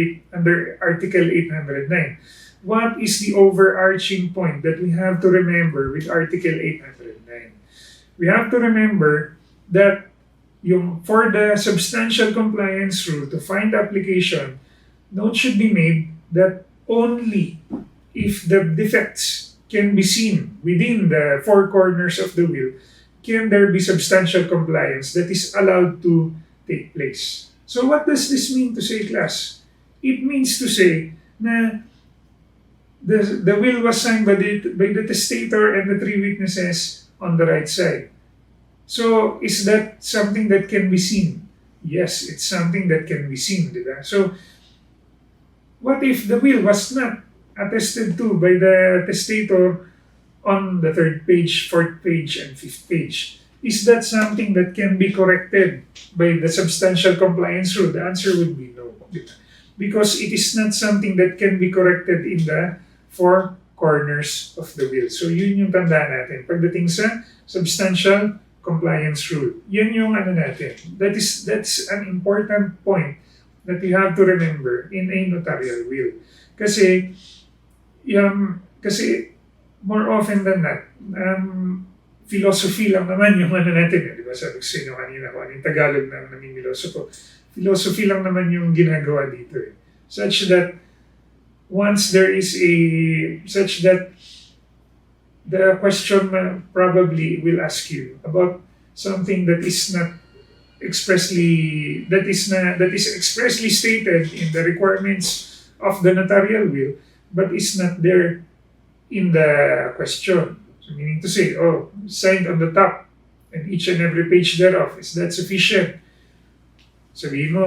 Article 809. What is the overarching point that we have to remember with Article 809? We have to remember that for the substantial compliance rule to find application, note should be made that only if the defects can be seen within the four corners of the will can there be substantial compliance that is allowed to take place. So what does this mean to say, class? It means to say na the will was signed by the testator and the three witnesses on the right side. So is that something that can be seen? Yes, it's something that can be seen. Diba? So what if the will was not attested to by the testator on the third page, fourth page, and fifth page? Is that something that can be corrected by the substantial compliance rule? The answer would be no. Because it is not something that can be corrected in the four corners of the will. So yun yung tanda natin. Pagdating sa substantial compliance rule. Yan yung ano natin. That's an important point that you have to remember in a notarial will. Kasi more often than not, philosophy lang naman yung ano natin. Di ba sabi ko sa inyo kanina kung ano yung Tagalog na namimilosopo. Philosophy lang naman yung ginagawa dito eh. Such that the question probably will ask you about something that is expressly stated in the requirements of the notarial will, but is not there in the question. So meaning to say, signed on the top and each and every page thereof, is that sufficient? Sabihin mo,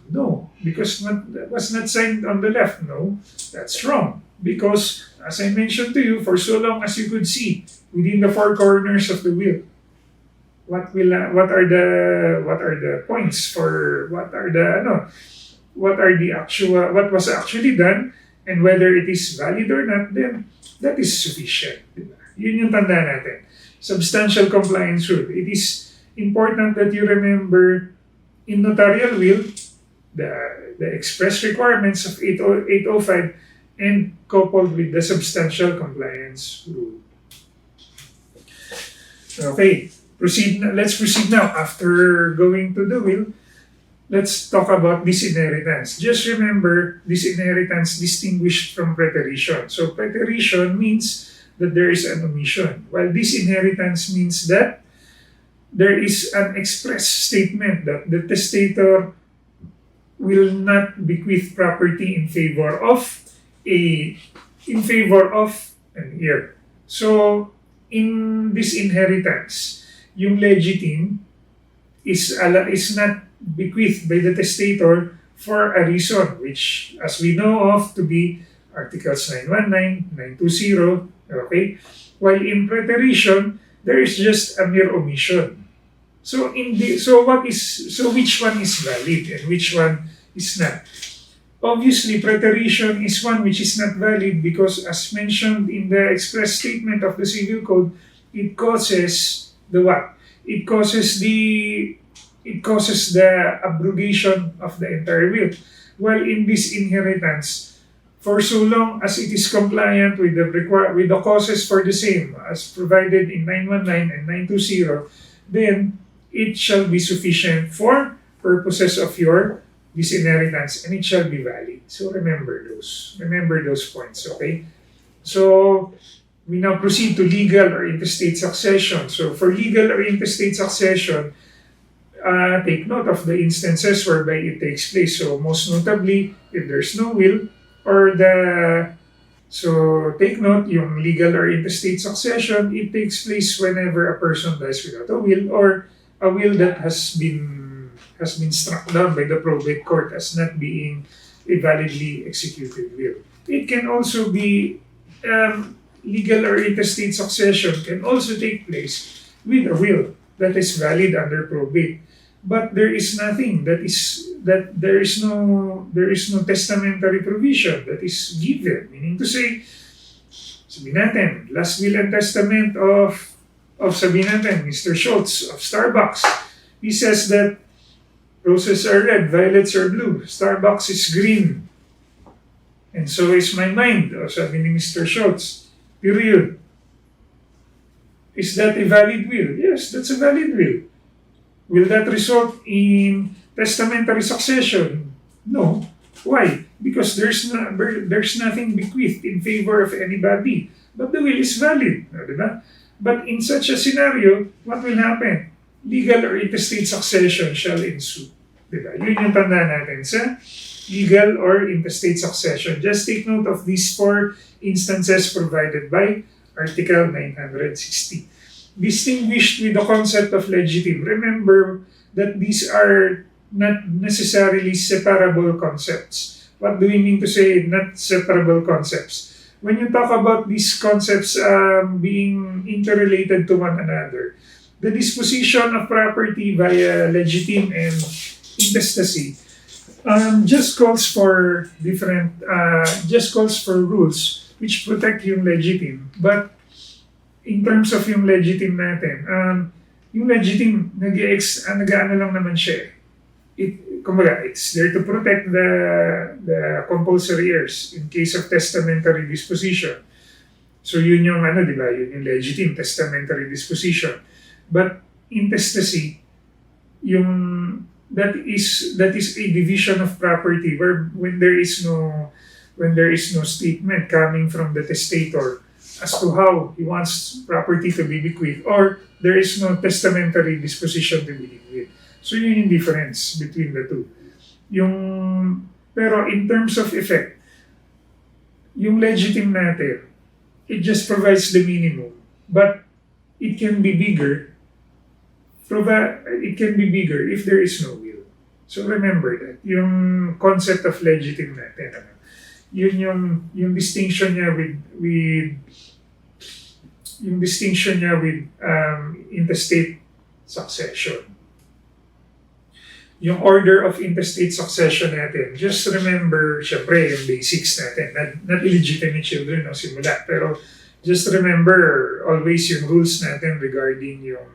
no, because that was not signed on the left. No, that's wrong. Because, as I mentioned to you, for so long as you could see within the four corners of the will, what are the points for what was actually done, and whether it is valid or not, then that is sufficient. Yun yung tanda natin. Substantial compliance rule. It is important that you remember in notarial will the express requirements of 805 and coupled with the substantial compliance rule. Okay, let's proceed now. After going to the will, let's talk about disinheritance. Just remember, disinheritance distinguished from preterition. So preterition means that there is an omission, while disinheritance means that there is an express statement that the testator will not bequeath property in favor of an heir. So in disinheritance, yung legitim is not bequeathed by the testator for a reason, which, as we know of, to be Articles 919, 920, okay? While in preterition, there is just a mere omission. So which one is valid and which one is not? Obviously, preterition is one which is not valid because, as mentioned in the express statement of the Civil Code, it causes the what? It causes the abrogation of the entire will. While in disinheritance, for so long as it is compliant with the causes for the same as provided in 919 and 920, then it shall be sufficient for purposes of your disinheritance and it shall be valid. So remember those points, okay? So we now proceed to legal or interstate succession. So for legal or interstate succession, take note of the instances whereby it takes place. So most notably, if there's no will, so take note, yung legal or interstate succession, it takes place whenever a person dies without a will, or a will that has been struck down by the probate court as not being a validly executed will. It can also be legal or interstate succession can also take place with a will that is valid under probate. But there is nothing there is no testamentary provision that is given. Meaning to say, sabihin natin, last will and testament of sabihin natin, Mr. Schultz of Starbucks. He says that Roses are red, violets are blue, Starbucks is green. And so is my mind, o sabi ni Mr. Schultz. Period. Is that a valid will? Yes, that's a valid will. Will that result in testamentary succession? No. Why? Because there's nothing bequeathed in favor of anybody. But the will is valid. Diba? But in such a scenario, what will happen? Legal or intestate succession shall ensue. Diba? Yun yung tanda natin sa legal or intestate succession. Just take note of these 4 instances provided by Article 960. Distinguished with the concept of legitim. Remember that these are not necessarily separable concepts. What do we mean to say not separable concepts? When you talk about these concepts being interrelated to one another, the disposition of property via legitim and intestacy just calls for rules which protect yung legitim. But in terms of yung legitim natin, yung legitim, nag-ano lang naman siya. It's there to protect the compulsory heirs in case of testamentary disposition. So yun yung di ba? Yun yung legitim testamentary disposition. But intestacy, that is a division of property where when there is no statement coming from the testator as to how he wants property to be bequeathed, or there is no testamentary disposition to be bequeathed. So yun yung difference between the two. Pero in terms of effect, yung legitim natin, it just provides the minimum, but it can be bigger. It can be bigger if there is no will. So remember that yung concept of legitim natin, yun yung distinction niya with intestate succession. Yung order of intestate succession natin, just remember, syempre, yung basics natin, not illegitimate children, simula, pero just remember always yung rules natin regarding yung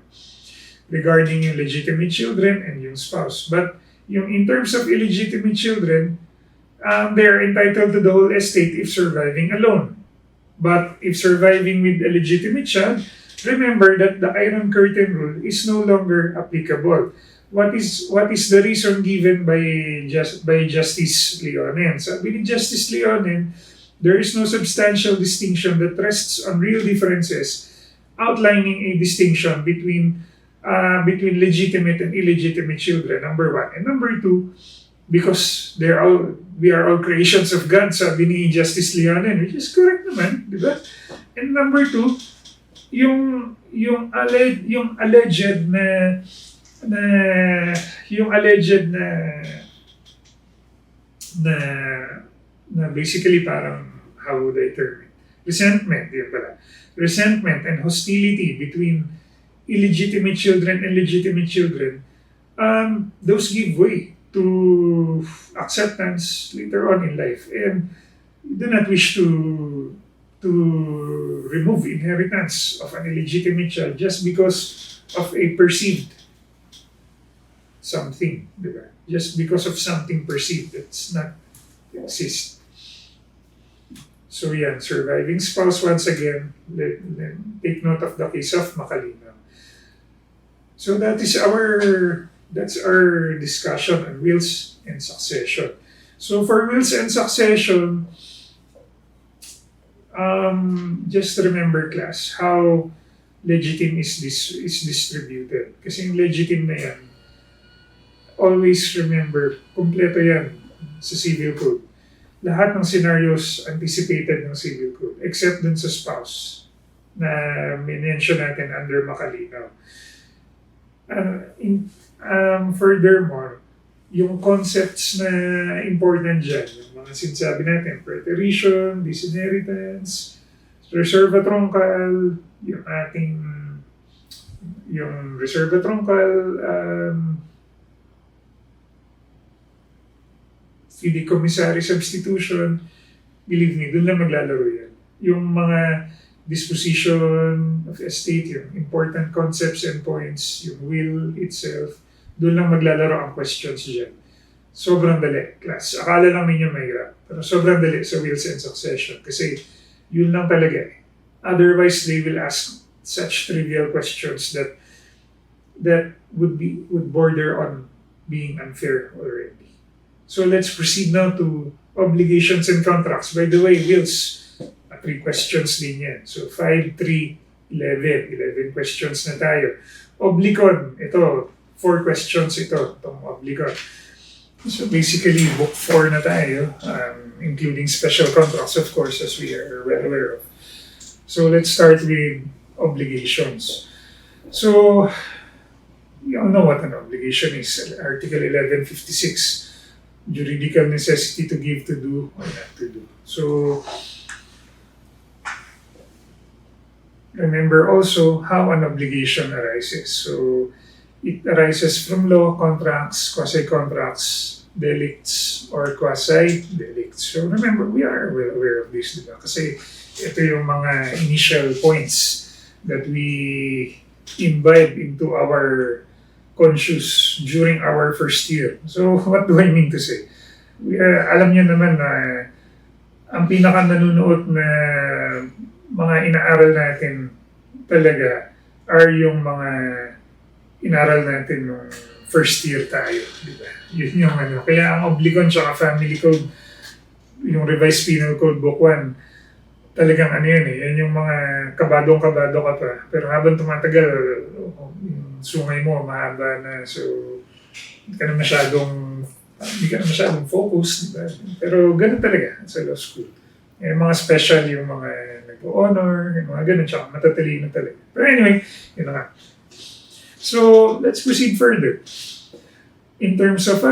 legitimate children and yung spouse. But in terms of illegitimate children, they are entitled to the whole estate if surviving alone. But if surviving with a legitimate child, remember that the Iron Curtain rule is no longer applicable. What is the reason given by Justice Leonen? Sabi ni Justice Leonen, there is no substantial distinction that rests on real differences, outlining a distinction between legitimate and illegitimate children, number 1. And number 2, because we are all creations of God, sabi ni Justice Leonen, which is correct naman, di ba? And number 2, yung alleged na basically parang, how would I term it? Resentment, yun pala. Resentment and hostility between illegitimate children and legitimate children, those give way to acceptance later on in life. And you do not wish to remove inheritance of an illegitimate child just because of a perceived something, diba? Just because of something perceived that's not exist. So yan, surviving spouse, once again, take note of the case of Macalino. So that's our discussion on wills and succession. So for wills and succession, just remember, class, how legitim is distributed. Kasi yung legitim na yan, always remember, kompleto yan sa Civil Code. Lahat ng scenarios anticipated ng Civil Code, except dun sa spouse na minention natin under Macalino. Furthermore, yung concepts na important dyan, yung mga sinasabi natin, preterition, disinheritance, reserva troncal, yung reserva troncal, fidecommissary substitution, believe me, doon lang maglalaro yan. Yung mga disposition of estate, yung important concepts and points, yung will itself, Doon lang maglalaro ang questions dyan. Sobrang dali, class. Akala lang ninyo mahirap. Pero sobrang dali sa wills and succession. Kasi yun lang talaga eh. Otherwise, they will ask such trivial questions that would border on being unfair already. So let's proceed now to obligations and contracts. By the way, wills, 3 questions din yan. So 5, 3, 11 questions na tayo. Oblicon, ito, 4 questions ito, itong oblicon. So basically, book 4 na tayo, including special contracts, of course, as we are well aware of. So let's start with obligations. So, you all know what an obligation is. Article 1156, juridical necessity to give, to do, or not to do. So, remember also how an obligation arises. So, it arises from law, contracts, quasi-contracts, delicts, or quasi-delicts. So, remember, we are well aware of this, diba? Kasi ito yung mga initial points that we imbibe into our conscious during our first year. So, what do I mean to say? Alam niyo naman na ang pinaka nanunood na mga inaaral natin talaga are yung mga inaral natin nung first year tayo, di ba? Yun yung ano. Kaya ang Oblicon tsaka Family Code, yung Revised Penal Code Book 1, talagang ano yun eh, yan yung mga kabadong-kabado ka pa. Pero habang tumatagal, yung sungay mo, mahaba na. So, hindi ka na masyadong focus. Diba? Pero ganun talaga sa law school. Yung mga special, yung mga nag-honor, yung mga ganun, tsaka matatalino talaga. Pero anyway, yun na nga. So, let's proceed further. In terms of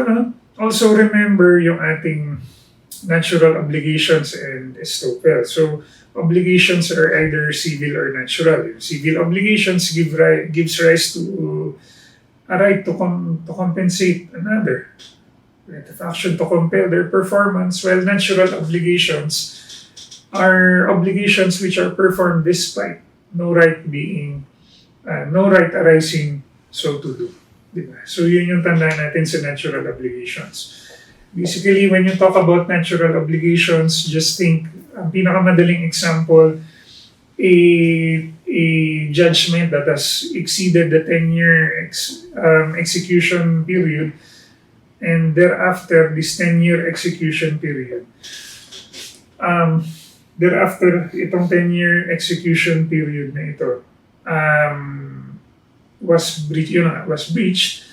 also remember yung ating natural obligations and estoppel. So, obligations are either civil or natural. Civil obligations gives rise to a right to compensate another. Right of action to compel their performance, while natural obligations are obligations which are performed despite no right arising so to do. Diba? So, yun yung tanda natin sa natural obligations. Basically, when you talk about natural obligations, just think, ang pinakamadaling example, a judgment that has exceeded the 10-year execution period, and thereafter, this 10-year execution period, thereafter, itong 10-year execution period na ito, was breached,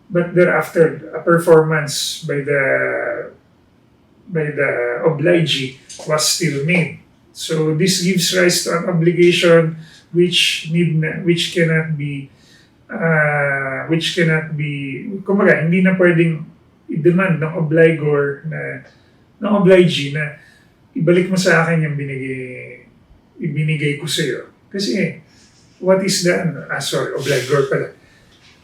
but thereafter, a performance by the obligee was still made. So this gives rise to an obligation which cannot be, kumbaga, hindi na pwedeng i-demand ng obligee na ibalik mo sa akin yung ibinigay ko sa iyo. Kasi what is the obligor pala.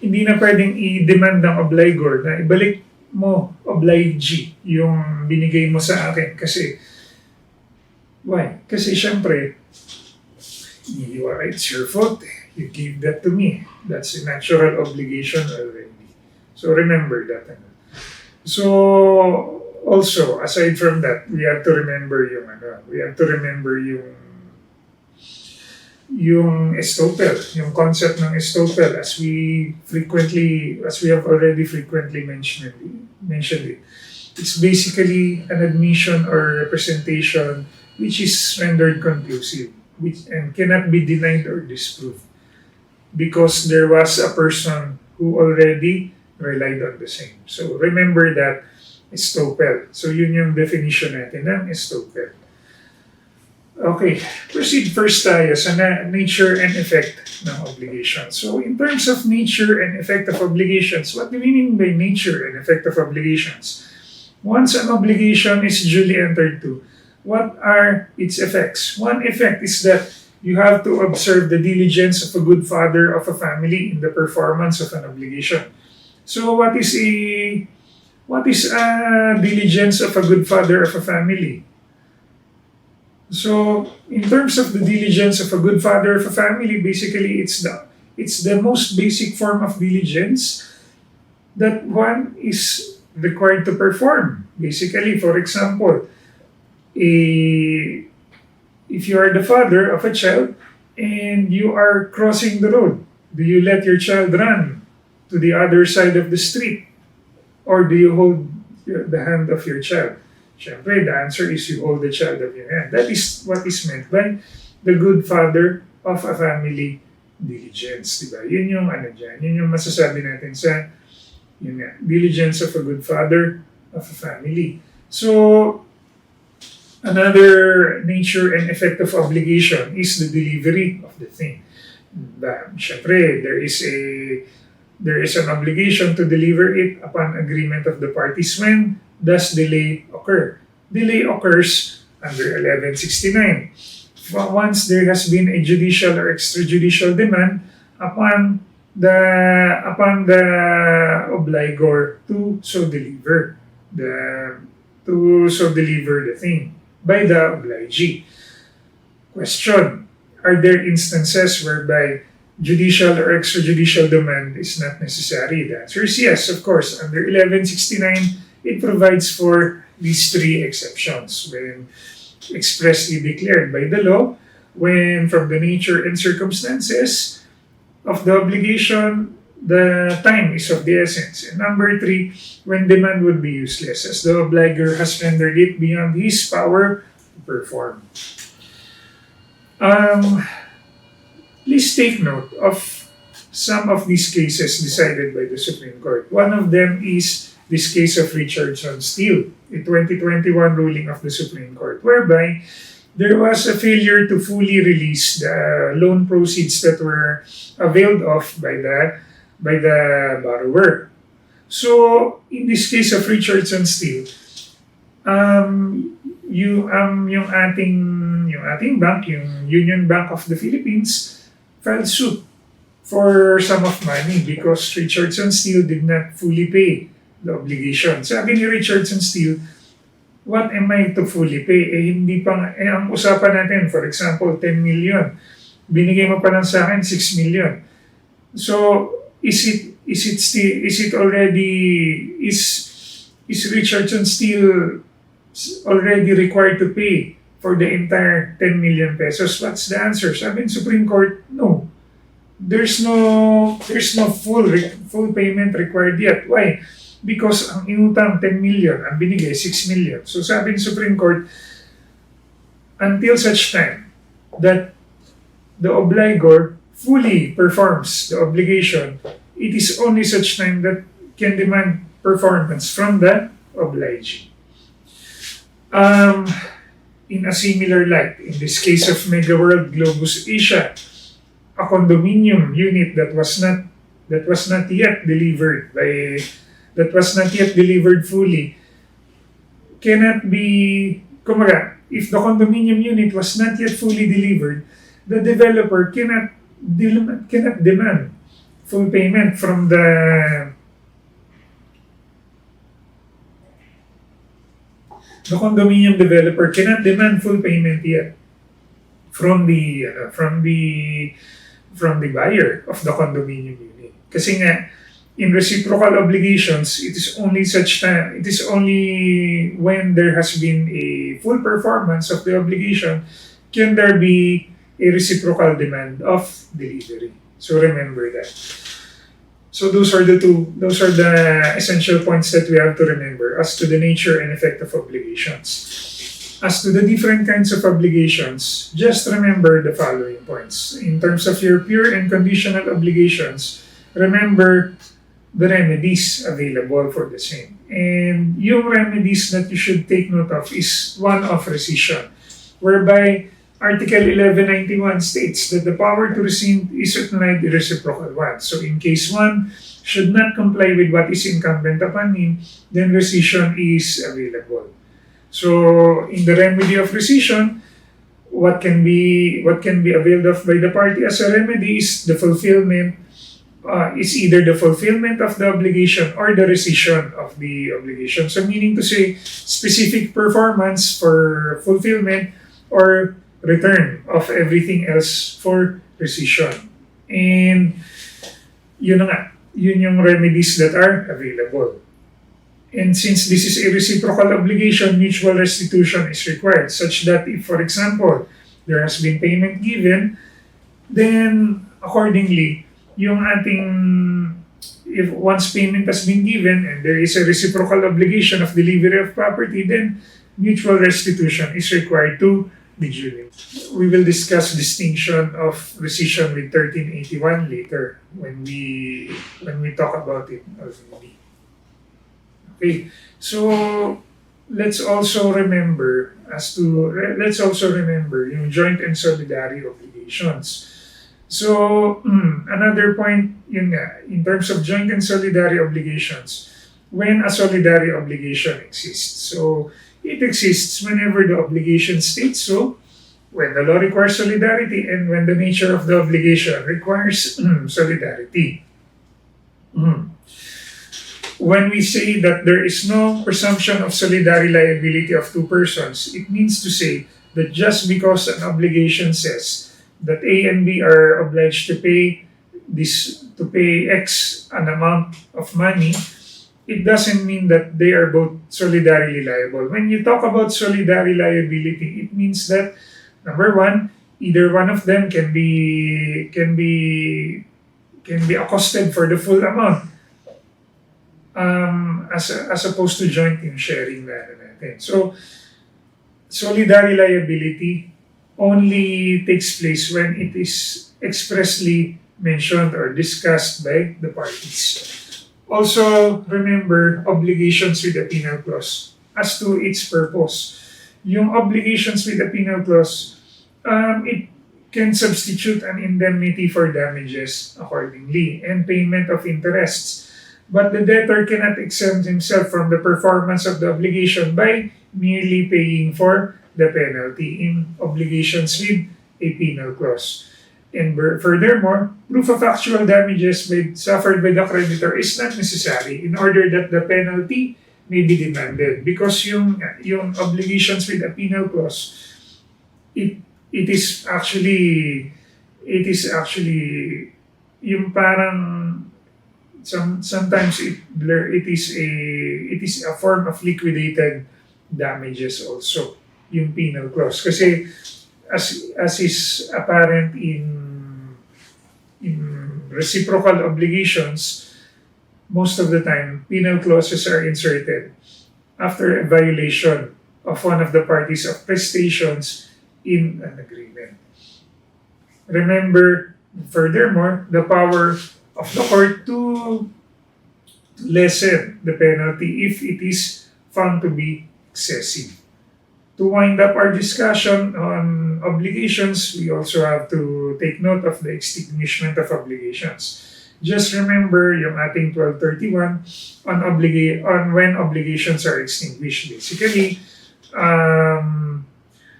Hindi na pwedeng i-demand ng obligor na ibalik mo, obligee, yung binigay mo sa akin. Kasi, why? Kasi syempre, it's your fault. You gave that to me. That's a natural obligation already. So remember that. So, also, aside from that, we have to remember yung estoppel, yung concept ng estoppel as we have already frequently mentioned it. It's basically an admission or representation which is rendered conclusive and cannot be denied or disproved because there was a person who already relied on the same. So remember that estoppel. So yun yung definition natin ng estoppel. Okay, proceed first tayo sa nature and effect ng obligations. So in terms of nature and effect of obligations, what do we mean by nature and effect of obligations? Once an obligation is duly entered to, what are its effects? One effect is that you have to observe the diligence of a good father of a family in the performance of an obligation. So what is a diligence of a good father of a family? So, in terms of the diligence of a good father of a family, basically it's the most basic form of diligence that one is required to perform. Basically, for example, a, if you are the father of a child and you are crossing the road, do you let your child run to the other side of the street? Or do you hold the hand of your child? Siyempre, the answer is you hold the child of your hand. That is what is meant by the good father of a family diligence. Diba? Yun yung ano dyan. Yun yung masasabi natin sa yun nga, diligence of a good father of a family. So, another nature and effect of obligation is the delivery of the thing. Siyempre, there is an obligation to deliver it upon agreement of the parties. When does delay occur? Delay occurs under 1169. Once there has been a judicial or extrajudicial demand upon the obligor to so deliver the thing by the obligee. Question: are there instances whereby judicial or extrajudicial demand is not necessary? The answer is yes, of course. Under 1169, it provides for these three exceptions: when expressly declared by the law, when from the nature and circumstances of the obligation, the time is of the essence. And number three, when demand would be useless, as the obligor has rendered it beyond his power to perform. Please take note of some of these cases decided by the Supreme Court. One of them is this case of Richardson Steel, a 2021 ruling of the Supreme Court, whereby there was a failure to fully release the loan proceeds that were availed of by the borrower. So, in this case of Richardson Steel, yung ating bank, yung Union Bank of the Philippines, filed suit for sum of money because Richardson Steel did not fully pay the obligation. Sabi ni Richardson Steel, what am I to fully pay? Hindi pa, ang usapan natin, for example, 10 million. Binigay mo pa lang sa akin 6 million. So, is Richardson Steel already required to pay for the entire 10 million pesos? What's the answer? Sabi ng Supreme Court, no. There's no full payment required yet. Why? Because ang inutang 10 million, ang binigay 6 million. So sabi ng Supreme Court, until such time that the obligor fully performs the obligation, it is only such time that can demand performance from the obligee. In a similar light, in this case of Mega World Globus Asia, a condominium unit that was not yet delivered fully cannot be, if the condominium unit was not yet fully delivered, the developer cannot demand full payment from the condominium developer cannot demand full payment yet from the buyer of the condominium unit. Kasi nga, in reciprocal obligations, it is only when there has been a full performance of the obligation can there be a reciprocal demand of delivery. So remember that. So those are the essential points that we have to remember as to the nature and effect of obligations. As to the different kinds of obligations, just remember the following points. In terms of your pure and conditional obligations, remember the remedies available for the same. And yung remedies that you should take note of is one of rescission, whereby Article 1191 states that the power to rescind is applied the reciprocal one. So in case one should not comply with what is incumbent upon him, then rescission is available. So in the remedy of rescission, what can be availed of by the party as a remedy is the fulfillment, is either the fulfillment of the obligation or the rescission of the obligation. So meaning to say, specific performance for fulfillment or return of everything else for rescission. And yun na nga, yun yung remedies that are available. And since this is a reciprocal obligation, mutual restitution is required, such that if, for example, there has been payment given, then accordingly, yung ating, if once payment has been given and there is a reciprocal obligation of delivery of property, then mutual restitution is required to be duly. We will discuss distinction of rescission with 1381 later when we talk about it already. Okay, so let's also remember yung joint and solidary obligations. So another point, yun nga, in terms of joint and solidary obligations, when a solidary obligation exists. So it exists whenever the obligation states so, when the law requires solidarity, and when the nature of the obligation requires solidarity. When we say that there is no presumption of solidary liability of two persons, it means to say that just because an obligation says that A and B are obliged to pay X an amount of money, it doesn't mean that they are both solidarily liable. When you talk about solidary liability, it means that number one, either one of them can be accosted for the full amount. As opposed to joint in sharing natin. So, solidary liability only takes place when it is expressly mentioned or discussed by the parties. Also, remember obligations with a penal clause as to its purpose. Yung obligations with a penal clause, it can substitute an indemnity for damages accordingly and payment of interests. But the debtor cannot exempt himself from the performance of the obligation by merely paying for the penalty in obligations with a penal clause. And furthermore, proof of actual damages suffered by the creditor is not necessary in order that the penalty may be demanded. Because yung obligations with a penal clause, it is actually yung parang sometimes it is a form of liquidated damages also, yung penal clause. Kasi as is apparent in reciprocal obligations, most of the time penal clauses are inserted after a violation of one of the parties of prestations in an agreement. Remember, furthermore, the power of the court to lessen the penalty if it is found to be excessive. To wind up our discussion on obligations, we also have to take note of the extinguishment of obligations. Just remember yung ating 1231 on when obligations are extinguished. Basically,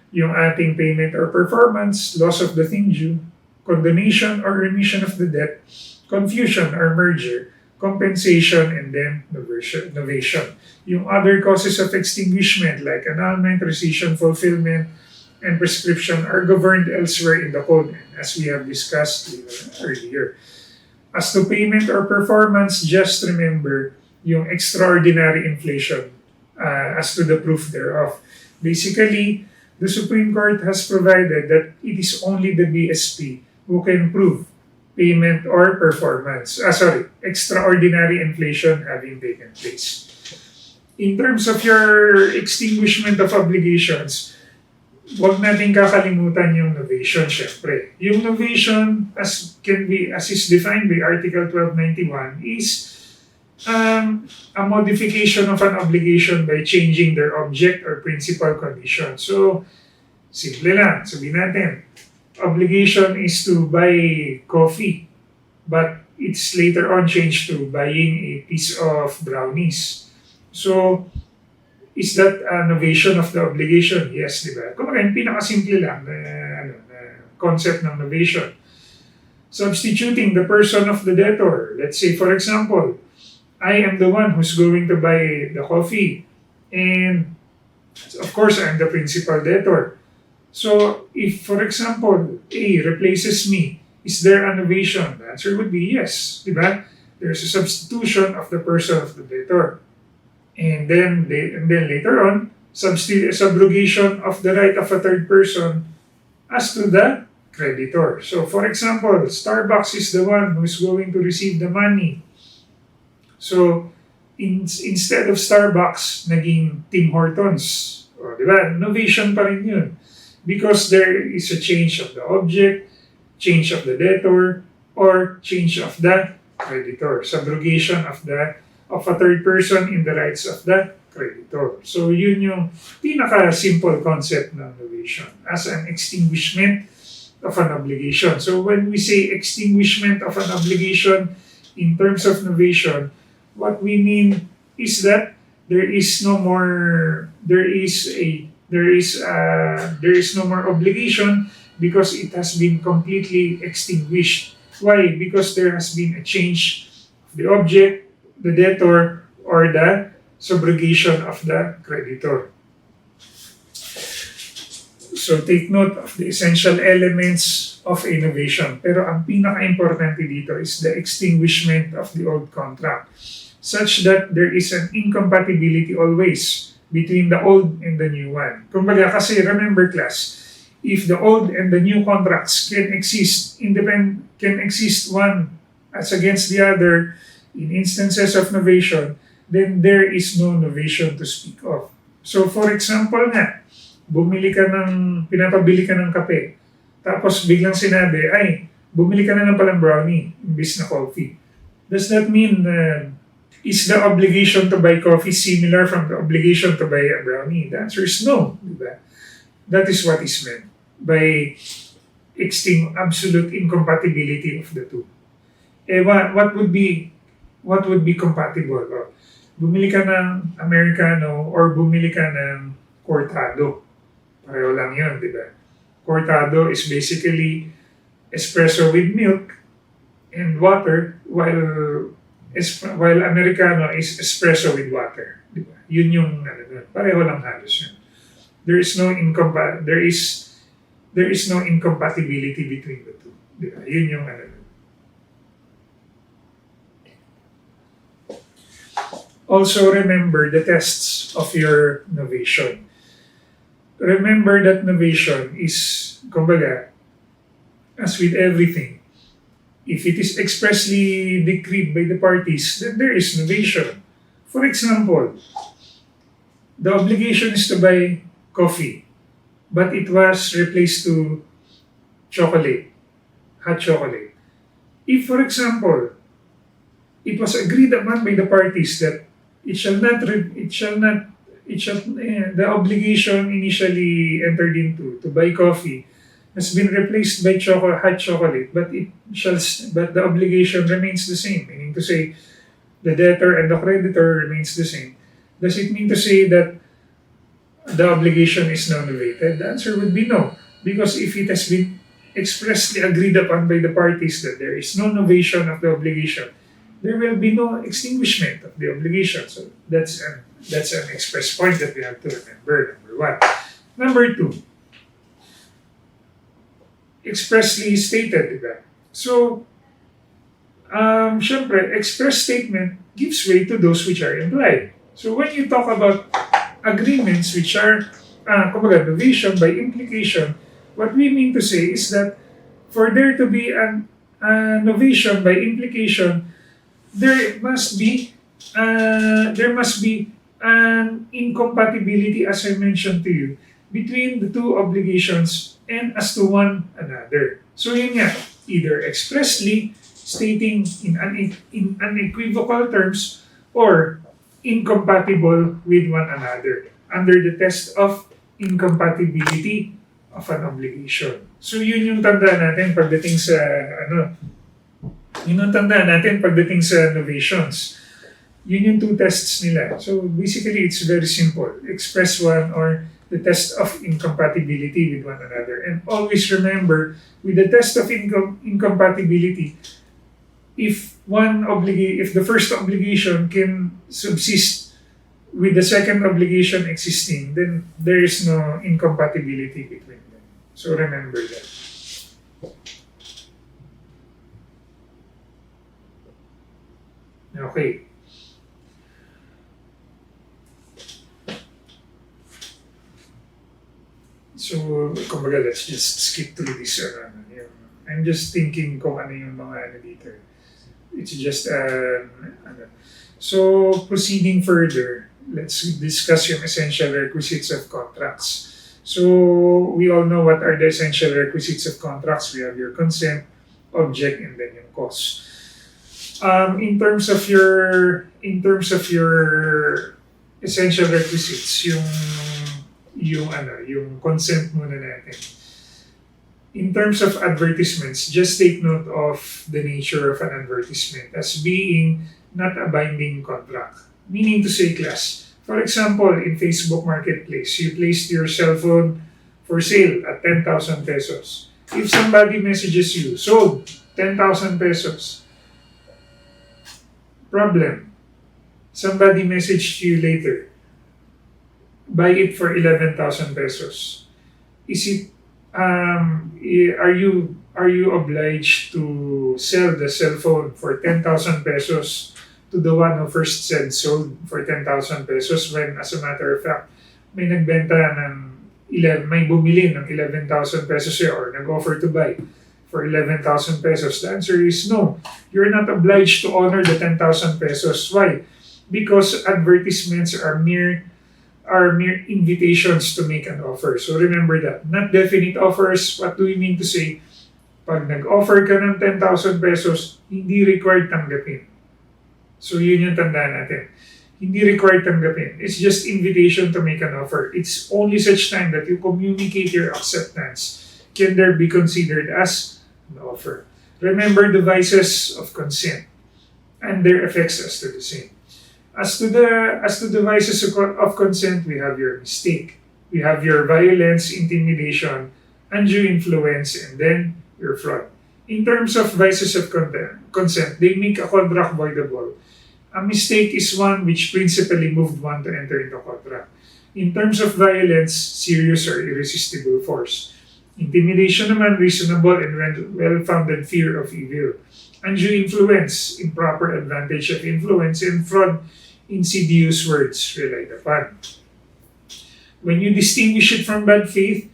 yung ating payment or performance, loss of the thing due, condonation or remission of the debt, confusion or merger, compensation, and then novation. Yung other causes of extinguishment like annulment, rescission, fulfillment, and prescription are governed elsewhere in the code, as we have discussed earlier. As to payment or performance, just remember yung extraordinary inflation as to the proof thereof. Basically, the Supreme Court has provided that it is only the BSP who can prove payment or performance. Extraordinary inflation having taken place. In terms of your extinguishment of obligations, huwag natin kakalimutan yung novation, syempre. Yung novation, as is defined by Article 1291, is a modification of an obligation by changing their object or principal condition. So, simple lang. Sabihin natin, obligation is to buy coffee, but it's later on changed to buying a piece of brownies. So, is that a novation of the obligation? Yes, di ba? Kung yung pinakasimple lang na concept ng novation. Substituting the person of the debtor. Let's say, for example, I am the one who's going to buy the coffee. And, of course, I'm the principal debtor. So, if, for example, A replaces me, is there a novation? The answer would be yes. Di ba? there's a substitution of the person of the debtor. And then later on, subrogation of the right of a third person as to the creditor. So for example, Starbucks is the one who's going to receive the money. So instead of Starbucks, naging Tim Hortons. O, di ba? Novation pa rin yun. Because there is a change of the object, change of the debtor, or change of the creditor. Subrogation of a third person in the rights of the creditor. So yun yung pinaka-simple concept ng novation as an extinguishment of an obligation. So when we say extinguishment of an obligation in terms of novation, what we mean is that there is no more obligation because it has been completely extinguished. Why? Because there has been a change of the object, the debtor, or the subrogation of the creditor. So take note of the essential elements of innovation. Pero ang pinaka-importante dito is the extinguishment of the old contract, such that there is an incompatibility always between the old and the new one. Kumbaga kasi remember class, if the old and the new contracts can exist one as against the other in instances of novation, then there is no novation to speak of. So for example nga, pinapabili ka ng kape, tapos biglang sinabi, ay, bumili ka na ng palang brownie, imbis na coffee. Does that mean is the obligation to buy coffee similar from the obligation to buy a brownie? The answer is no. Diba? That is what is meant by absolute incompatibility of the two. What would be compatible? Bumili ka ng Americano or bumili ka ng Cortado. Pareho lang yun, di ba? Cortado is basically espresso with milk and water, while Americano is espresso with water. Di ba? Yun yung pareho lang halos yun. There is no incompatibility between the two. Di ba? Yun yung Also remember the tests of your novation. Remember that novation is, kumbaga, as with everything, if it is expressly decreed by the parties, then there is novation. For example, the obligation is to buy coffee, but it was replaced to chocolate, hot chocolate. If, for example, it was agreed upon by the parties that the obligation initially entered into to buy coffee has been replaced by hot chocolate, but the obligation remains the same. Meaning to say, the debtor and the creditor remains the same. Does it mean to say that the obligation is now novated? The answer would be no, because if it has been expressly agreed upon by the parties that there is no novation of the obligation, there will be no extinguishment of the obligation. So that's an express point that we have to remember, number one. Number two, expressly stated, diba? So, syempre, express statement gives way to those which are implied. So when you talk about agreements which are, novation by implication, what we mean to say is that for there to be an novation by implication, there must be an incompatibility, as I mentioned to you, between the two obligations and as to one another. So yun nga, either expressly stating in unequivocal terms or incompatible with one another under the test of incompatibility of an obligation. So yun yung tanda natin pagdating sa novations. Yun yung two tests nila. So basically, it's very simple. Express one or the test of incompatibility with one another. And always remember, with the test of incompatibility, if the first obligation can subsist with the second obligation existing, then there is no incompatibility between them. So remember that. Okay. So, kumbaga, let's just skip through this. I'm just thinking kung ano yung mga ano dito. It's just, ano. So, proceeding further, let's discuss yung essential requisites of contracts. So, we all know what are the essential requisites of contracts. We have your consent, object, and then yung cause. In terms of your essential requisites, yung consent muna natin. In terms of advertisements, just take note of the nature of an advertisement as being not a binding contract. Meaning to say, class, for example, in Facebook Marketplace, you placed your cell phone for sale at 10,000 pesos. If somebody messages you, sold 10,000 pesos, problem. Somebody messaged you later, buy it for 11,000 pesos. Is it are you obliged to sell the cell phone for 10,000 pesos to the one who first said sold for 10,000 pesos when, as a matter of fact, may nagbenta ng may bumili ng 11,000 pesos or nag-offer to buy for 11,000 pesos? The answer is no. You're not obliged to honor the 10,000 pesos. Why? Because advertisements are mere invitations to make an offer. So remember that. Not definite offers. What do we mean to say? Pag nag-offer ka ng 10,000 pesos, hindi required tanggapin. So yun yung tandaan natin. Hindi required tanggapin. It's just invitation to make an offer. It's only such time that you communicate your acceptance can there be considered as an offer. Remember the vices of consent and their effects as to the same. As to the vices of consent, we have your mistake, we have your violence, intimidation, undue influence, and then your fraud. In terms of vices of consent, they make a contract voidable. A mistake is one which principally moved one to enter into contract. In terms of violence, serious or irresistible force. Intimidation naman, reasonable and well-founded fear of evil. Undue influence, improper advantage of influence, and fraud, insidious words relied upon. When you distinguish it from bad faith,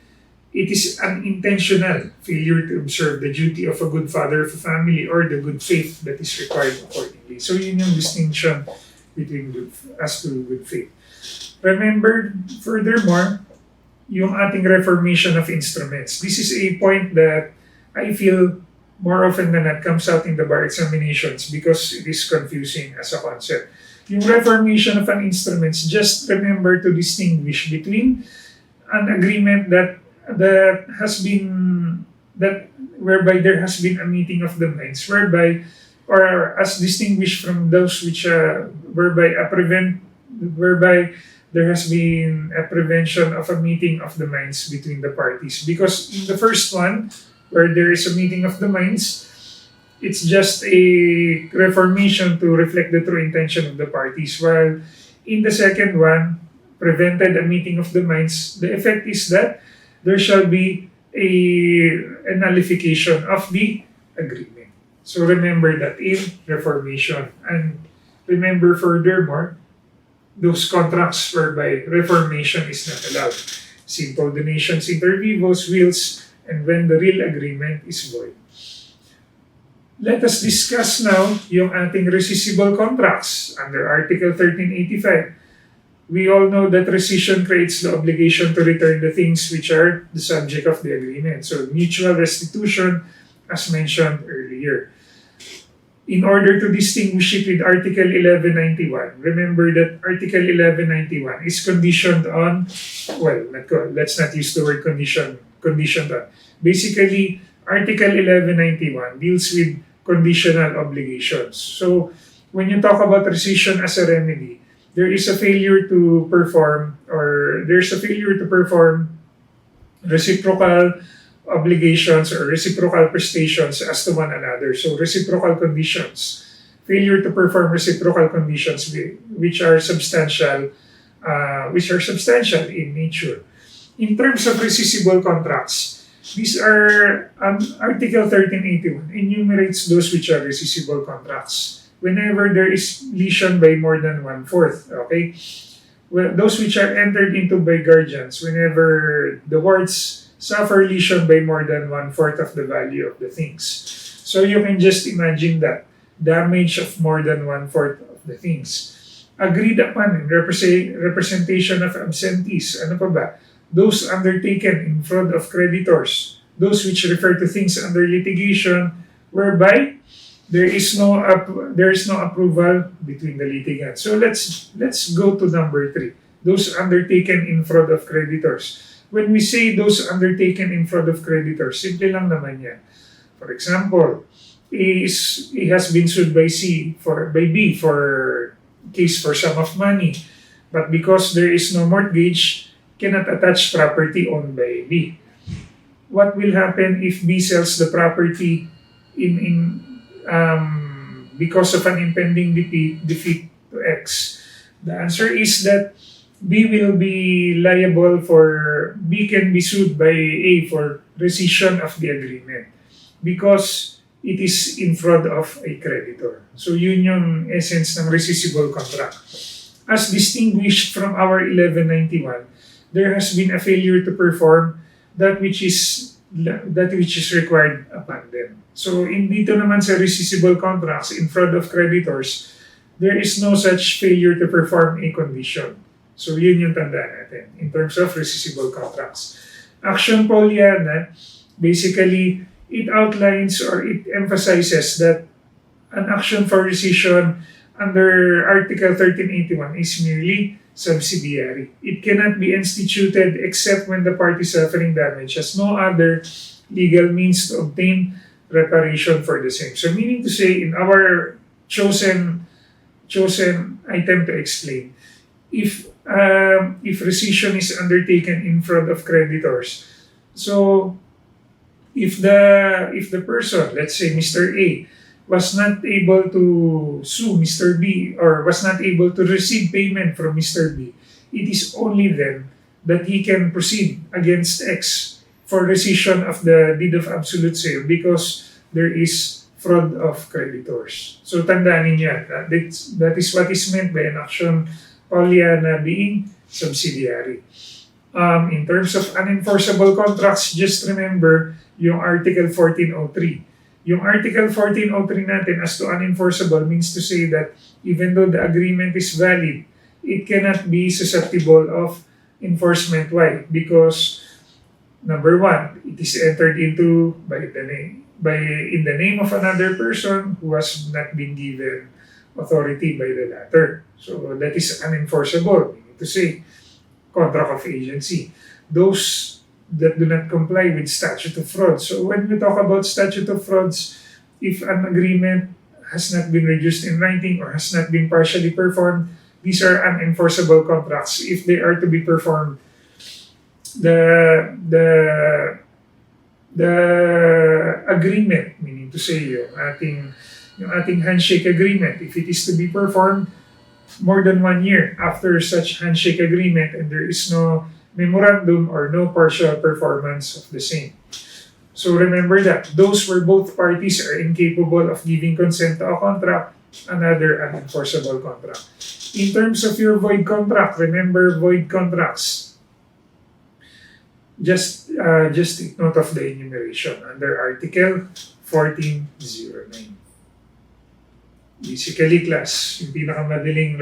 it is an intentional failure to observe the duty of a good father of a family or the good faith that is required accordingly. So yun yung distinction between as to good faith. Remember, furthermore, yung ating reformation of instruments. This is a point that I feel more often than not comes out in the bar examinations because it is confusing as a concept. Yung reformation of an instruments, just remember to distinguish between an agreement whereby there has been a meeting of the minds, whereby or as distinguished from those which whereby there has been a prevention of a meeting of the minds between the parties. Because in the first one, where there is a meeting of the minds, it's just a reformation to reflect the true intention of the parties. While in the second one, prevented a meeting of the minds, the effect is that there shall be a nullification of the agreement. So remember that in reformation. And remember furthermore, those contracts whereby reformation is not allowed. Simple donations inter vivos, wills, and when the real agreement is void. Let us discuss now yung ating rescissible contracts under Article 1385. We all know that rescission creates the obligation to return the things which are the subject of the agreement. So mutual restitution, as mentioned earlier. In order to distinguish it with Article 1191, remember that Article 1191 is conditioned on, let's not use the word conditioned on. Basically, Article 1191 deals with conditional obligations. So, when you talk about rescission as a remedy, there's a failure to perform reciprocal obligations or reciprocal prestations as to one another. So, reciprocal conditions. Failure to perform reciprocal conditions which are substantial in nature. In terms of rescissible contracts, these are Article 1381 enumerates those which are rescissible contracts. whenever there is lesion by more than 1/4. Okay? Well, those which are entered into by guardians, whenever the wards suffer lesion by more than 1/4 of the value of the things. So you can just imagine that damage of more than 1/4 of the things. Agreed upon in representation of absentees. Ano pa ba? Those undertaken in fraud of creditors. Those which refer to things under litigation whereby there is no approval between the litigants. So let's go to number 3. Those undertaken in fraud of creditors. When we say those undertaken in fraud of creditors, simple lang naman yan. For example, he has been sued by B for case for sum of money, but because there is no mortgage, cannot attach property owned by B. What will happen if B sells the property because of an impending defeat to X? The answer is that B can be sued by A for rescission of the agreement because it is in fraud of a creditor. So yun yung essence ng rescissible contract. As distinguished from our 1191, there has been a failure to perform that which is required upon them. So dito naman sa rescissible contracts in fraud of creditors, there is no such failure to perform a condition. So yun yung tandaan natin in terms of rescissible contracts. Action Polyana, basically, it outlines or it emphasizes that an action for rescission under Article 1381 is merely subsidiary. It cannot be instituted except when the party suffering damage has no other legal means to obtain reparation for the same. So meaning to say, in our chosen item to explain, if rescission is undertaken in fraud of creditors, so if the person, let's say Mr. A, was not able to sue Mr. B or was not able to receive payment from Mr. B, it is only then that he can proceed against X for rescission of the deed of absolute sale because there is fraud of creditors. So tandaan ninyo yan. That is what is meant by an action Polyana being subsidiary. In terms of unenforceable contracts, just remember yung Article 1403. Yung Article 1403 natin as to unenforceable means to say that even though the agreement is valid, it cannot be susceptible of enforcement. Why? Because number one, it is entered into in the name of another person who has not been given authority by the latter. So that is unenforceable, meaning to say contract of agency. Those that do not comply with statute of frauds. So when we talk about statute of frauds, if an agreement has not been reduced in writing or has not been partially performed, these are unenforceable contracts. If they are to be performed, the agreement, meaning to say yung ating handshake agreement, if it is to be performed more than 1 year after such handshake agreement and there is no memorandum or no partial performance of the same. So remember that those where both parties are incapable of giving consent to a contract, another unenforceable contract. In terms of your void contract, remember void contracts. Just take note of the enumeration under Article 1409. Basically, class, yung pinakamadaling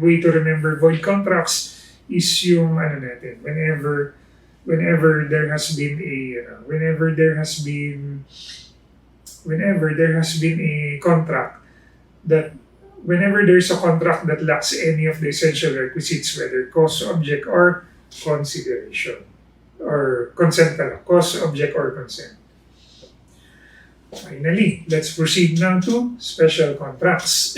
way to remember void contracts is yung whenever there has been a contract that whenever there's a contract that lacks any of the essential requisites, whether cause, object, or consideration or consent, cause, object, or consent. Finally, let's proceed now to special contracts.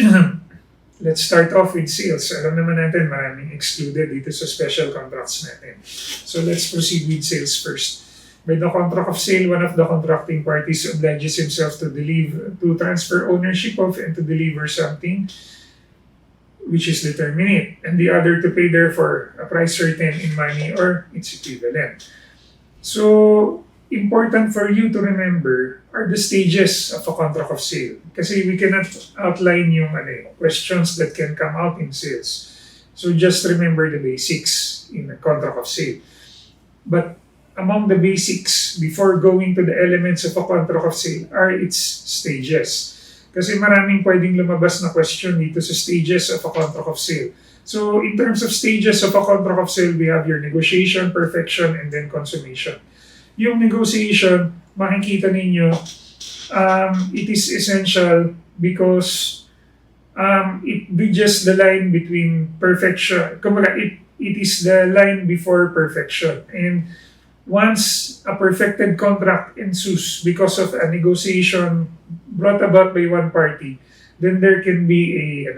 Let's start off with sales. Alam naman natin maraming excluded dito sa special contracts natin. So let's proceed with sales first. By the contract of sale, one of the contracting parties obliges himself to transfer ownership of and to deliver something which is determinate, and the other to pay therefore a price certain in money or its equivalent. So important for you to remember are the stages of a contract of sale. Kasi we cannot outline yung questions that can come out in sales. So just remember the basics in a contract of sale. But among the basics, before going to the elements of a contract of sale, are its stages. Kasi maraming pwedeng lumabas na question dito sa stages of a contract of sale. So in terms of stages of a contract of sale, we have your negotiation, perfection, and then consummation. Yung negotiation, makikita ninyo, it is essential because it bridges the line between perfection. Kumbaga, it is the line before perfection. And once a perfected contract ensues because of a negotiation brought about by one party, then there can be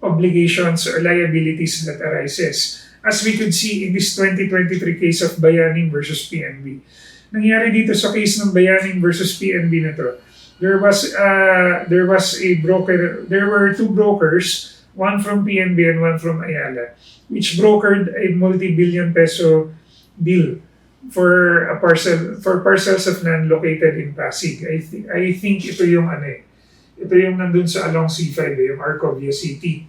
obligations or liabilities that arises. As we could see in this 2023 case of Bayaning versus PNB. Nangyari dito sa case ng Bayaning versus PNB na to, there were two brokers, one from PNB and one from Ayala, which brokered a multi-billion peso deal for parcels of land located in Pasig. I think ito yung ito yung nandun sa along C5, yung Arcovia City.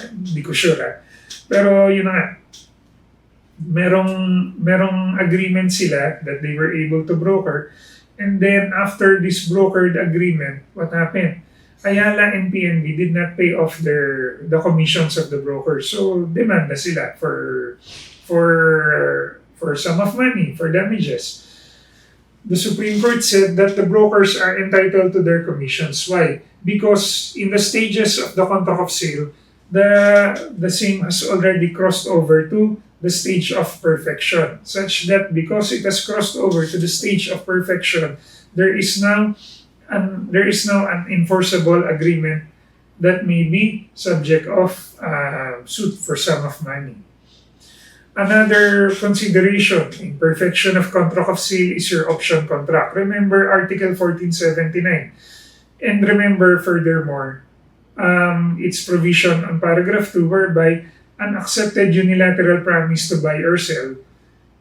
Hindi ko sure. Pero yun na nga, merong agreement sila that they were able to broker. And then after this brokered agreement, what happened? Ayala and PNB did not pay off the commissions of the brokers. So demand na sila for sum of money, for damages. The Supreme Court said that the brokers are entitled to their commissions. Why? Because in the stages of the contract of sale, the same has already crossed over to the stage of perfection, such that because it has crossed over to the stage of perfection, there is now an enforceable agreement that may be subject of suit for sum of money. Another consideration in perfection of contract of sale is your option contract. Remember Article 1479. And remember furthermore, its provision on paragraph 2 whereby an accepted unilateral promise to buy or sell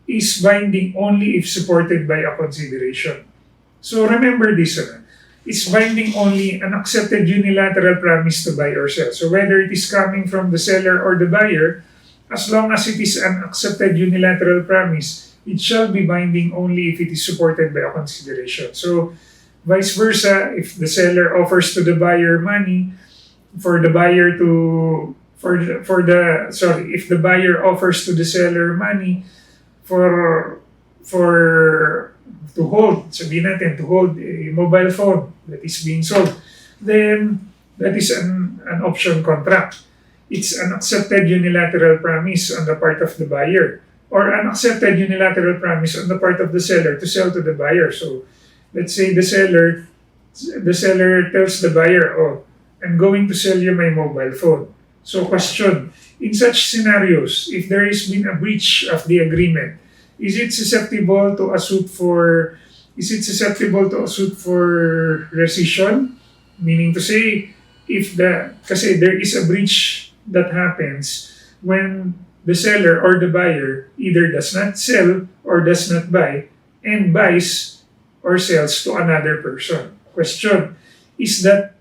is binding only if supported by a consideration. So remember this, it's binding only an accepted unilateral promise to buy or sell. So whether it is coming from the seller or the buyer, as long as it is an accepted unilateral promise, it shall be binding only if it is supported by a consideration. So vice versa, if the seller offers to the buyer money for the buyer to if the buyer offers to the seller money to hold a mobile phone that is being sold, then that is an option contract. It's an accepted unilateral promise on the part of the buyer or an accepted unilateral promise on the part of the seller to sell to the buyer. So let's say the seller tells the buyer, "Oh, I'm going to sell you my mobile phone." So question, in such scenarios, if there has been a breach of the agreement, is it susceptible to a suit for rescission? Meaning to say, kasi there is a breach that happens when the seller or the buyer either does not sell or does not buy and buys or sells to another person. Question, is that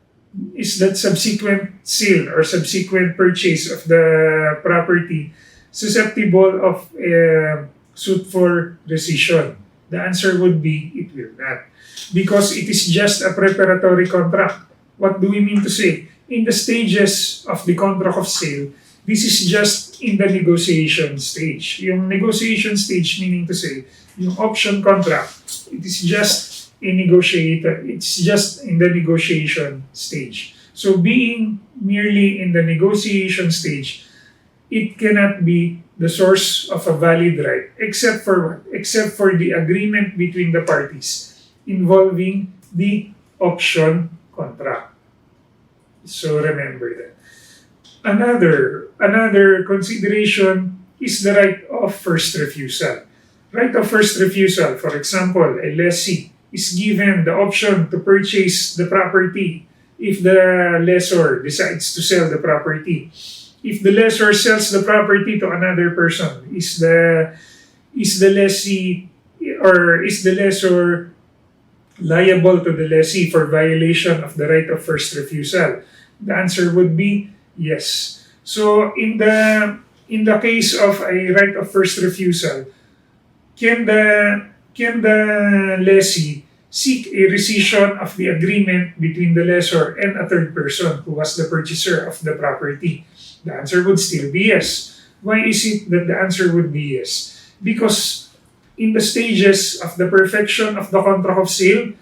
subsequent sale or subsequent purchase of the property susceptible of a suit for rescission? The answer would be it will not, because it is just a preparatory contract. What do we mean to say? In the stages of the contract of sale, this is just in the negotiation stage. Yung negotiation stage meaning to say, yung option contract, it is just it's just in the negotiation stage. So being merely in the negotiation stage, it cannot be the source of a valid right except for the agreement between the parties involving the option contract. So remember that. Another consideration is the right of first refusal. Right of first refusal, for example, a lessee is given the option to purchase the property if the lessor decides to sell the property. If the lessor sells the property to another person, is the lessee or is the lessor liable to the lessee for violation of the right of first refusal? The answer would be yes. So in the case of a right of first refusal, can the lessee seek a rescission of the agreement between the lessor and a third person who was the purchaser of the property? The answer would still be yes. Why is it that the answer would be yes? Because in the stages of the perfection of the contract of sale,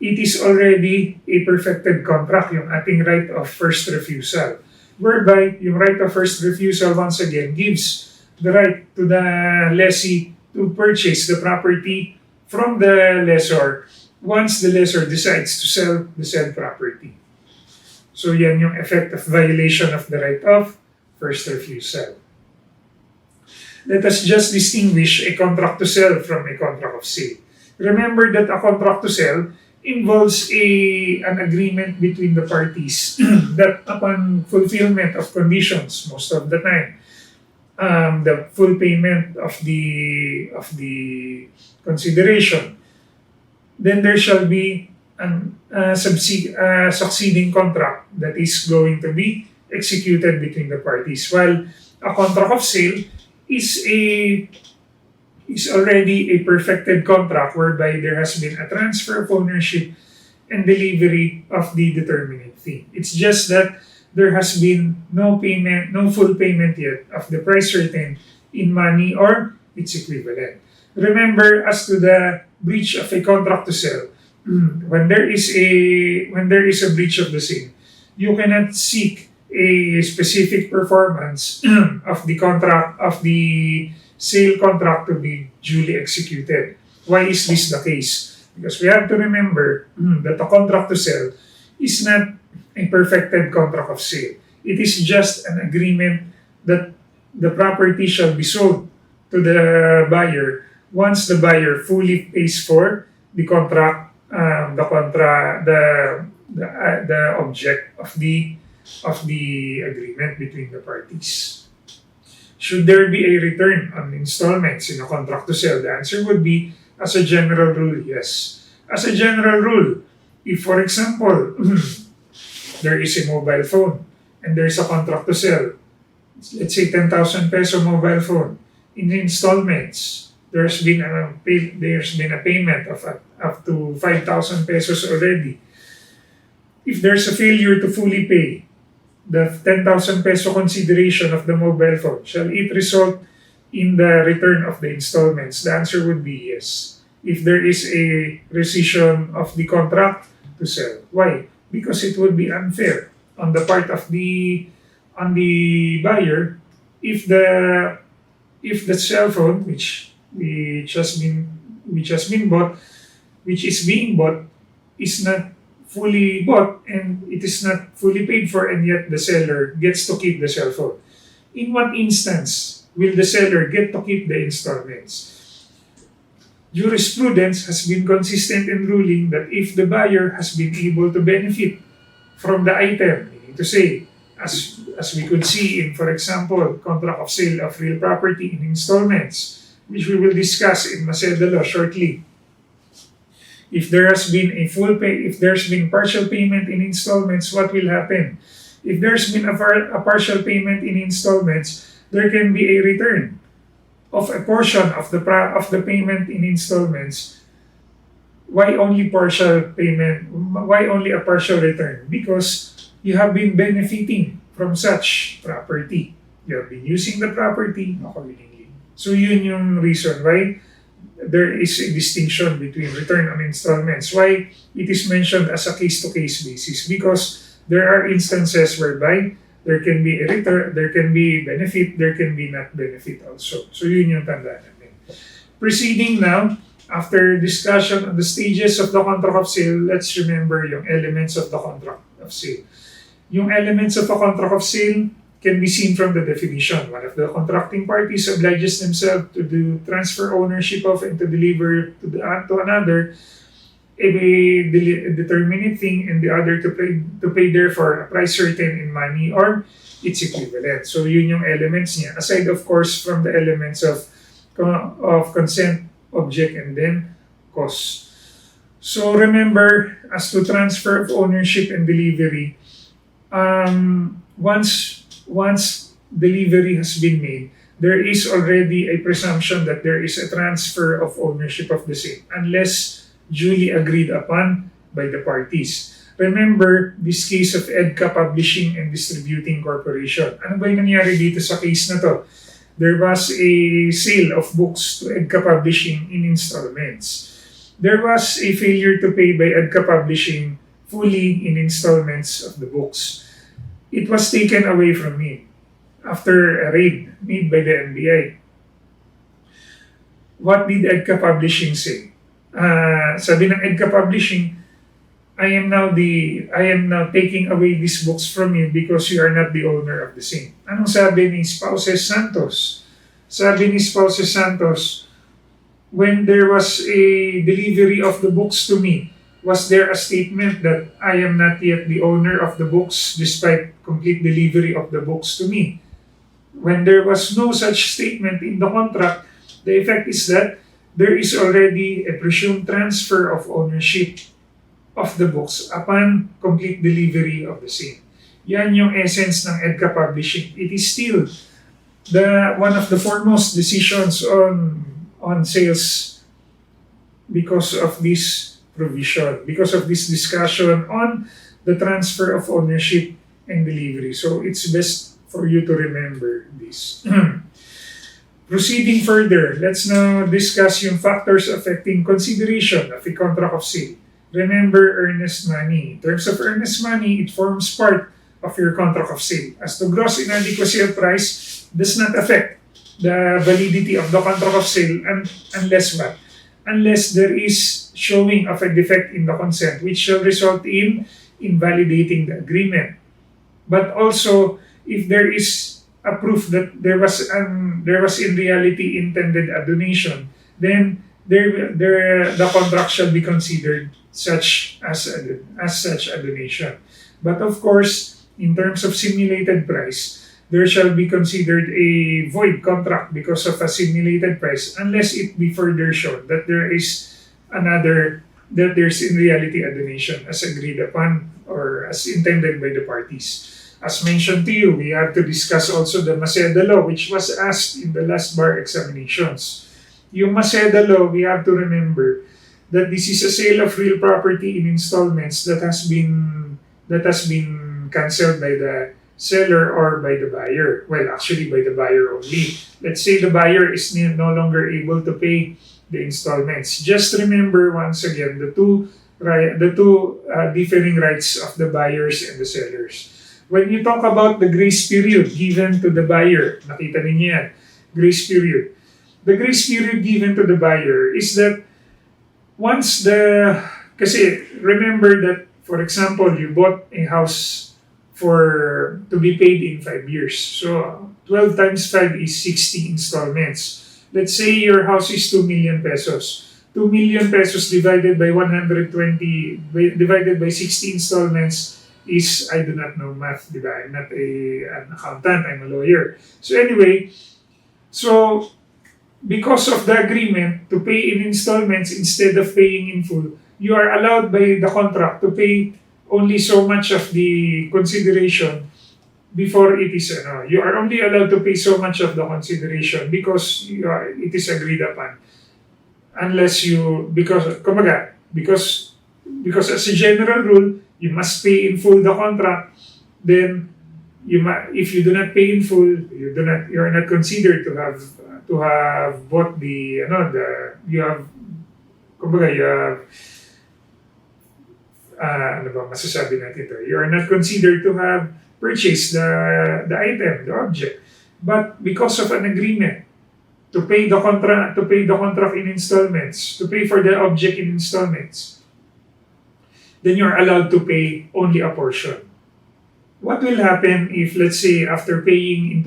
it is already a perfected contract, yung ating right of first refusal. Whereby, yung right of first refusal, once again, gives the right to the lessee to purchase the property from the lessor once the lessor decides to sell the said property. So yan yung effect of violation of the right of first refusal. Let us just distinguish a contract to sell from a contract of sale. Remember that a contract to sell involves an agreement between the parties that upon fulfillment of conditions, most of the time, the full payment of the consideration, then there shall be a succeeding contract that is going to be executed between the parties. While a contract of sale is already a perfected contract whereby there has been a transfer of ownership and delivery of the determinate thing. It's just that there has been no full payment yet of the price certain in money or its equivalent. Remember, as to the breach of a contract to sell, when there is a breach of the same, you cannot seek a specific performance of the contract of the sale contract to be duly executed. Why is this the case? Because we have to remember that a contract to sell is not a perfected contract of sale. It is just an agreement that the property shall be sold to the buyer once the buyer fully pays for the contract, the object of the agreement between the parties. Should there be a return on installments in a contract to sell? The answer would be, as a general rule, yes. As a general rule, if for example, there is a mobile phone and there's a contract to sell, let's say 10,000 peso mobile phone, in installments, there's been a payment of up to 5,000 pesos already. If there's a failure to fully pay the 10,000 peso consideration of the mobile phone, shall it result in the return of the installments? The answer would be yes. If there is a rescission of the contract to sell. Why? Because it would be unfair on the part of the buyer if the cell phone which is being bought is not fully bought and it is not fully paid for, and yet the seller gets to keep the cell phone. In what instance will the seller get to keep the installments? Jurisprudence has been consistent in ruling that if the buyer has been able to benefit from the item, meaning to say, as we could see in, for example, contract of sale of real property in installments, which we will discuss in Maceda law shortly. If there's been partial payment in installments, what will happen? If there's been a partial payment in installments, there can be a return of a portion of the payment in installments. Why only partial payment? Why only a partial return? Because you have been benefiting from such property. You have been using the property accordingly. So yun yung reason why there is a distinction between return on installments. Why it is mentioned as a case-to-case basis? Because there are instances whereby there can be a return, there can be benefit, there can be not benefit also. So yun yung tandaan natin. Proceeding now, after discussion on the stages of the contract of sale, let's remember yung elements of the contract of sale. Yung elements of a contract of sale can be seen from the definition. One of the contracting parties obliges themselves to do transfer ownership of and to deliver to another a determinate thing, and the other to pay therefore a price certain in money or its equivalent. So yun yung elements niya. Aside of course from the elements of consent object, and then cause. So remember, as to transfer of ownership and delivery, once delivery has been made, there is already a presumption that there is a transfer of ownership of the same, unless duly agreed upon by the parties. Remember this case of EDCA Publishing and Distributing Corporation. Ano ba yung nangyari dito sa case na to? There was a sale of books to EDCA Publishing in installments. There was a failure to pay by EDCA Publishing fully in installments of the books. It was taken away from me after a raid made by the NBI. What did EDCA Publishing say? Sabi ng EDCA Publishing, I am now taking away these books from you because you are not the owner of the same. Anong sabi ni Spouses Santos? Sabi ni Spouses Santos, when there was a delivery of the books to me, was there a statement that I am not yet the owner of the books despite complete delivery of the books to me? When there was no such statement in the contract, the effect is that there is already a presumed transfer of ownership of the books upon complete delivery of the same. Yan yung essence ng EDCA Publishing. It is still one of the foremost decisions on sales because of this provision, because of this discussion on the transfer of ownership and delivery. So it's best for you to remember this. Proceeding further, let's now discuss yung factors affecting consideration of a contract of sale. Remember earnest money. In terms of earnest money, it forms part of your contract of sale. As to gross inadequacy of price, does not affect the validity of the contract of sale unless what? Unless there is showing of a defect in the consent which shall result in invalidating the agreement. But also, if there is a proof that there was in reality intended a donation, then the contract shall be considered such as such a donation. But of course, in terms of simulated price, there shall be considered a void contract because of a simulated price unless it be further shown that there's in reality a donation as agreed upon or as intended by the parties. As mentioned to you, we have to discuss also the Maceda law, which was asked in the last bar examinations. Yung Maceda law, we have to remember that this is a sale of real property in installments that has been cancelled by the seller or by the buyer. Well, actually by the buyer only. Let's say the buyer is no longer able to pay the installments. Just remember once again the two differing rights of the buyers and the sellers. When you talk about the grace period given to the buyer, nakita ninyo yan, grace period. The grace period given to the buyer is that kasi remember that, for example, you bought a house to be paid in 5 years. So 12 times 5 is 60 installments. Let's say your house is 2 million pesos. 2 million pesos divided by divided by 60 installments is, I do not know math, diba? I'm not an accountant, I'm a lawyer. So anyway, because of the agreement to pay in installments instead of paying in full, you are allowed by the contract to pay only so much of the consideration before it is, you are only allowed to pay so much of the consideration because it is agreed upon. Because as a general rule, you must pay in full the contract, then if you do not pay in full, you are not considered to have bought you have masasabi natin ito? You are not considered to have purchased the item, the object. But because of an agreement to pay the contract in installments, to pay for the object in installments, then you're allowed to pay only a portion. What will happen if, let's say, after paying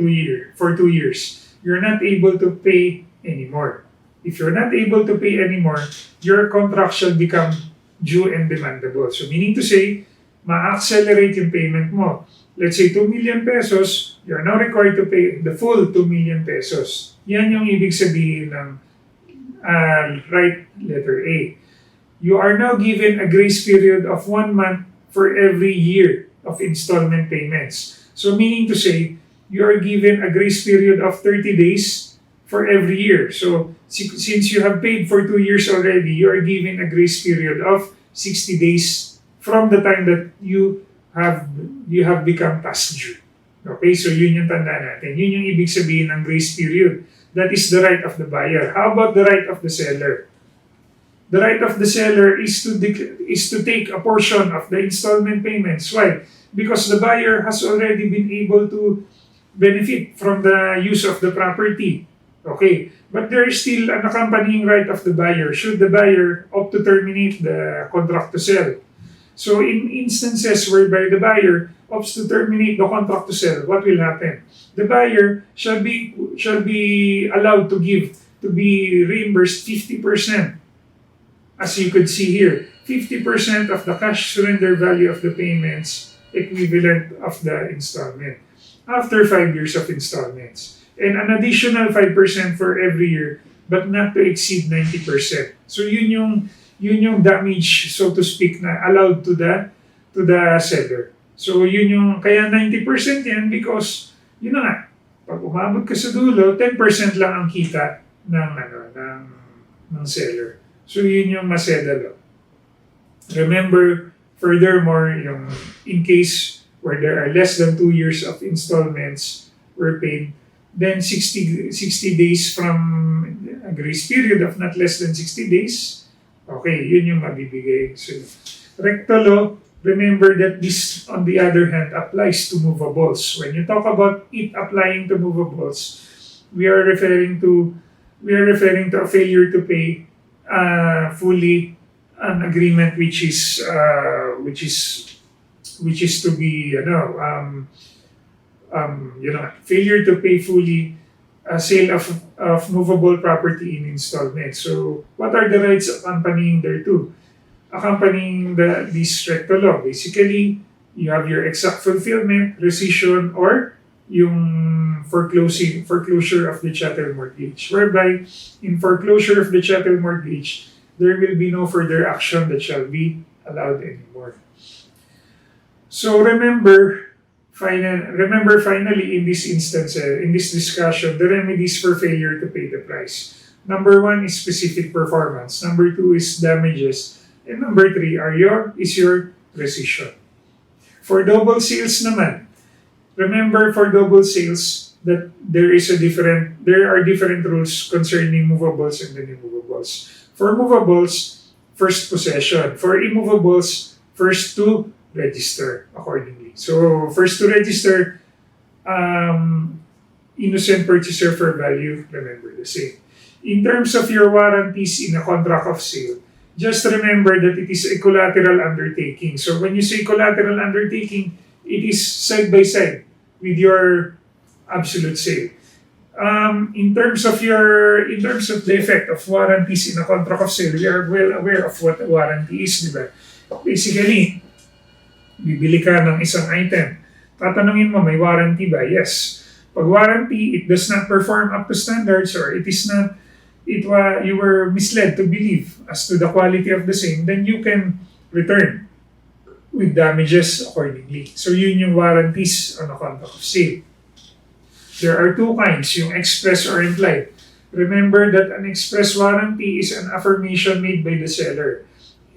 for 2 years, you're not able to pay anymore? If you're not able to pay anymore, your contract shall become due and demandable. So meaning to say, ma-accelerate yung payment mo. Let's say 2 million pesos, you're now required to pay the full 2 million pesos. Yan yung ibig sabihin ng Right, letter A. You are now given a grace period of 1 month for every year of installment payments. So meaning to say, you are given a grace period of 30 days for every year. So since you have paid for 2 years already, you are given a grace period of 60 days from the time that you have become past due. Okay, so yun yung tanda natin. Yun yung ibig sabihin ng grace period. That is the right of the buyer. How about the right of the seller? The right of the seller is to take a portion of the installment payments. Why? Because the buyer has already been able to benefit from the use of the property. Okay, but there is still an accompanying right of the buyer should the buyer opt to terminate the contract to sell. So in instances whereby the buyer opts to terminate the contract to sell, what will happen? The buyer shall be allowed to be reimbursed 50%. As you could see here, 50% of the cash surrender value of the payments equivalent of the installment after 5 years of installments. And an additional 5% for every year, but not to exceed 90%. So yun yung damage, so to speak, na allowed to the seller. So yun yung, kaya 90% yan because, yun na nga, pag umabot ka sa dulo, 10% lang ang kita ng seller. So yun yung Maceda law. Remember, furthermore, in case where there are less than 2 years of installments were paid, then 60 days from a grace period of not less than 60 days, okay, yun yung mabibigay. So, Recto law, remember that this, on the other hand, applies to movables. When you talk about it applying to movables, we are referring to a failure to pay fully an agreement which is to be failure to pay fully a sale of movable property in installments. So what are the rights accompanying thereto? Accompanying this recto law, basically you have your exact fulfillment, rescission, or yung foreclosure of the chattel mortgage, whereby in foreclosure of the chattel mortgage, there will be no further action that shall be allowed anymore. So remember finally in this instance, in this discussion, the remedies for failure to pay the price. Number 1 is specific performance. Number 2 is damages. And number 3 is your rescission. For double sales naman, remember for double sales that there are different rules concerning movables and non-movables. For movables, first possession. For immovables, first to register accordingly. So first to register, innocent purchaser for value, remember the same. In terms of your warranties in a contract of sale, just remember that it is a collateral undertaking. So when you say collateral undertaking, it is side by side with your absolute sale. In terms of the effect of warranties in a contract of sale, we are well aware of what a warranty is, di ba? Basically, bibili ka ng isang item. Tatanungin mo, may warranty ba? Yes. Pag warranty, it does not perform up to standards or you were misled to believe as to the quality of the same, then you can return with damages accordingly. So yun yung warranties on a contract of sale. There are two kinds, yung express or implied. Remember that an express warranty is an affirmation made by the seller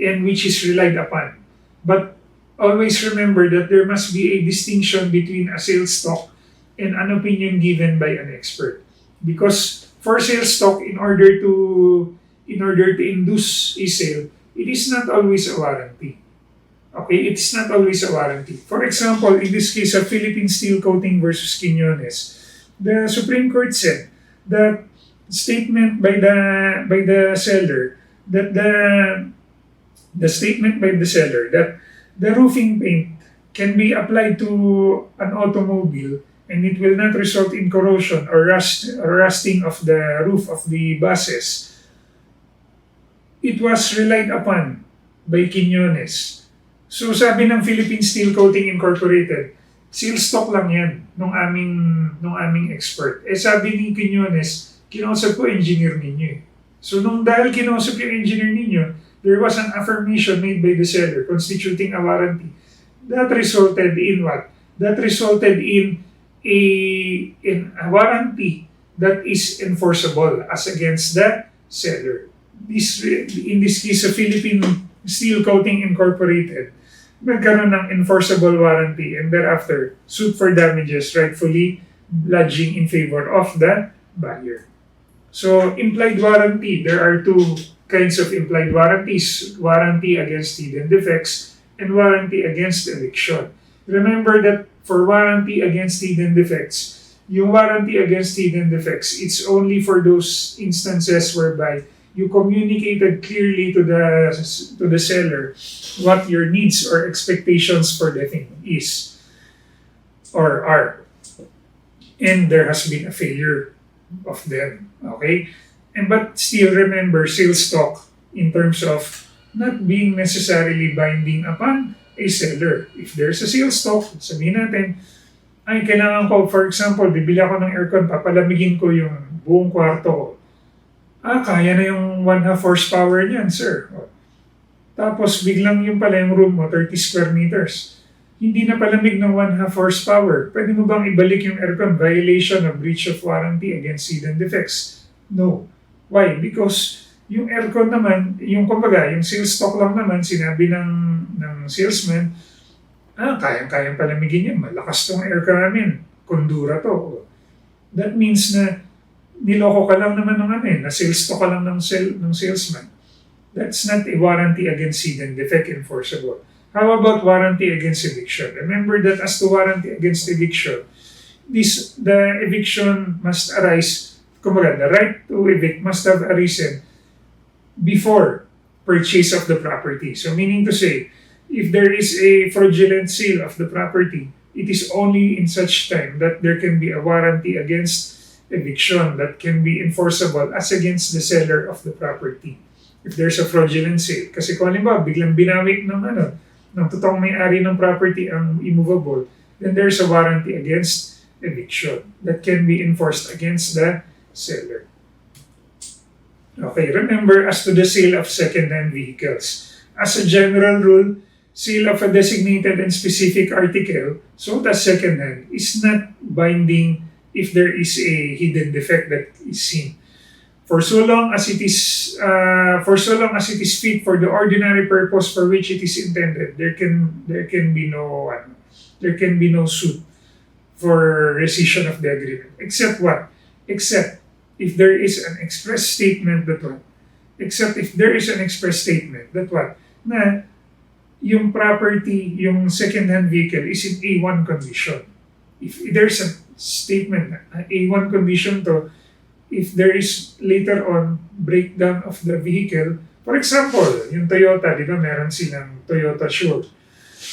and which is relied upon. But always remember that there must be a distinction between a sales stock and an opinion given by an expert. Because for sales stock, in order to induce a sale, it is not always a warranty. Okay, it's not always a warranty. For example, in this case of Philippine Steel Coating versus Quiñones, the Supreme Court said that statement by the seller that the statement by the seller that the roofing paint can be applied to an automobile and it will not result in corrosion or rusting of the roof of the buses. It was relied upon by Quiñones. So sabi ng Philippine Steel Coating Incorporated, sales stock lang yan nung aming expert. Sabi ni Quiñones, kinausap ko engineer ninyo eh. So nung dahil kinausap yung engineer ninyo, there was an affirmation made by the seller constituting a warranty. That resulted in what? That resulted in a warranty that is enforceable as against the seller. In this case, a Philippine Steel Coating Incorporated, nagkaroon ng enforceable warranty and thereafter suit for damages rightfully lodging in favor of the buyer. So, implied warranty, there are two kinds of implied warranties, warranty against hidden defects and warranty against eviction. Remember that for warranty against hidden defects, yung warranty against hidden defects, it's only for those instances whereby you communicated clearly to the seller what your needs or expectations for the thing is or are. And there has been a failure of them. Okay? But still remember sales stock in terms of not being necessarily binding upon a seller. If there's a sales stock, sabihin natin, ay kailangan ko, for example, bibili ako ng aircon, papalamigin ko yung buong kwarto ko. Kaya na yung 1/2 horsepower niyan, sir. Tapos biglang yung pala yung room mo, 30 square meters. Hindi na palamig ng 1/2 horsepower. Pwede mo bang ibalik yung aircon? Violation of breach of warranty against hidden defects? No. Why? Because yung aircon naman, yung kumbaga, yung sales stock lang naman, sinabi ng salesman, kayang-kayang palamigin yan. Malakas tong aircon namin. Kondura to. That means na niloko ka lang naman na sales stock ka lang ng salesman. That's not a warranty against hidden defect enforceable. How about warranty against eviction? Remember that as to warranty against eviction, the eviction must arise, kumbaga, the right to evict must have arisen before purchase of the property. So meaning to say, if there is a fraudulent sale of the property, it is only in such time that there can be a warranty against eviction that can be enforceable as against the seller of the property. If there's a fraudulent sale. Kasi kung halimbawa, biglang binawik ng totoong may-ari ng property ang immovable, then there's a warranty against eviction that can be enforced against the seller. Okay, remember as to the sale of second-hand vehicles. As a general rule, sale of a designated and specific article, sold as second-hand, is not binding if there is a hidden defect that is seen. For so long as it is fit for the ordinary purpose for which it is intended, there can be no suit for rescission of the agreement. Except what? Except if there is an express statement that what? Except if there is an express statement that what? Na yung property, yung second-hand vehicle is in A1 condition. If there's a statement, A1 condition to, if there is later on breakdown of the vehicle, for example, yung Toyota, di ba meron silang Toyota Sure.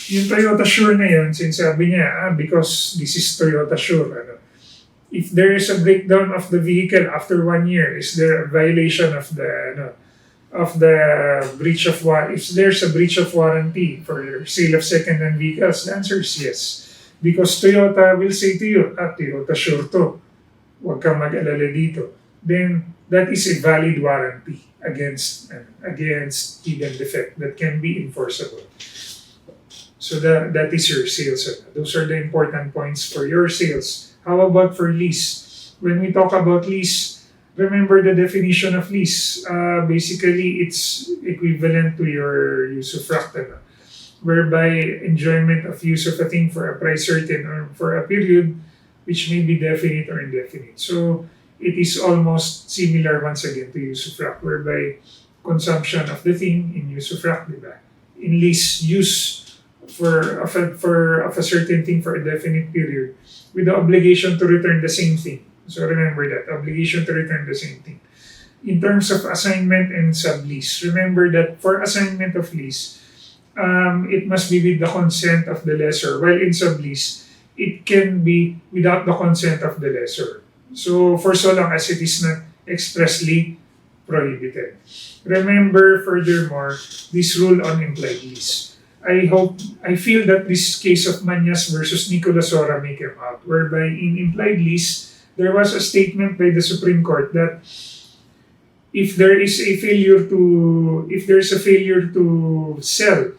Yung Toyota Sure na yun, sinasabi niya, because this is Toyota Sure. If there is a breakdown of the vehicle after 1 year, is there a violation of the breach of warranty? If there's a breach of warranty for sale of second-hand vehicles, the answer is yes. Because Toyota will say to you, Toyota Sure to. Huwag kang mag-alala dito. Then, that is a valid warranty against hidden defect that can be enforceable. So that is your sales. Those are the important points for your sales. How about for lease? When we talk about lease, remember the definition of lease. Basically, it's equivalent to your use of fractal, whereby enjoyment of use of a thing for a price certain or for a period which may be definite or indefinite. So it is almost similar once again to usufruct, whereby consumption of the thing in usufruct, diba? In lease use of a certain thing for a definite period with the obligation to return the same thing. So remember that, obligation to return the same thing. In terms of assignment and sublease, remember that for assignment of lease, it must be with the consent of the lessor, while in sublease, it can be without the consent of the lessor. So, for so long as it is not expressly prohibited. Remember, furthermore, this rule on implied lease. I feel that this case of Manyas versus Nicolas Sora may come out, whereby in implied lease, there was a statement by the Supreme Court that if there's a failure to sell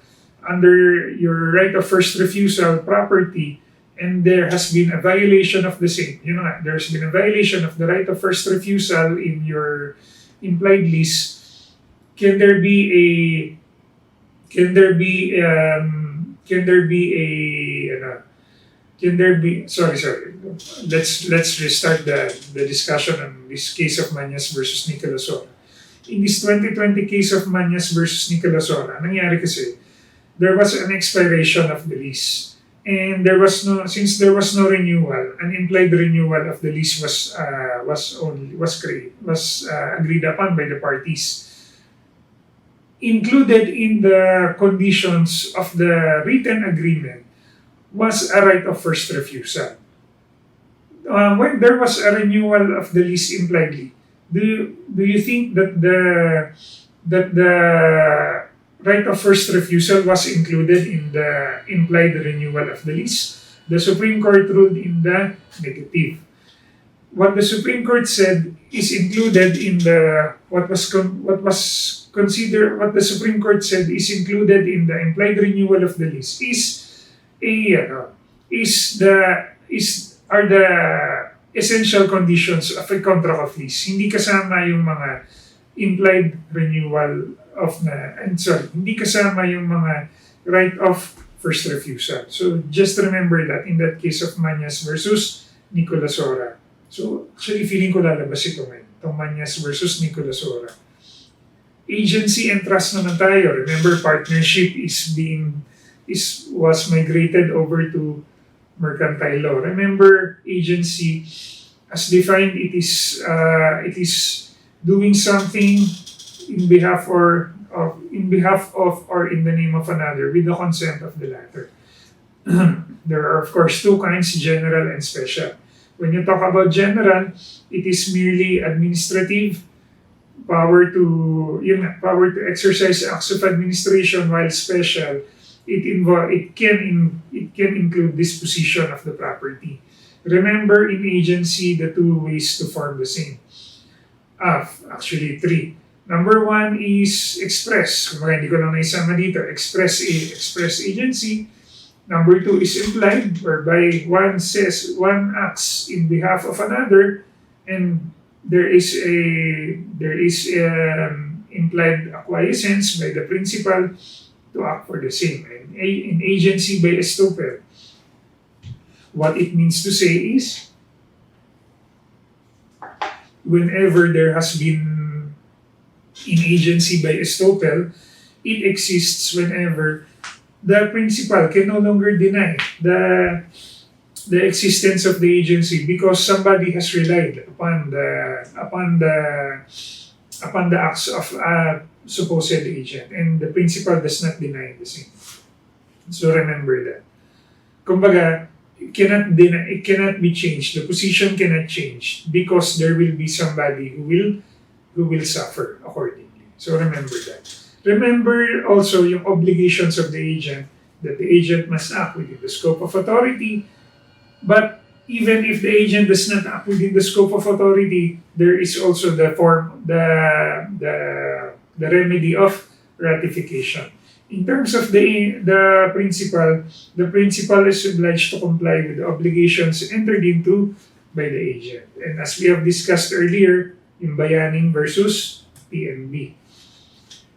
under your right of first refusal property, and there has been a violation of the same, there's been a violation of the right of first refusal in your implied lease, can there be a can there be can there be a can there be sorry let's restart the discussion on this case of Mañas versus Nicolasora. In this 2020 case of Mañas versus Nicolasora, nangyari kasi there was an expiration of the lease, and since there was no renewal, an implied renewal of the lease was agreed upon by the parties. Included in the conditions of the written agreement was a right of first refusal. When there was a renewal of the lease impliedly, do you think that the right of first refusal was included in the implied renewal of the lease? The Supreme Court ruled in the negative. What the Supreme Court said is included in what the Supreme Court said is included in the implied renewal of the lease are the essential conditions of a contract of lease. Hindi kasama yung mga implied renewal hindi kasama yung mga right of first refusal. So just remember that in that case of Mañas versus Nicolasora. So actually feeling ko lalabas ito ngayon, itong Mañas versus Nicolasora. Agency and trust naman tayo. Remember, partnership was migrated over to mercantile law. Remember, agency, as defined, it is doing something in behalf of or in the name of another with the consent of the latter. There are of course two kinds, general and special. When you talk about general, it is merely administrative power to exercise acts of administration, while special it can include disposition of the property. Remember, in agency, the two ways to form the same. Actually three. Number one is express. Kung hindi ko lang naisama dito, express agency. Number two is implied, whereby one acts in behalf of another, and there is implied acquiescence by the principal to act for the same. And in agency by estoppel, what it means to say is, whenever there has been in agency by estoppel, it exists whenever the principal can no longer deny the existence of the agency because somebody has relied upon the acts of a supposed agent, and the principal does not deny the same. So remember that. Kumbaga, it cannot be changed. The position cannot change because there will be somebody who will suffer accordingly. So remember that. Remember also yung obligations of the agent, that the agent must act within the scope of authority. But even if the agent does not act within the scope of authority, there is also the remedy of ratification. In terms of the principal is obliged to comply with the obligations entered into by the agent. And as we have discussed earlier, in bayaning versus PNB.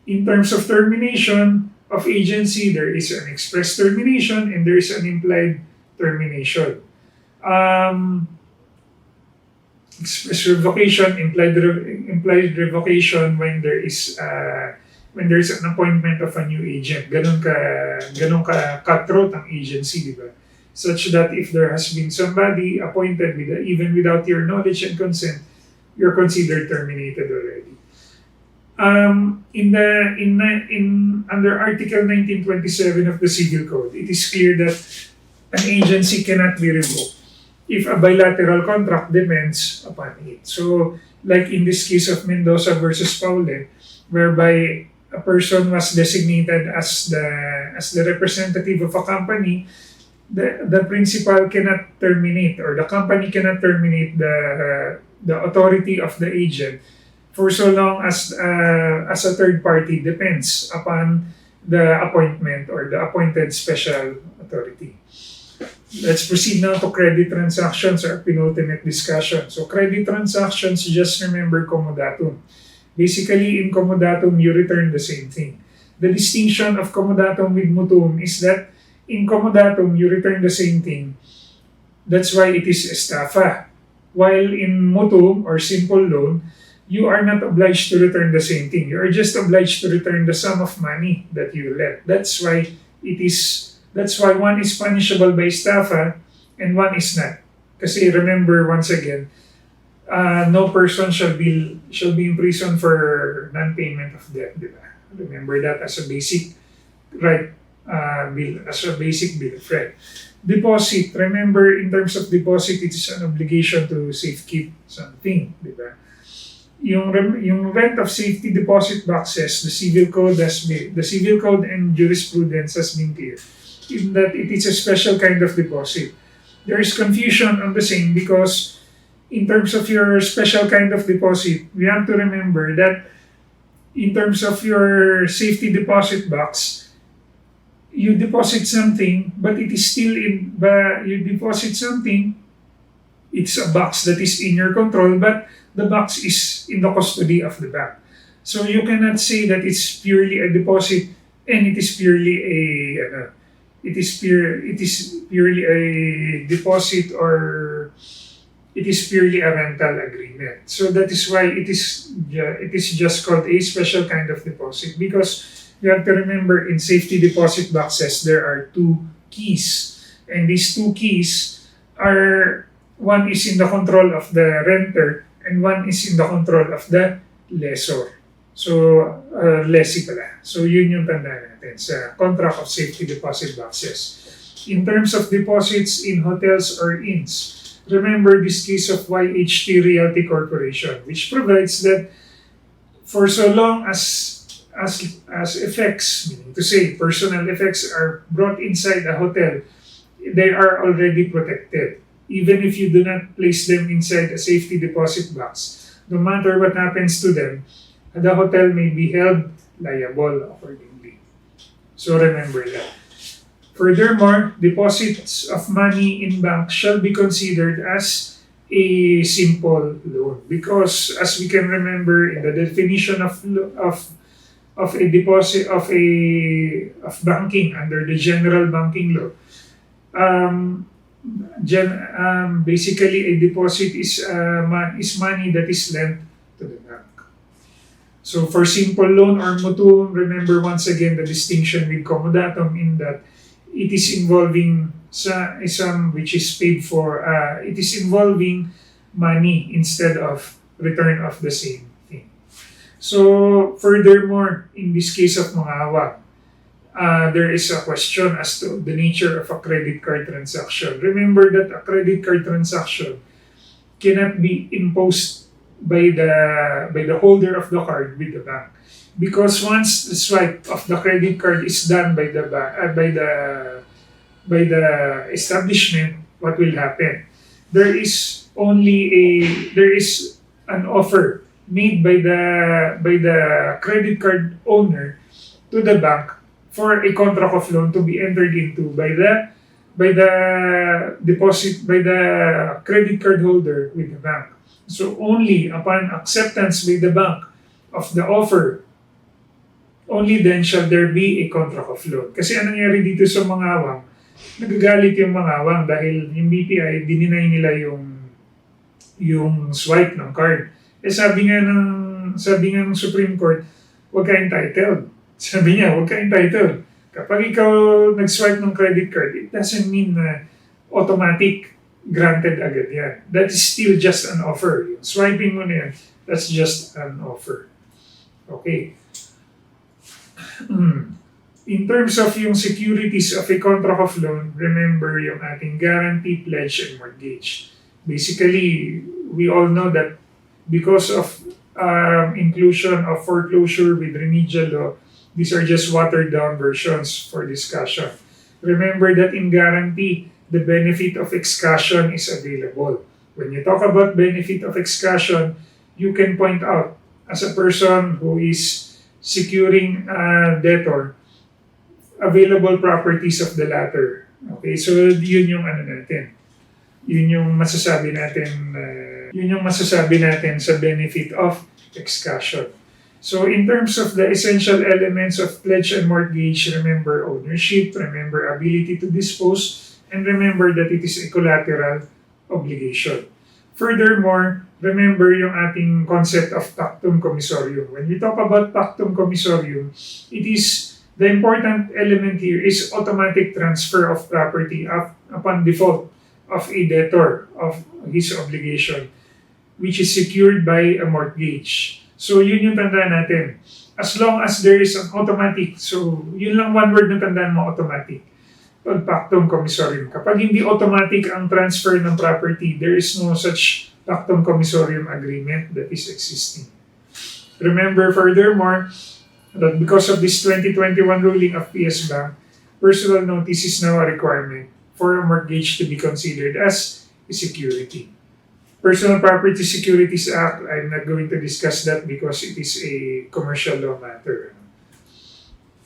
In terms of termination of agency, there is an express termination and there is an implied termination. Express revocation, implied revocation when there is an appointment of a new agent. Ganun ka cutthroat ang agency, di ba? Such that if there has been somebody appointed even without your knowledge and consent, you're considered terminated already. Under Article 1927 of the Civil Code, it is clear that an agency cannot be revoked if a bilateral contract depends upon it. So, like in this case of Mendoza versus Paule, whereby a person was designated as the representative of a company, the principal cannot terminate, or the company cannot terminate the authority of the agent for so long as a third party depends upon the appointment or the appointed special authority. Let's proceed now to credit transactions or penultimate discussion. So credit transactions, just remember commodatum. Basically, in commodatum, you return the same thing. The distinction of commodatum with mutuum is that in commodatum, you return the same thing. That's why it is estafa. While in mutuum or simple loan, you are not obliged to return the same thing. You are just obliged to return the sum of money that you lent. That's why one is punishable by estafa and one is not. Kasi remember once again, no person shall be imprisoned for non-payment of debt, di ba? Remember that as a basic right, as a basic bill of right. Deposit, remember in terms of deposit, it is an obligation to safekeep something, di ba? Yung rent of safety deposit boxes, the civil code and jurisprudence has been clear in that it is a special kind of deposit. There is confusion on the same because in terms of your special kind of deposit, we have to remember that in terms of your safety deposit box, you deposit something, but it is still you deposit something, it's a box that is in your control, but the box is in the custody of the bank. So you cannot say that it's purely a deposit and it is purely a deposit or it is purely a rental agreement. So that is why it is just called a special kind of deposit, because you have to remember in safety deposit boxes there are two keys, and these two keys are, one is in the control of the renter and one is in the control of the lessor. So, lessee pala. So, yun yung tandaan natin sa contract of safety deposit boxes. In terms of deposits in hotels or inns, remember this case of YHT Realty Corporation, which provides that for so long as effects, meaning to say personal effects, are brought inside a hotel, they are already protected. Even if you do not place them inside a safety deposit box, no matter what happens to them, the hotel may be held liable accordingly. So remember that. Furthermore, deposits of money in banks shall be considered as a simple loan, because as we can remember in the definition of a deposit of banking under the general banking law, basically a deposit is money that is lent to the bank. So for simple loan or mutuum, remember once again the distinction with commodatum in that it is involving sum which is paid for, it is involving money instead of return of the same thing. So furthermore, in this case of mga hawak, there is a question as to the nature of a credit card transaction. Remember that a credit card transaction cannot be imposed by the holder of the card with the bank, because once the swipe of the credit card is done by the establishment, what will happen? There is an offer made by the credit card owner to the bank for a contract of loan to be entered into by the credit card holder with the bank. So only upon acceptance by the bank of the offer, only then shall there be a contract of loan. Kasi anong nangyari dito sa mga awang? Nagagalit yung mga awang dahil yung BPI, dininay nila yung swipe ng card. Sabi nga ng Supreme Court, huwag ka entitled. Sabi niya, huwag ka entitled. Kapag ikaw nag-swipe ng credit card, it doesn't mean na automatic granted agad yan. That is still just an offer. Yung swiping mo na yan, that's just an offer. Okay. In terms of yung securities of a contract of loan, remember yung ating guarantee, pledge, and mortgage. Basically, we all know that because of inclusion of foreclosure with remedial law, these are just watered-down versions for discussion. Remember that in guarantee, the benefit of excusation is available. When you talk about benefit of excussion, you can point out as a person who is securing a debtor, available properties of the latter. Okay, so yun yung ano natin. Yun yung masasabi natin sa benefit of excussion. So in terms of the essential elements of pledge and mortgage, remember ownership, remember ability to dispose, and remember that it is a collateral obligation. Furthermore, remember yung ating concept of pactum commissorium. When we talk about pactum commissorium, it is the important element here is automatic transfer of property upon default of a debtor of his obligation, which is secured by a mortgage. So yun yung tandaan natin. As long as there is an automatic, so yun lang one word na tandaan mo, automatic. Pag pactum commissorium. Kapag hindi automatic ang transfer ng property, there is no such pactum commissorium agreement that is existing. Remember furthermore that because of this 2021 ruling of PS Bank, personal notice is now a requirement for a mortgage to be considered as a security. Personal Property Securities Act, I'm not going to discuss that because it is a commercial law matter.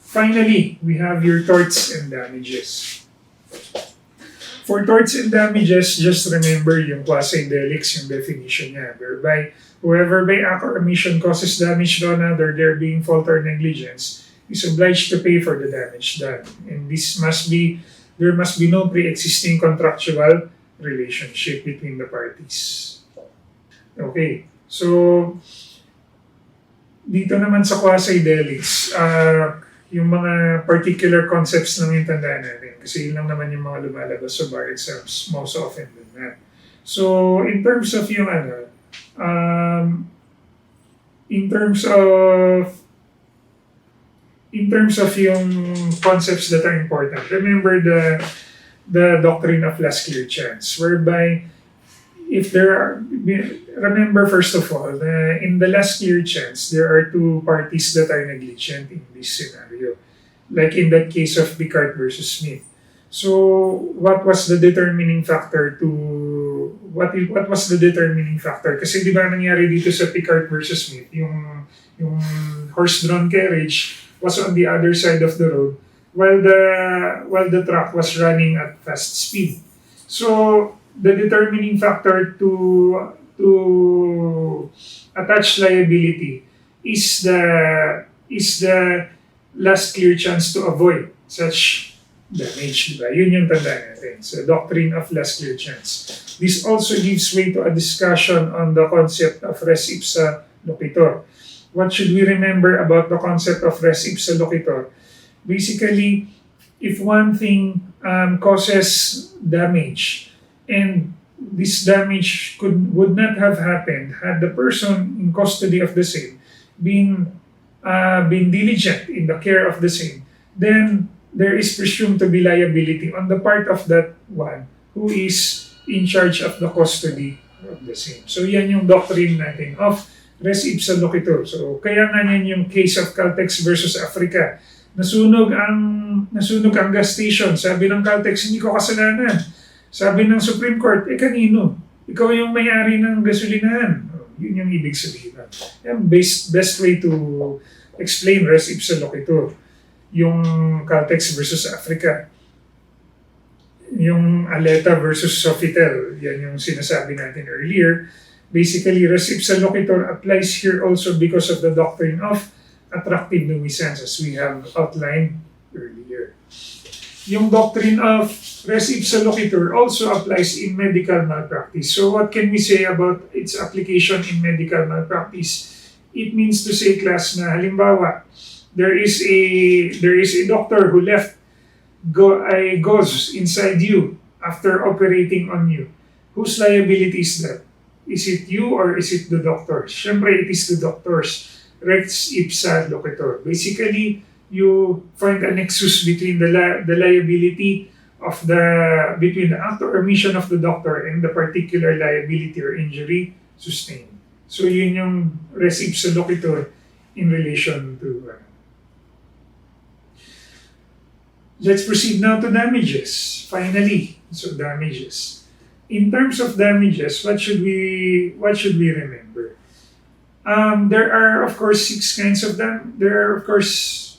Finally, we have your torts and damages. For torts and damages, just remember yung quasi-delicts, yung definition niya, whereby whoever by act or omission causes damage to another, there being fault or negligence, is obliged to pay for the damage done. And there must be no pre-existing contractual relationship between the parties. Okay, so dito naman sa quasi-delicts, yung mga particular concepts lang yung tandaan natin kasi yun lang naman yung mga lumalabas sa bar exams most often than that. So in terms of yung in terms of yung concepts that are important, remember the doctrine of last clear chance, whereby remember first of all, in the last clear chance, there are two parties that are negligent in this scenario, like in that case of Picard versus Smith. So, what was the determining factor? Kasi di ba nangyari dito sa Picard versus Smith, yung horse-drawn carriage was on the other side of the road while the truck was running at fast speed. So, the determining factor to attach liability is the last clear chance to avoid such damage, diba? Yun yung tandaan natin. So, doctrine of last clear chance. This also gives way to a discussion on the concept of res ipsa loquitur. What should we remember about the concept of res ipsa loquitur? Basically, if one thing causes damage, and this damage would not have happened had the person in custody of the same been diligent in the care of the same, then there is presumed to be liability on the part of that one who is in charge of the custody of the same. So yan yung doctrine natin of res ipsa loquitur. So kaya nga yan yung case of Caltex versus Africa. Nasunog ang gas station. Sabi ng Caltex, hindi ko kasalanan. Sabi ng Supreme Court, kanino? Ikaw yung may-ari ng gasolinahan. Yun yung ibig sabihin. Yung best way to explain res ipsa loquitur. Yung Caltex versus Africa. Yung Aleta versus Sofitel. Yan yung sinasabi natin earlier. Basically, res ipsa loquitur applies here also because of the doctrine of attractive nuisance as we have outlined earlier. Yung doctrine of res ipsa loquitur also applies in medical malpractice. So what can we say about its application in medical malpractice? It means to say, class, na halimbawa, there is a doctor who left a gauze inside you after operating on you. Whose liability is that? Is it you or is it the doctor? Siyempre, it is the doctor's. Res ipsa loquitur. Basically, you find a nexus between the liability of between the act or omission of the doctor and the particular liability or injury sustained. So yun yung res ipsa loquitur in relation to. Let's proceed now to damages. Finally, so damages. In terms of damages, what should we remember? There are, of course, six kinds of them. There are, of course,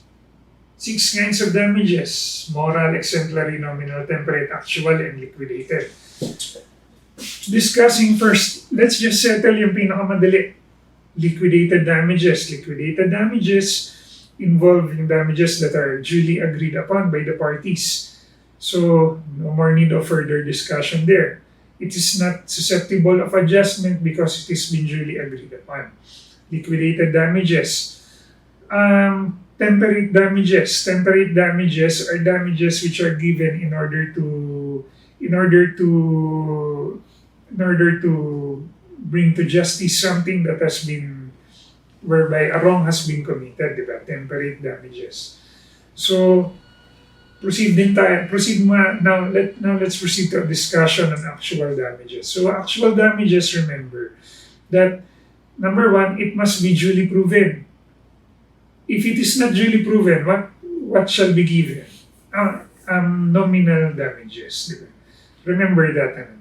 six kinds of damages: moral, exemplary, nominal, temperate, actual, and liquidated. Discussing first, let's just settle yung pinakamadali. Liquidated damages. Liquidated damages involve yung damages that are duly agreed upon by the parties. So, no more need of further discussion there. It is not susceptible of adjustment because it has been duly agreed upon. Liquidated damages. Temperate damages. Temperate damages are damages which are given in order to bring to justice something that has been, whereby a wrong has been committed, di ba? Temperate damages. So, now let's proceed to a discussion on actual damages. So, actual damages, remember that number one, it must be duly proven. If it is not duly proven, what shall be given? Nominal damages, di ba? Remember that.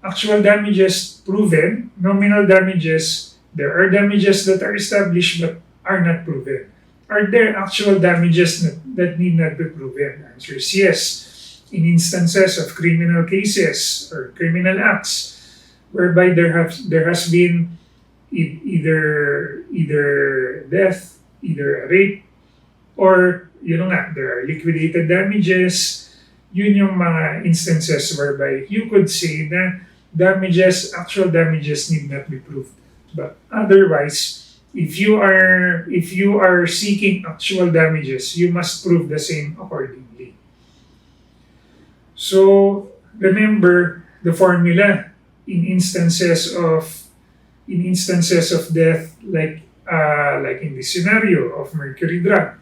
Actual damages proven, nominal damages, there are damages that are established but are not proven. Are there actual damages that need not be proven? The answer is yes. In instances of criminal cases or criminal acts whereby there has been either death, either a rape, or there are liquidated damages. Yun yung mga instances whereby you could say na actual damages need not be proved. But otherwise, if you are seeking actual damages, you must prove the same accordingly. So remember the formula in instances of death, like in this scenario of mercury drug,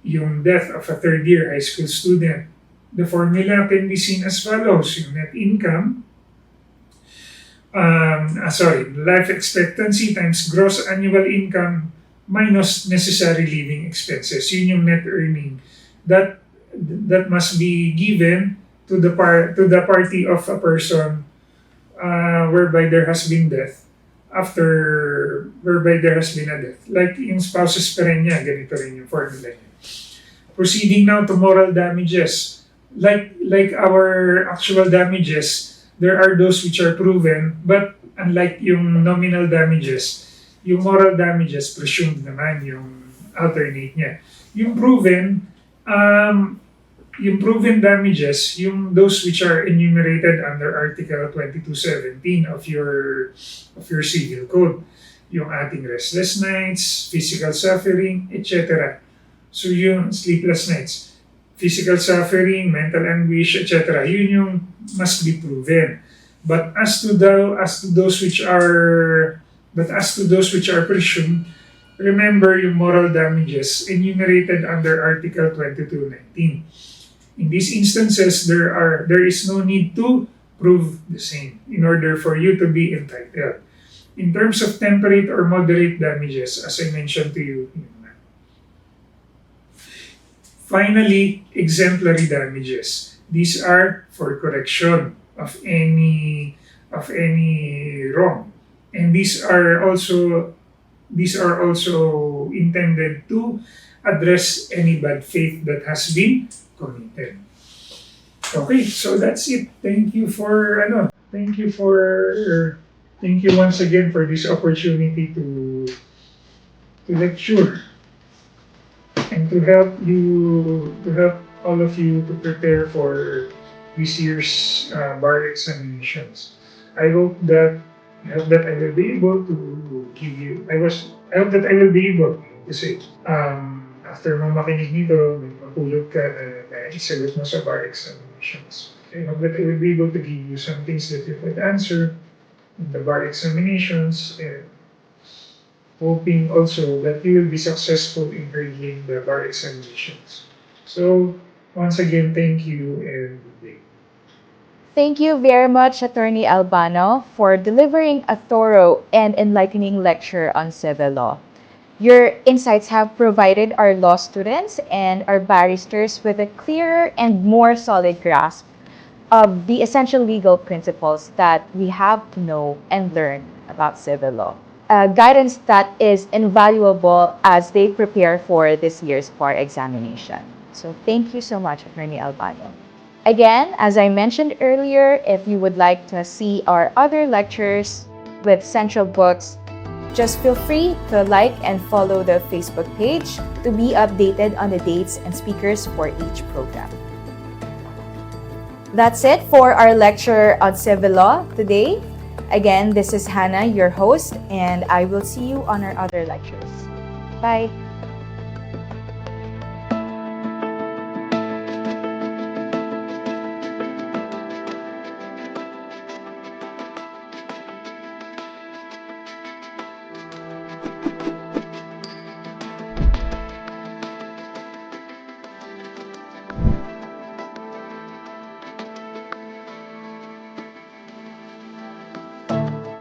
yung death of a third-year high school student. The formula can be seen as follows: yung net income, life expectancy times gross annual income minus necessary living expenses. Yun yung net earning that must be given to the party of a person whereby there has been death. Whereby there has been a death. Like yung spouses pa rin niya, ganito rin yung formula niya. Proceeding now to moral damages. Like our actual damages, there are those which are proven, but unlike yung nominal damages, yung moral damages presumed naman yung alternate niya. Yung proven damages, yung those which are enumerated under Article 2217 of your civil code, yung ating restless nights, physical suffering, etc. So yung sleepless nights, physical suffering, mental anguish, etc. Yun yung must be proven. But as to those which are presumed, remember yung moral damages enumerated under Article 2219. In these instances, there is no need to prove the same in order for you to be entitled. In terms of temperate or moderate damages, as I mentioned to you, finally, exemplary damages. These are for correction of any wrong, and these are also intended to address any bad faith that has been committed. Okay, so that's it. Thank you once again for this opportunity to lecture and to help all of you to prepare for this year's bar examinations. I hope that I will be able to give you. I hope that I will be able to say, after mo makinig nito, may mapulot ka na isagot mo sa bar examinations. I hope that I will be able to give you some things that you could answer in the bar examinations, and hoping also that you will be successful in earning the bar examinations. So, once again, thank you and good day. Thank you very much, Attorney Albano, for delivering a thorough and enlightening lecture on civil law. Your insights have provided our law students and our barristers with a clearer and more solid grasp of the essential legal principles that we have to know and learn about civil law. guidance that is invaluable as they prepare for this year's bar examination. So thank you so much, Attorney Albano. Again, as I mentioned earlier, if you would like to see our other lectures with Central Books, just feel free to like and follow the Facebook page to be updated on the dates and speakers for each program. That's it for our lecture on civil law today. Again, this is Hannah, your host, and I will see you on our other lectures. Bye.